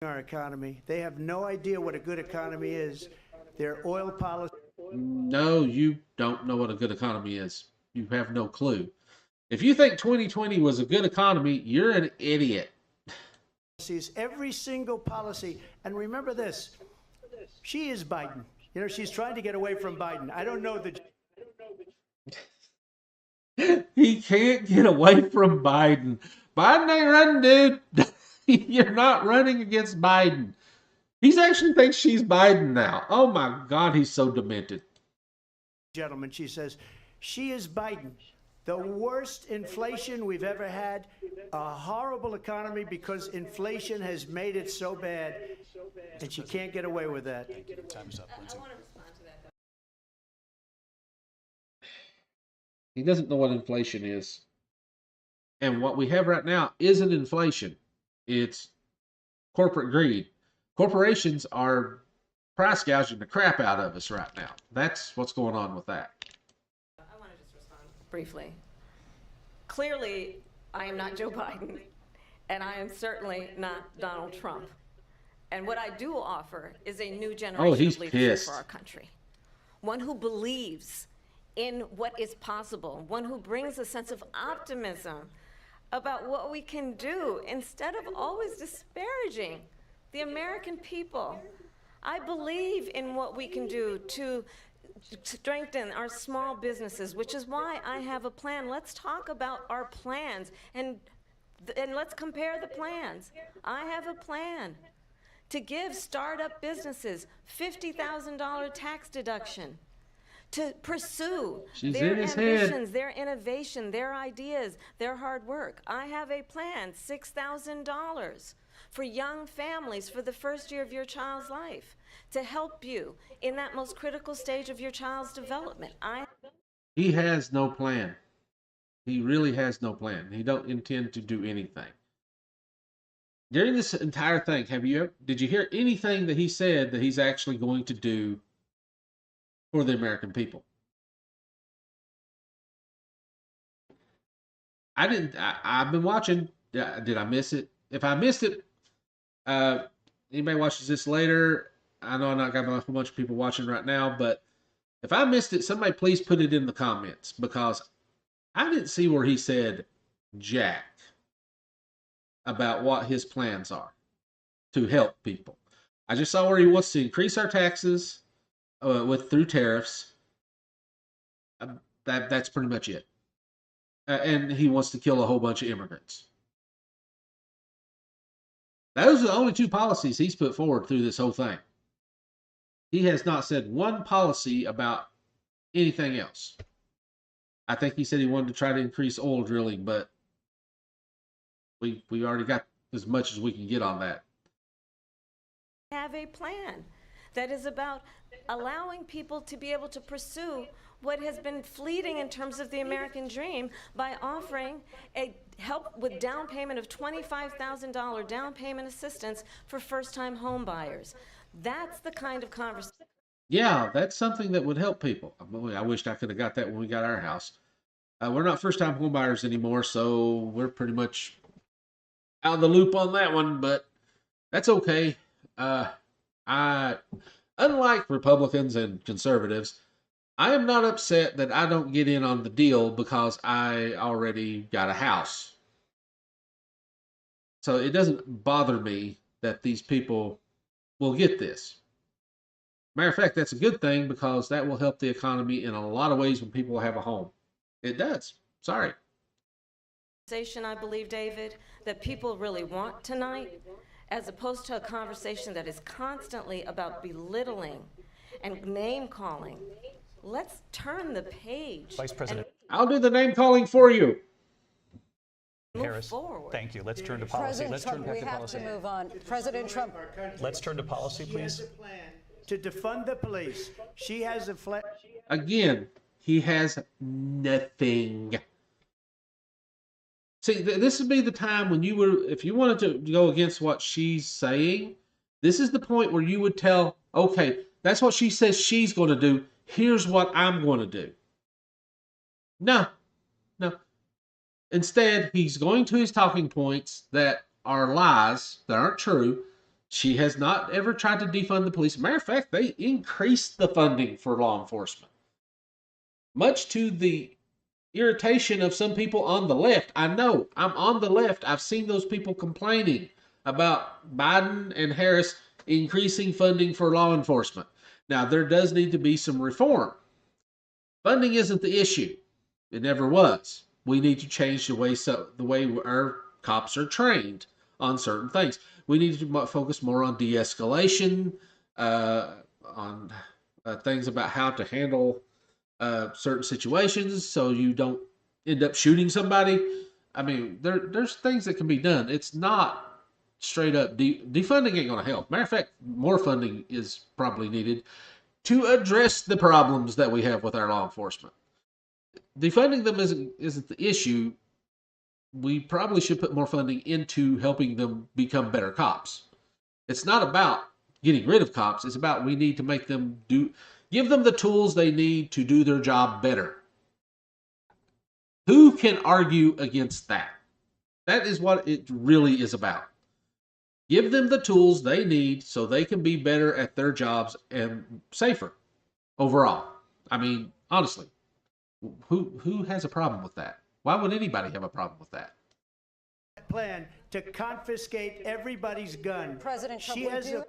Our economy. They have no idea what a good economy is. Their oil policy. No, you don't know what a good economy is. You have no clue. If you think 2020 was a good economy, you're an idiot. Every single policy. And remember this, she is Biden. You know, she's trying to get away from Biden. I don't know that. He can't get away from Biden. Biden ain't running, dude. You're not running against Biden. He actually thinks she's Biden now. Oh my God, he's so demented. Gentlemen, she says, she is Biden. The worst inflation we've ever had, a horrible economy because inflation has made it so bad, and she can't get away with that. Time's up, Lindsay. He doesn't know what inflation is. And what we have right now isn't inflation. It's corporate greed. Corporations are price gouging the crap out of us right now. That's what's going on with that. I want to just respond briefly. Clearly, I am not Joe Biden, and I am certainly not Donald Trump. And what I do offer is a new generation he's of leadership pissed. for our country. One who believes in what is possible, one who brings a sense of optimism about what we can do instead of always disparaging the American people. I believe in what we can do to strengthen our small businesses, which is why I have a plan. Let's talk about our plans and let's compare the plans. I have a plan to give startup businesses $50,000 tax deduction, to pursue their ambitions, their innovation, their ideas, their hard work. I have a plan, $6,000 for young families for the first year of your child's life, to help you in that most critical stage of your child's development. He has no plan. He really has no plan. He don't intend to do anything. During this entire thing, did you hear anything that he said that he's actually going to do for the American people? I've been watching. Did I miss it? If I missed it, anybody watches this later, I know I'm not got a bunch of people watching right now, but if I missed it, somebody please put it in the comments, because I didn't see where he said jack about what his plans are to help people. I just saw where he wants to increase our taxes through tariffs. That's pretty much it. And he wants to kill a whole bunch of immigrants. Those are the only two policies he's put forward through this whole thing. He has not said one policy about anything else. I think he said he wanted to try to increase oil drilling, but we already got as much as we can get on that. Have a plan that is about allowing people to be able to pursue what has been fleeting in terms of the American dream by offering a help with down payment of $25,000 down payment assistance for first-time home buyers. That's the kind of conversation. Yeah, that's something that would help people. I wished I could have got that when we got our house. We're not first-time home buyers anymore, so we're pretty much out of the loop on that one, but that's okay. I Unlike Republicans and conservatives, I am not upset that I don't get in on the deal because I already got a house. So it doesn't bother me that these people will get this. Matter of fact, that's a good thing because that will help the economy in a lot of ways when people have a home. It does. Sorry. I believe, David, that people really want tonight, as opposed to a conversation that is constantly about belittling and name calling. Let's turn the page. Vice President I'll do the name calling for you. Harris, forward. thank you. Let's turn to policy. President Let's Trump, turn back we to have policy. to move on. President Trump. Let's turn to policy, She has please. a plan to defund the police. She has a Again, he has nothing. See, this would be the time when you were, if you wanted to go against what she's saying, this is the point where you would tell, okay, that's what she says she's going to do. Here's what I'm going to do. No. Instead, he's going to his talking points that are lies, that aren't true. She has not ever tried to defund the police. Matter of fact, they increased the funding for law enforcement. Much to the irritation of some people on the left. I know, I'm on the left. I've seen those people complaining about Biden and Harris increasing funding for law enforcement. Now, there does need to be some reform. Funding isn't the issue. It never was. We need to change the way our cops are trained on certain things. We need to focus more on de-escalation, on things about how to handle certain situations so you don't end up shooting somebody. I mean, there's things that can be done. It's not straight up defunding ain't going to help. Matter of fact, more funding is probably needed to address the problems that we have with our law enforcement. Defunding them isn't the issue. We probably should put more funding into helping them become better cops. It's not about getting rid of cops. It's about we need to make them give them the tools they need to do their job better. Who can argue against that? That is what it really is about. Give them the tools they need so they can be better at their jobs and safer overall. I mean, honestly, who has a problem with that? Why would anybody have a problem with that? plan to confiscate everybody's gun. President Trump, She would has you-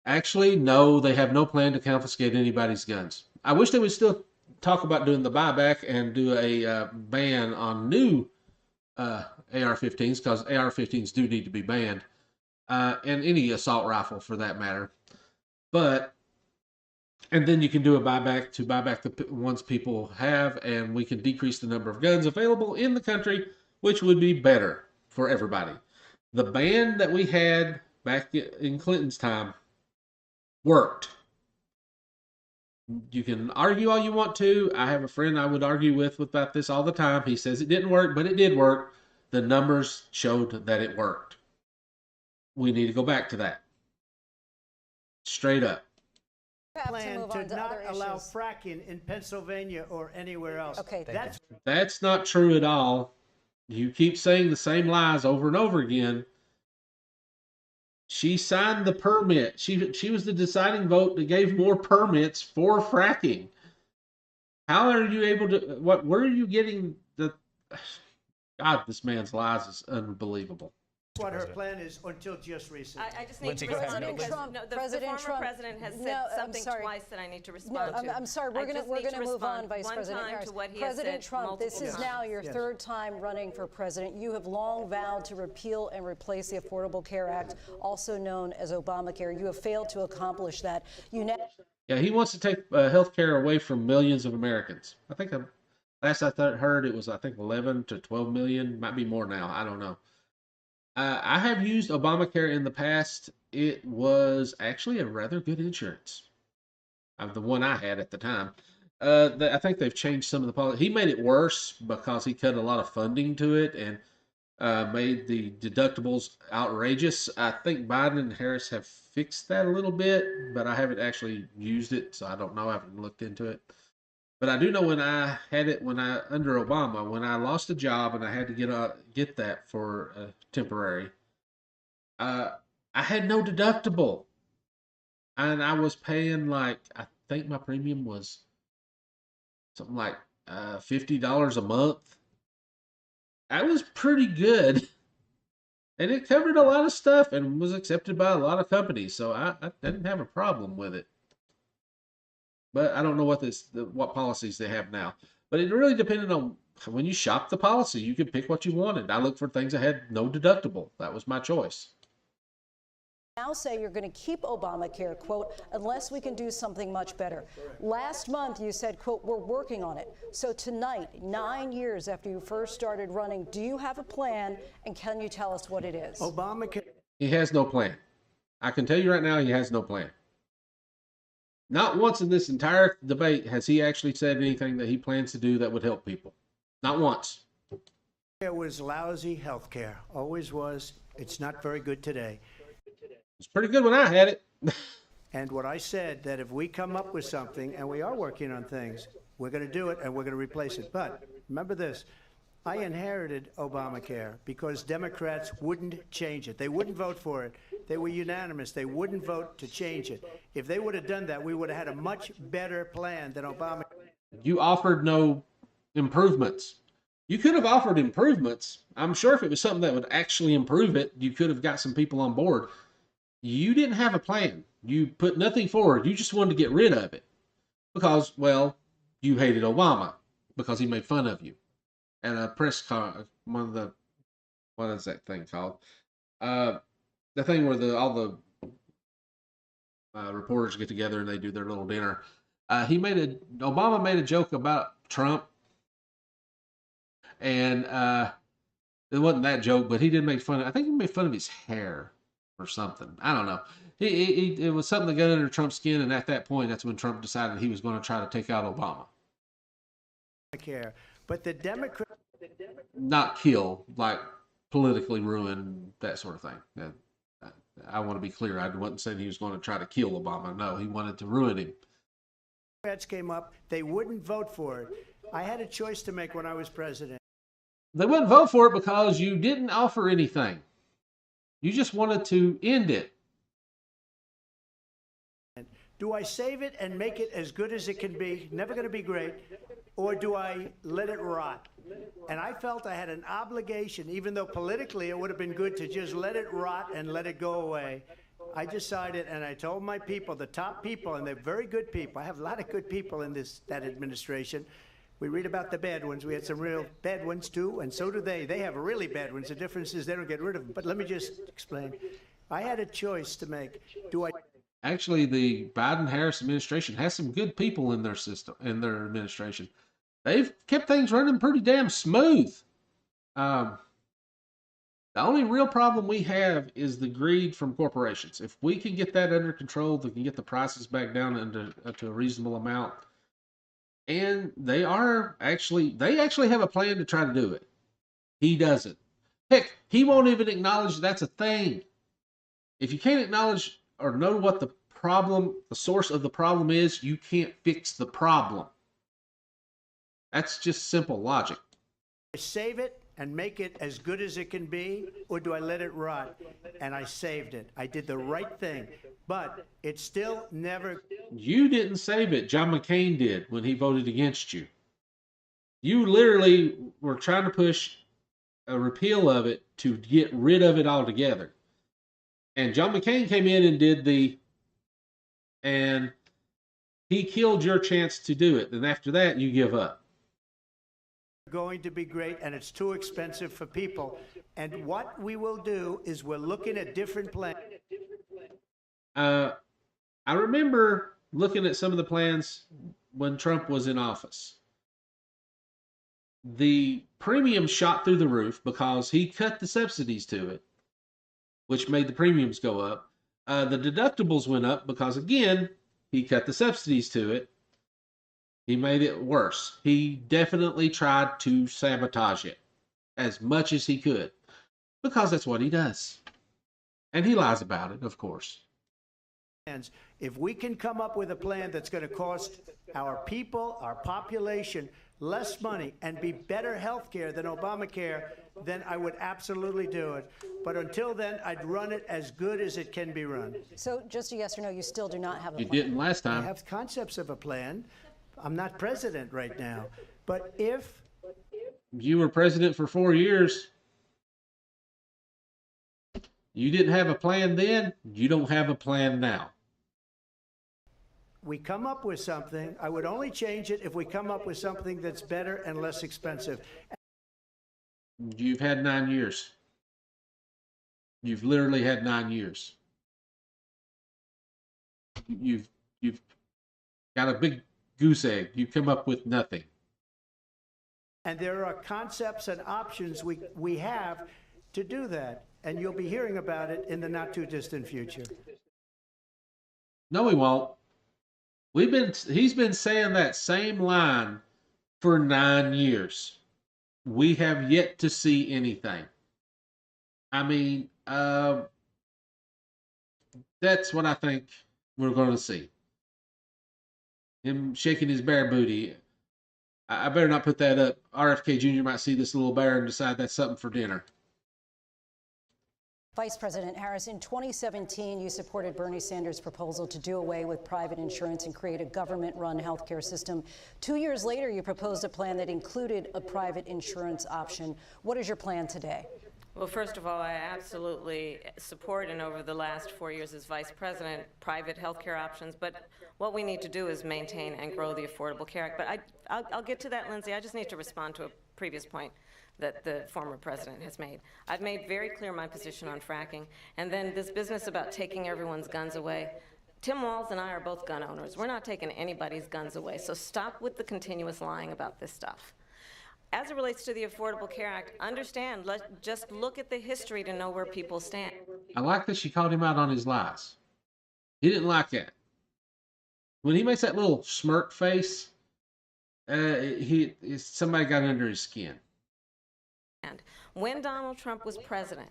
Actually, no, they have no plan to confiscate anybody's guns. I wish they would still talk about doing the buyback and do a ban on new AR-15s, because AR-15s do need to be banned, and any assault rifle for that matter. And then you can do a buyback to buy back the ones people have, and we can decrease the number of guns available in the country, which would be better for everybody. The ban that we had back in Clinton's time worked. You can argue all you want to. I have a friend I would argue with about this all the time. He says it didn't work, but it did work. The numbers showed that it worked. We need to go back to that. Straight up. have to plan move to on to not other allow issues. fracking in Pennsylvania or anywhere else. Okay. That's not true at all. You keep saying the same lies over and over again. She signed the permit. She was the deciding vote that gave more permits for fracking. How are you able to? Where are you getting the? God, this man's lies is unbelievable. That's what her plan is until just recently. I just need Lindsey, to respond President because Trump- no, the President former Trump- president has said No, I'm something sorry. twice that I need to No, respond to. I'm sorry. I We're just going need to to move on, respond Vice one President time Harris. to what he has President said Trump, this multiple is now your Yes. third time running for president. You have long vowed to repeal and replace the Affordable Care Act, also known as Obamacare. You have failed to accomplish that. You now Yeah, he wants to take health care away from millions of Americans. I think last I heard it was 11 to 12 million, might be more now. I don't know. I have used Obamacare in the past. It was actually a rather good insurance. The one I had at the time. I think they've changed some of the policy. He made it worse because he cut a lot of funding to it and made the deductibles outrageous. I think Biden and Harris have fixed that a little bit, but I haven't actually used it, so I don't know. I haven't looked into it. But I do know when I had it under Obama, when I lost a job and I had to get that for temporary, I had no deductible. and I was paying like, I think my premium was something like $50 a month. That was pretty good. And it covered a lot of stuff and was accepted by a lot of companies. So I didn't have a problem with it. But I don't know what policies they have now. But it really depended on when you shop the policy, you could pick what you wanted. I looked for things that had no deductible. That was my choice. Now say you're going to keep Obamacare, quote, unless we can do something much better. Last month you said, quote, we're working on it. So tonight, 9 years after you first started running, do you have a plan, and can you tell us what it is? Obamacare. He has no plan. I can tell you right now, he has no plan. Not once in this entire debate has he actually said anything that he plans to do that would help people. Not once. It was lousy health care. Always was. It's not very good today. It's pretty good when I had it. And what I said, that if we come up with something, and we are working on things, we're going to do it and we're going to replace it. But remember this, I inherited Obamacare because Democrats wouldn't change it. They wouldn't vote for it. They were unanimous. They wouldn't vote to change it. If they would have done that, we would have had a much better plan than Obamacare. You offered no improvements. You could have offered improvements. I'm sure if it was something that would actually improve it, you could have got some people on board. You didn't have a plan. You put nothing forward. You just wanted to get rid of it because, well, you hated Obama because he made fun of you at a press con. What is that thing called? The thing where all the reporters get together and they do their little dinner. Obama made a joke about Trump, and it wasn't that joke, but he did make fun of. I think he made fun of his hair or something. I don't know. It was something that got under Trump's skin, and at that point, that's when Trump decided he was going to try to take out Obama. But the Democrats, not kill, like politically ruin, that sort of thing. I want to be clear. I wasn't saying he was going to try to kill Obama. No, he wanted to ruin him. Democrats came up. They wouldn't vote for it. I had a choice to make when I was president. They wouldn't vote for it because you didn't offer anything. You just wanted to end it. Do I save it and make it as good as it can be, never going to be great, or do I let it rot? And I felt I had an obligation, even though politically it would have been good to just let it rot and let it go away. I decided, and I told my people, the top people, and they're very good people. I have a lot of good people in that administration. We read about the bad ones. We had some real bad ones, too, and so do they. They have really bad ones. The difference is they don't get rid of them. But let me just explain. I had a choice to make. Actually, the Biden-Harris administration has some good people in their system, in their administration. They've kept things running pretty damn smooth. The only real problem we have is the greed from corporations. If we can get that under control, they can get the prices back down to a reasonable amount. And they actually have a plan to try to do it. He doesn't. Heck, he won't even acknowledge that's a thing. If you can't acknowledge or know what the source of the problem is, you can't fix the problem. That's just simple logic. Do I save it and make it as good as it can be, or do I let it rot? And I saved it. I did the right thing, but it still never. You didn't save it. John McCain did when he voted against you. You literally were trying to push a repeal of it to get rid of it altogether. And John McCain came in and and he killed your chance to do it. And after that, you give up. Going to be great, and it's too expensive for people. And what we will do is we're looking at different plans. I remember looking at some of the plans when Trump was in office. The premium shot through the roof because he cut the subsidies to it, which made the premiums go up. The deductibles went up because, again, he cut the subsidies to it. He made it worse. He definitely tried to sabotage it as much as he could because that's what he does. And he lies about it, of course. If we can come up with a plan that's going to cost our people, our population, less money and be better health care than Obamacare, then I would absolutely do it. But until then, I'd run it as good as it can be run. So just a yes or no, you still do not have a You plan? didn't last I time. have concepts of a plan. I'm not president right now. But if You were president for 4 years. You didn't have a plan then. You don't have a plan now. we come up with something, I would only change it if we come up with something that's better and less expensive. You've had 9 years. You've literally had 9 years. You've got a big goose egg. You come up with nothing. And there are concepts and options we have to do that. And you'll be hearing about it in the not too distant future. No, we won't. He's been saying that same line for 9 years. We have yet to see anything. I mean, that's what I think we're going to see. Him shaking his bear booty. I better not put that up. RFK Jr. might see this little bear and decide that's something for dinner. Vice President Harris, in 2017, you supported Bernie Sanders' proposal to do away with private insurance and create a government-run healthcare system. 2 years later, you proposed a plan that included a private insurance option. What is your plan today? Well, first of all, I absolutely support, and over the last 4 years as vice president, private health care options. But what we need to do is maintain and grow the Affordable Care Act. But I'll get to that, Lindsay. I just need to respond to a previous point that the former president has made. I've made very clear my position on fracking. And then this business about taking everyone's guns away. Tim Walz and I are both gun owners. We're not taking anybody's guns away. So stop with the continuous lying about this stuff. As it relates to the Affordable Care Act, understand, just look at the history to know where people stand. I like that she called him out on his lies. He didn't like that. When he makes that little smirk face, somebody got under his skin. And when Donald Trump was president,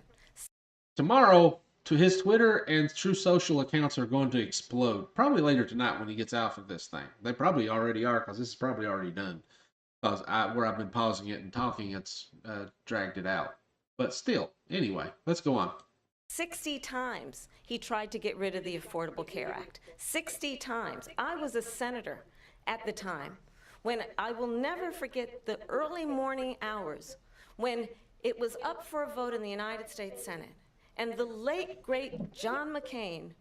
Tomorrow, to his Twitter and True Social accounts are going to explode. Probably later tonight when he gets off of this thing. They probably already are, because this is probably already done. Because where I've been pausing it and talking, it's dragged it out. But still, anyway, let's go on. 60 times he tried to get rid of the Affordable Care Act. 60 times. I was a senator at the time when I will never forget the early morning hours when it was up for a vote in the United States Senate. And the late, great John McCain,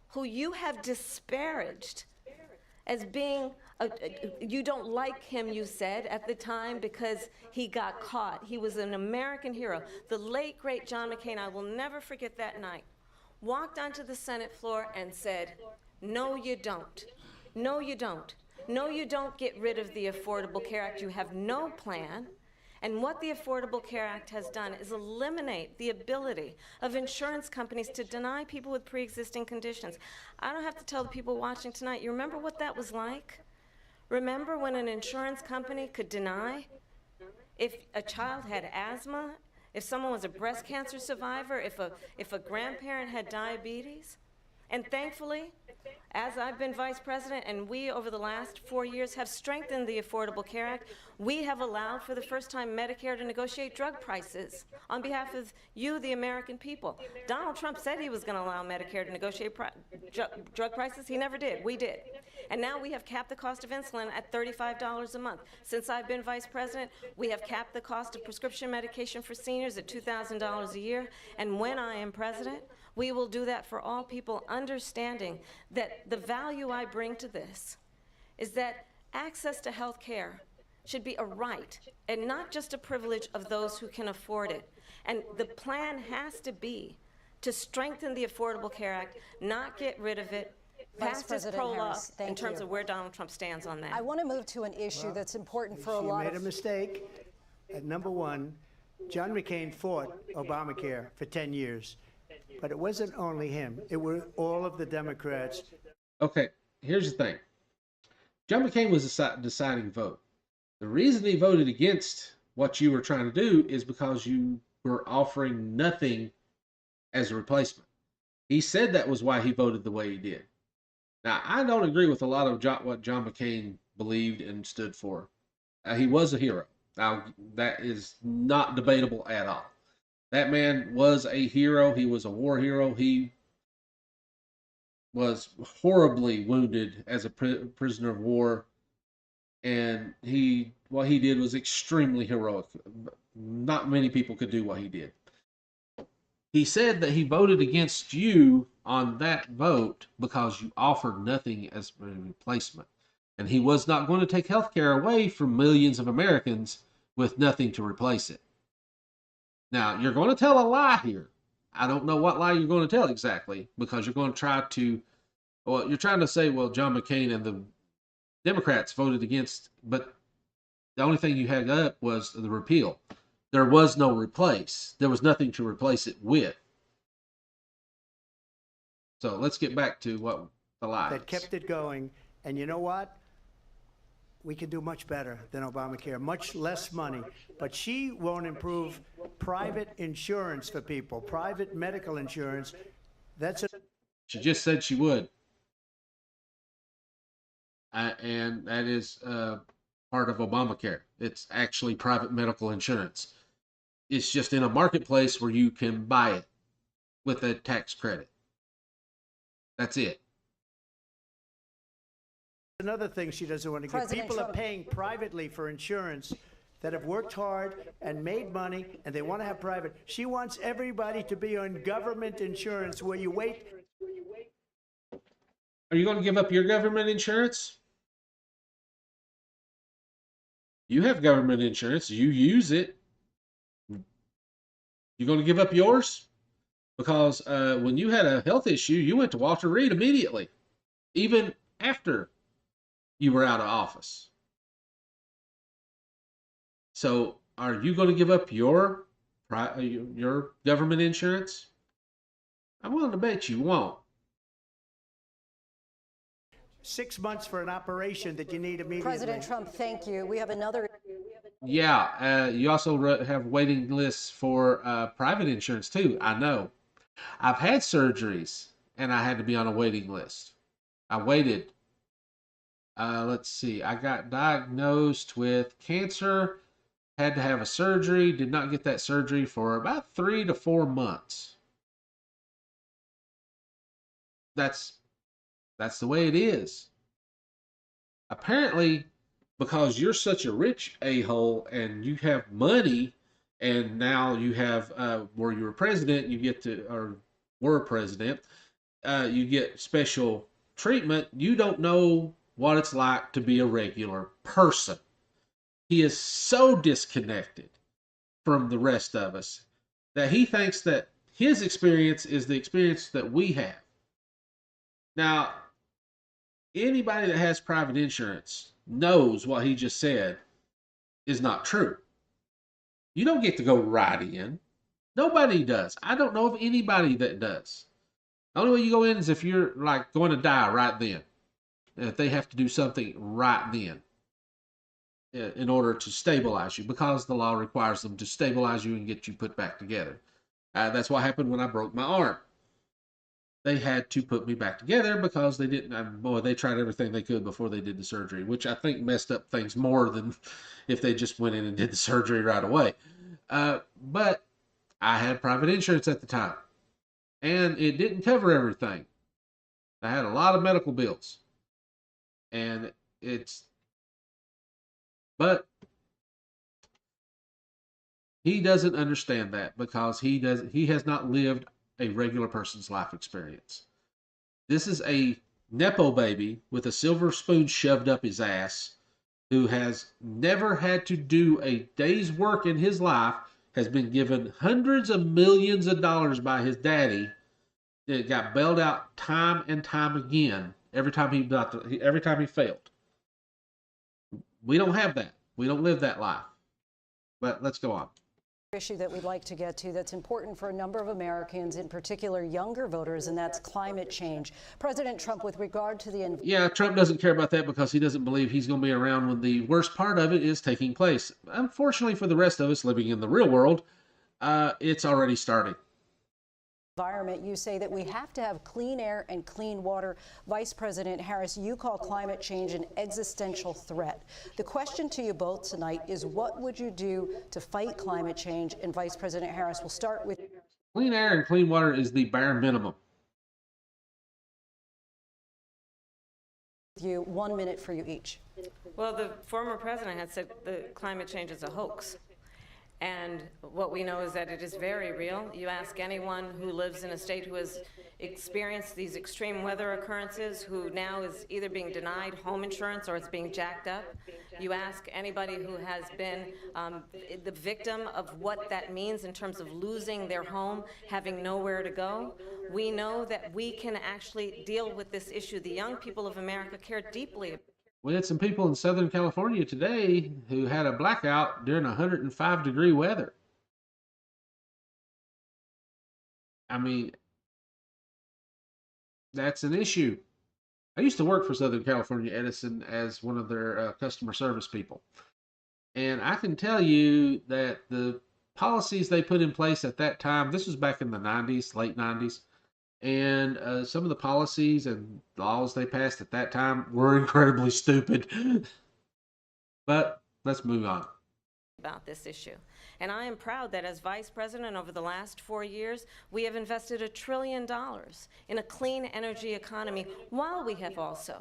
who you have disparaged as being, you don't like him, you said, at the time because he got caught. He was an American hero. The late, great John McCain, I will never forget that night, walked onto the Senate floor and said, no, you don't. No, you don't. No, you don't get rid of the Affordable Care Act. You have no plan. And what the Affordable Care Act has done is eliminate the ability of insurance companies to deny people with pre-existing conditions. I don't have to tell the people watching tonight, you remember what that was like? Remember when an insurance company could deny if a child had asthma, if someone was a breast cancer survivor, if a grandparent had diabetes? And thankfully, as I've been vice president and we over the last 4 years have strengthened the Affordable Care Act, we have allowed for the first time Medicare to negotiate drug prices on behalf of you, the American people. Donald Trump said he was going to allow Medicare to negotiate drug prices. He never did. We did. And now we have capped the cost of insulin at $35 a month. Since I've been vice president, we have capped the cost of prescription medication for seniors at $2,000 a year. And when I am president, we will do that for all people, understanding that the value I bring to this is that access to health care should be a right and not just a privilege of those who can afford it. And the plan has to be to strengthen the Affordable Care Act, not get rid of it, pass this pro-law in terms of where Donald Trump stands on that. I want to move to an issue that's important for a lot of... You made a mistake. At number one, John McCain fought Obamacare for 10 years. But it wasn't only him. It were all of the Democrats. Okay, here's the thing. John McCain was a deciding vote. The reason he voted against what you were trying to do is because you were offering nothing as a replacement. He said that was why he voted the way he did. Now, I don't agree with a lot of what John McCain believed and stood for. He was a hero. Now, that is not debatable at all. That man was a hero. He was a war hero. He was horribly wounded as a prisoner of war, and what he did was extremely heroic. Not many people could do what he did. He said that he voted against you on that vote because you offered nothing as a replacement. And he was not going to take health care away from millions of Americans with nothing to replace it. Now, you're going to tell a lie here. I don't know what lie you're going to tell exactly, because you're going to try to, well, you're trying to say, well, John McCain and the Democrats voted against, but the only thing you had up was the repeal. There was no replace. There was nothing to replace it with. So let's get back to what the lie That is. kept it going. And you know what? We can do much better than Obamacare, much less money. But she won't improve private insurance for people, private medical insurance. That's She just said she would. And that is part of Obamacare. It's actually private medical insurance. It's just in a marketplace where you can buy it with a tax credit. That's it. another thing she doesn't want to give. President People Trump. are paying privately for insurance that have worked hard and made money, and they want to have private. She wants everybody to be on government insurance where you wait. Are you going to give up your government insurance? You have government insurance. You use it. You going to give up yours? Because when you had a health issue, you went to Walter Reed immediately, even after you were out of office. So are you going to give up your government insurance? I'm willing to bet you won't. 6 months for an operation that you need immediately. President Trump, thank you. We have another. Yeah, you also have waiting lists for private insurance too. I know. I've had surgeries and I had to be on a waiting list. I waited. Let's see. I got diagnosed with cancer, had to have a surgery, did not get that surgery for about 3 to 4 months. That's the way it is. Apparently, because you're such a rich a-hole and you have money, and now you have, where you're a president, you get to, or were a president, you get special treatment. You don't know what it's like to be a regular person. He is so disconnected from the rest of us that he thinks that his experience is the experience that we have. Now, anybody that has private insurance knows what he just said is not true. You don't get to go right in. Nobody does. I don't know of anybody that does. The only way you go in is if you're like going to die right then. If they have to do something right then in order to stabilize you, because the law requires them to stabilize you and get you put back together. That's what happened when I broke my arm. They had to put me back together because they didn't, boy, they tried everything they could before they did the surgery, which I think messed up things more than if they just went in and did the surgery right away. But I had private insurance at the time, and it didn't cover everything. I had a lot of medical bills, and but he doesn't understand that because he has not lived a regular person's life experience. This is a Nepo baby with a silver spoon shoved up his ass who has never had to do a day's work in his life, has been given hundreds of millions of dollars by his daddy. It got bailed out time and time again every time he failed. We don't have that. We don't live that life. But let's go on. Issue that we'd like to get to that's important for a number of Americans, in particular younger voters, and that's climate change. President Trump, with regard to the... Yeah, Trump doesn't care about that because he doesn't believe he's going to be around when the worst part of it is taking place. Unfortunately for the rest of us living in the real world, it's already starting. environment. You say that we have to have clean air and clean water. Vice President Harris, you call climate change an existential threat. The question to you both tonight is, what would you do to fight climate change? And Vice President Harris, we'll start with Clean air and clean water is the bare minimum. you. 1 minute for you each. Well, the former president had said the climate change is a hoax. And what we know is that it is very real. You ask anyone who lives in a state who has experienced these extreme weather occurrences, who now is either being denied home insurance or it's being jacked up. You ask anybody who has been the victim of what that means in terms of losing their home, having nowhere to go. We know that we can actually deal with this issue. The young people of America care deeply. We had some people in Southern California today who had a blackout during 105-degree weather. I mean, that's an issue. I used to work for Southern California Edison as one of their customer service people. And I can tell you that the policies they put in place at that time, this was back in the 90s, late 90s, and some of the policies and laws they passed at that time were incredibly stupid. But let's move on. About this issue. And I am proud that as vice president over the last 4 years, we have invested $1 trillion in a clean energy economy, while we have also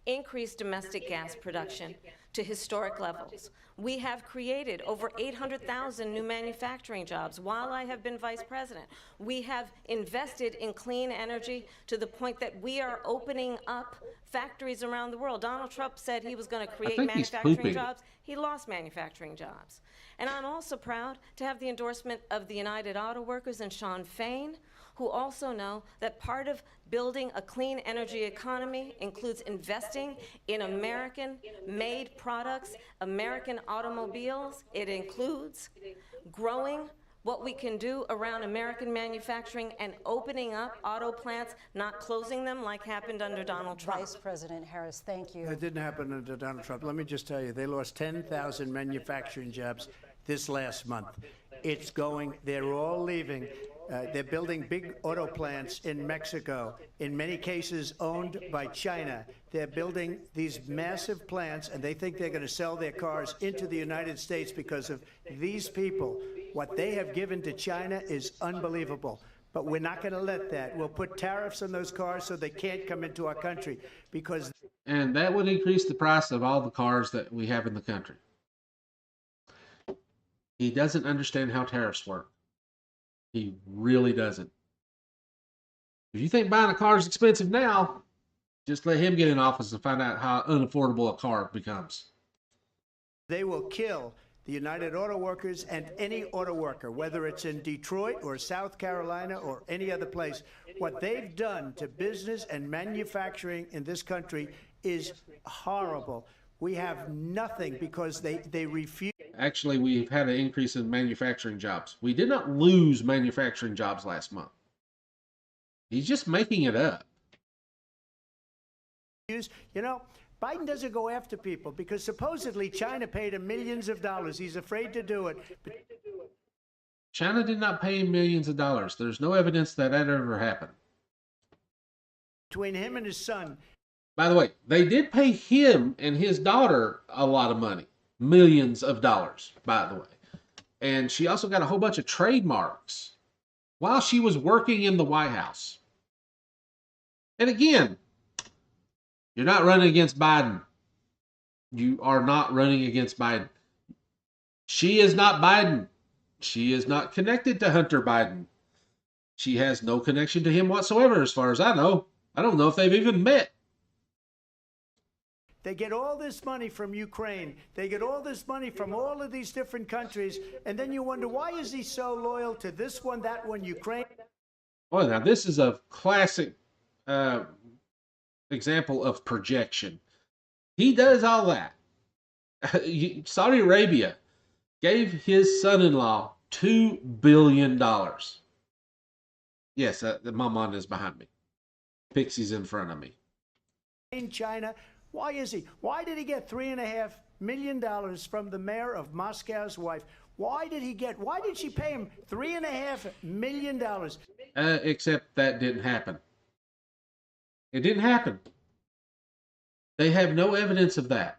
increased domestic gas production to historic levels. We have created over 800,000 new manufacturing jobs while I have been vice president. We have invested in clean energy to the point that we are opening up factories around the world. Donald Trump said he was going to create manufacturing jobs. He lost manufacturing jobs. And I'm also proud to have the endorsement of the United Auto Workers and Sean Fain, who also know that part of building a clean energy economy includes investing in American-made products, American automobiles. It includes growing what we can do around American manufacturing and opening up auto plants, not closing them like happened under Donald Trump. Vice President Harris, thank you. It didn't happen under Donald Trump. Let me just tell you, they lost 10,000 manufacturing jobs this last month. It's going, they're all leaving. They're building big auto plants in Mexico, in many cases owned by China. They're building these massive plants, and they think they're going to sell their cars into the United States because of these people. What they have given to China is unbelievable. But we're not going to let that. We'll put tariffs on those cars so they can't come into our country because... And that would increase the price of all the cars that we have in the country. He doesn't understand how tariffs work. He really doesn't. If you think buying a car is expensive now, just let him get in office and find out how unaffordable a car becomes. They will kill the United Auto Workers and any auto worker, whether it's in Detroit or South Carolina or any other place. What they've done to business and manufacturing in this country is horrible. We have nothing because they refuse. Actually, we've had an increase in manufacturing jobs. We did not lose manufacturing jobs last month. He's just making it up. You know, Biden doesn't go after people because supposedly China paid him millions of dollars. He's afraid to do it. China did not pay him millions of dollars. There's no evidence that that ever happened. Between him and his son. By the way, they did pay him and his daughter a lot of money. Millions of dollars, by the way. And she also got a whole bunch of trademarks while she was working in the White House. And again, you're not running against Biden. You are not running against Biden. She is not Biden. She is not connected to Hunter Biden. She has no connection to him whatsoever, as far as I know. I don't know if they've even met. They get all this money from Ukraine. They get all this money from all of these different countries. And then you wonder, why is he so loyal to this one, that one, Ukraine? Well, now this is a classic example of projection. He does all that. Saudi Arabia gave his son-in-law $2 billion. Yes, the mama is behind me. Pixie's in front of me. In China. Why is he? Why did he get $3.5 million from the mayor of Moscow's wife? Why did she pay him $3.5 million? Except that didn't happen. It didn't happen. They have no evidence of that.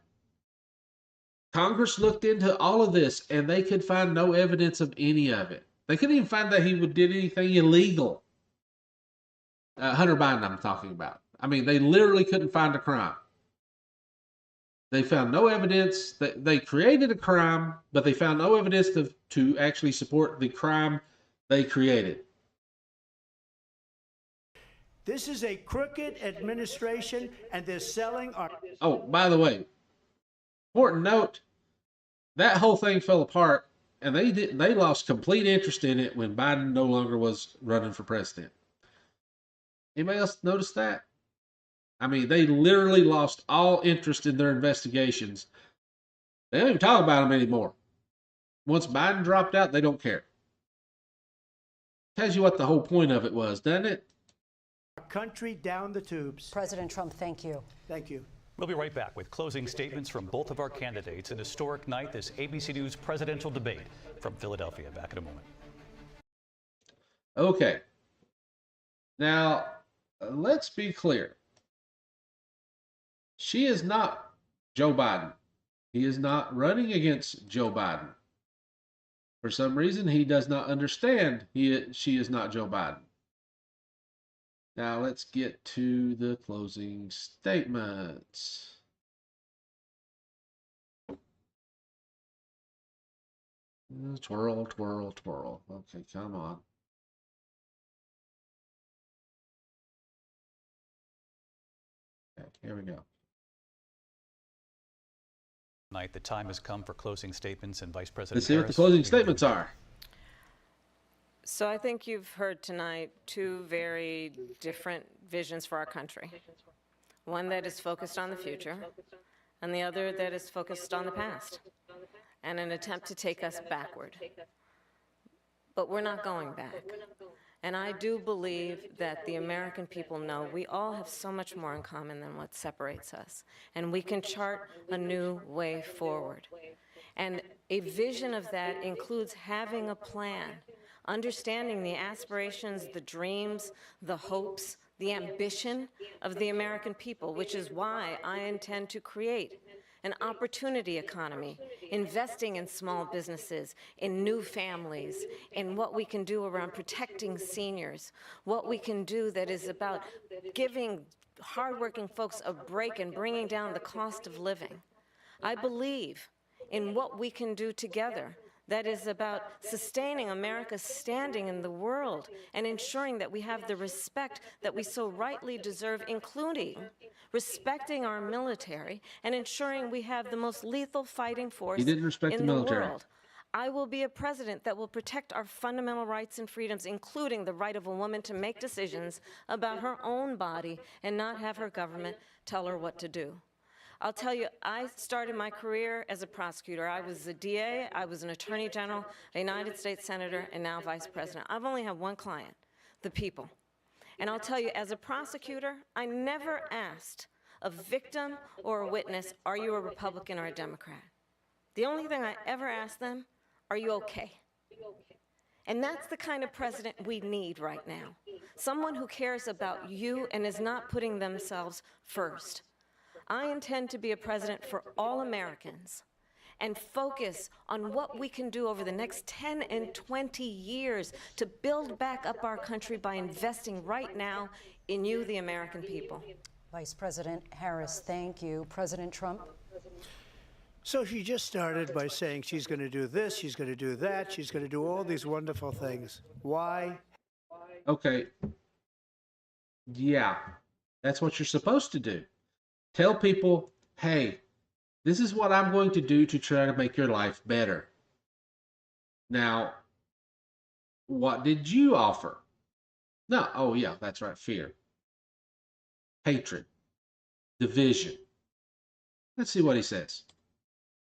Congress looked into all of this and they could find no evidence of any of it. They couldn't even find that he did anything illegal. Hunter Biden, I'm talking about. I mean, they literally couldn't find a crime. They found no evidence that they created a crime, but they found no evidence to actually support the crime they created. This is a crooked administration, and they're selling our... Oh, by the way, important note, that whole thing fell apart, and they lost complete interest in it when Biden no longer was running for president. Anybody else notice that? I mean, they literally lost all interest in their investigations. They don't even talk about them anymore. Once Biden dropped out, they don't care. Tells you what the whole point of it was, doesn't it? country down the tubes. President Trump, thank you. Thank you. We'll be right back with closing statements from both of our candidates. An historic night, this ABC News presidential debate from Philadelphia. Back in a moment. Okay. Now, let's be clear. She is not Joe Biden. He is not running against Joe Biden. For some reason, he does not understand she is not Joe Biden. Now, let's get to the closing statements. Twirl, twirl, twirl. Okay, come on. Okay, here we go. Tonight, the time has come for closing statements, and Vice President Let's see what the Harris, closing statements are. So I think you've heard tonight two very different visions for our country. One that is focused on the future, and the other that is focused on the past, and an attempt to take us backward. But we're not going back. And I do believe that the American people know we all have so much more in common than what separates us. And we can chart a new way forward. And a vision of that includes having a plan, understanding the aspirations, the dreams, the hopes, the ambition of the American people, which is why I intend to create an opportunity economy, investing in small businesses, in new families, in what we can do around protecting seniors, what we can do that is about giving hardworking folks a break and bringing down the cost of living. I believe in what we can do together that is about sustaining America's standing in the world and ensuring that we have the respect that we so rightly deserve, including respecting our military and ensuring we have the most lethal fighting force You didn't respect in the military. world. I will be a president that will protect our fundamental rights and freedoms, including the right of a woman to make decisions about her own body and not have her government tell her what to do. I'll tell you, I started my career as a prosecutor. I was a DA, I was an attorney general, a United States senator, and now vice president. I've only had one client, the people. And I'll tell you, as a prosecutor, I never asked a victim or a witness, are you a Republican or a Democrat? The only thing I ever asked them, are you okay? And that's the kind of president we need right now. Someone who cares about you and is not putting themselves first. I intend to be a president for all Americans and focus on what we can do over the next 10 and 20 years to build back up our country by investing right now in you, the American people. Vice President Harris, thank you. President Trump? So she just started by saying she's going to do this, she's going to do that, she's going to do all these wonderful things. Why? Okay. Yeah, that's what you're supposed to do. Tell people, hey, this is what I'm going to do to try to make your life better. Now, what did you offer? No, oh yeah, that's right, fear. Hatred. Division. Let's see what he says.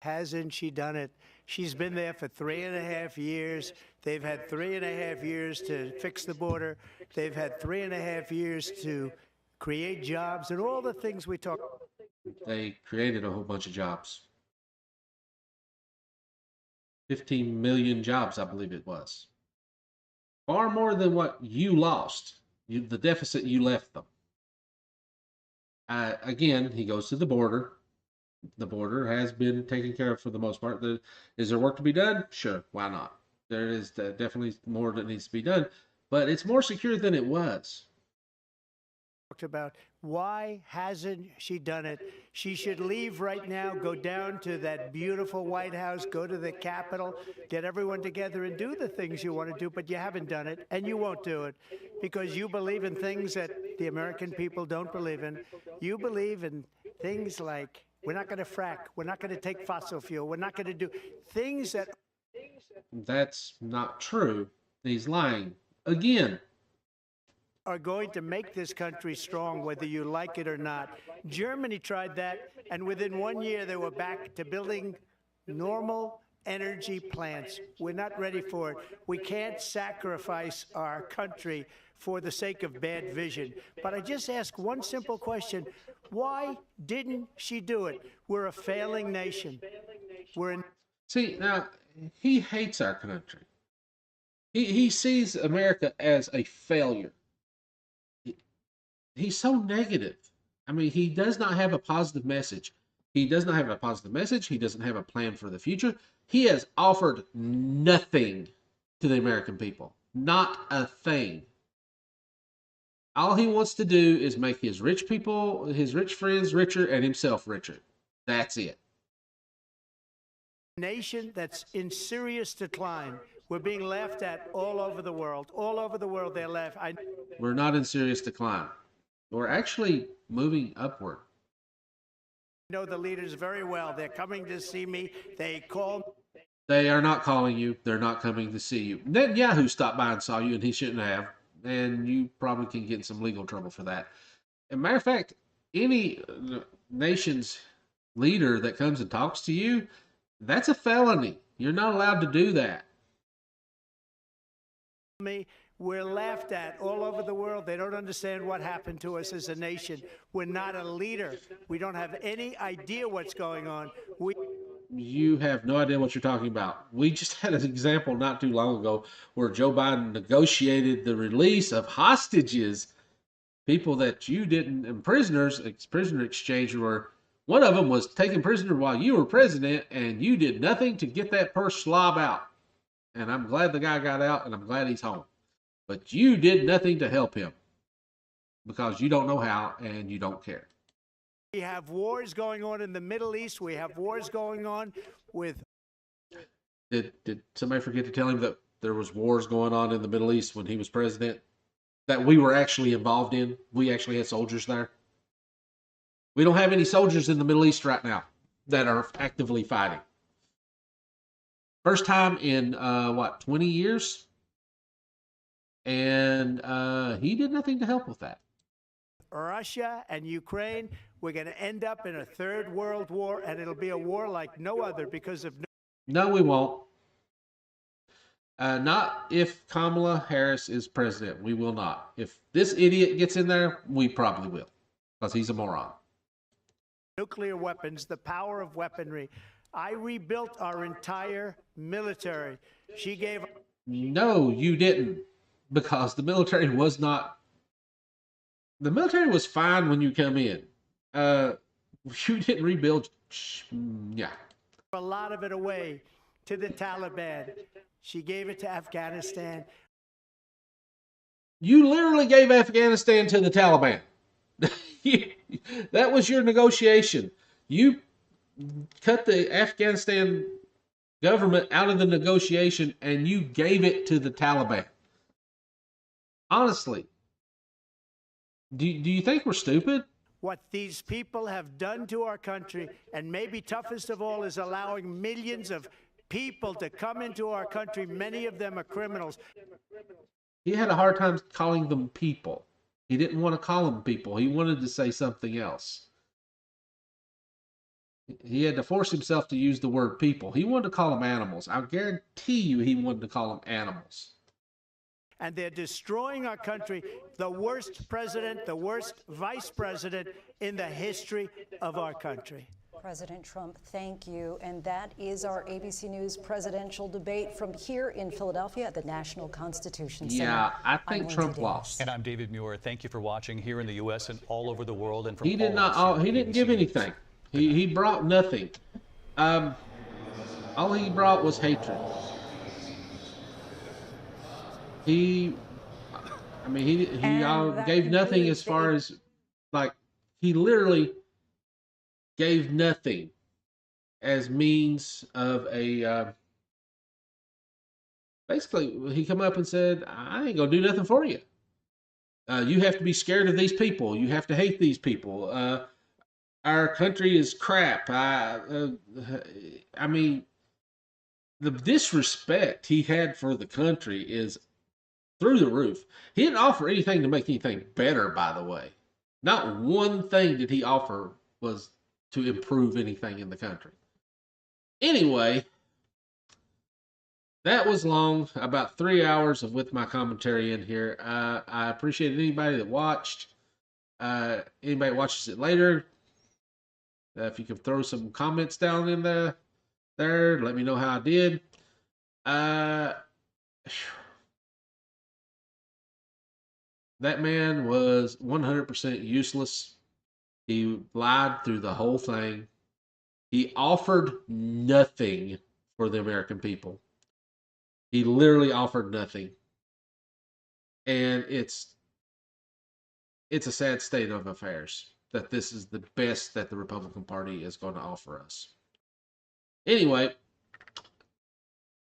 Hasn't she done it? She's been there for 3.5 years. They've had 3.5 years to fix the border. They've had 3.5 years to create jobs and all the things we talk about. They created a whole bunch of jobs. 15 million jobs, I believe it was. Far more than what you lost, the deficit you left them. Again, he goes to the border. The border has been taken care of for the most part. Is there work to be done? Sure, why not? There is definitely more that needs to be done, but it's more secure than it was. Talked about why hasn't she done it? She should leave right now, go down to that beautiful White House, go to the Capitol, get everyone together and do the things you want to do, but you haven't done it and you won't do it because you believe in things that the American people don't believe in. You believe in things like we're not going to frack, we're not going to take fossil fuel, we're not going to do things that... That's not true. He's lying again. Are going to make this country strong, whether you like it or not. Germany tried that, and within 1 year, they were back to building normal energy plants. We're not ready for it. We can't sacrifice our country for the sake of bad vision. But I just ask one simple question. Why didn't she do it? We're a failing nation. See, now, he hates our country. He sees America as a failure. He's so negative. I mean, he does not have a positive message. He does not have a positive message. He doesn't have a plan for the future. He has offered nothing to the American people. Not a thing. All he wants to do is make his rich people, his rich friends richer and himself richer. That's it. Nation that's in serious decline. We're being laughed at all over the world. All over the world, they're laughing. We're not in serious decline. We're actually moving upward. I know the leaders very well. They're coming to see me. They call. They are not calling you. They're not coming to see you. Netanyahu stopped by and saw you, and he shouldn't have. And you probably can get in some legal trouble for that. As a matter of fact, any nation's leader that comes and talks to you, that's a felony. You're not allowed to do that. We're laughed at all over the world. They don't understand what happened to us as a nation. We're not a leader. We don't have any idea what's going on. You have no idea what you're talking about. We just had an example not too long ago where Joe Biden negotiated the release of hostages, people that you didn't, and prisoners, prisoner exchange, where one of them was taken prisoner while you were president, and you did nothing to get that purse slob out. And I'm glad the guy got out, and I'm glad he's home. But you did nothing to help him because you don't know how and you don't care. We have wars going on in the Middle East. We have wars going on with... Did somebody forget to tell him that there was wars going on in the Middle East when he was president that we were actually involved in? We actually had soldiers there. We don't have any soldiers in the Middle East right now that are actively fighting. First time in, 20 years? And he did nothing to help with that. Russia and Ukraine, we're going to end up in a third world war, and it'll be a war like no other because of... No, we won't. Not if Kamala Harris is president. We will not. If this idiot gets in there, we probably will, because he's a moron. Nuclear weapons, the power of weaponry. I rebuilt our entire military. She gave... No, you didn't. Because the military was not... The military was fine when you come in. You didn't rebuild... Yeah. A lot of it away to the Taliban. She gave it to Afghanistan. You literally gave Afghanistan to the Taliban. That was your negotiation. You cut the Afghanistan government out of the negotiation and you gave it to the Taliban. Honestly, do you think we're stupid? What these people have done to our country, and maybe toughest of all, is allowing millions of people to come into our country. Many of them are criminals. He had a hard time calling them people. He didn't want to call them people. He wanted to say something else. He had to force himself to use the word people. He wanted to call them animals. I guarantee you he wanted to call them animals. And they're destroying our country. The worst president, the worst vice president in the history of our country. President Trump, thank you. And that is our ABC News presidential debate from here in Philadelphia at the National Constitution Center. Yeah, I I'm think Lindsay Trump Davis. lost. And I'm David Muir. Thank you for watching here in the U.S. and all over the world. And from He did all not. of us here He at didn't ABC give News. anything. He brought nothing. All he brought was hatred. He And that gave nothing concludes as far as, like, he literally gave nothing as means of a, basically, he come up and said, I ain't gonna do nothing for you. You have to be scared of these people. You have to hate these people. Our country is crap. I mean, the disrespect he had for the country is through the roof. He didn't offer anything to make anything better, by the way. Not one thing did he offer was to improve anything in the country. Anyway, that was long, about 3 hours of with my commentary in here. I appreciate anybody that watched. Anybody that watches it later, if you could throw some comments down in there, let me know how I did. That man was 100% useless. He lied through the whole thing. He offered nothing for the American people. He literally offered nothing. And it's a sad state of affairs that this is the best that the Republican Party is going to offer us. Anyway,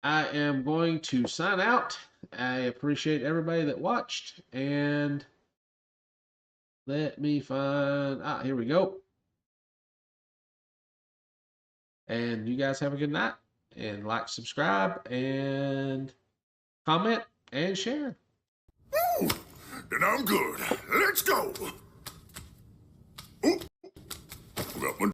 I am going to sign out. I appreciate everybody that watched, and let me find, here we go. And you guys have a good night, and like, subscribe, and comment, and share. Woo! Then I'm good. Let's go. Ooh. Got one.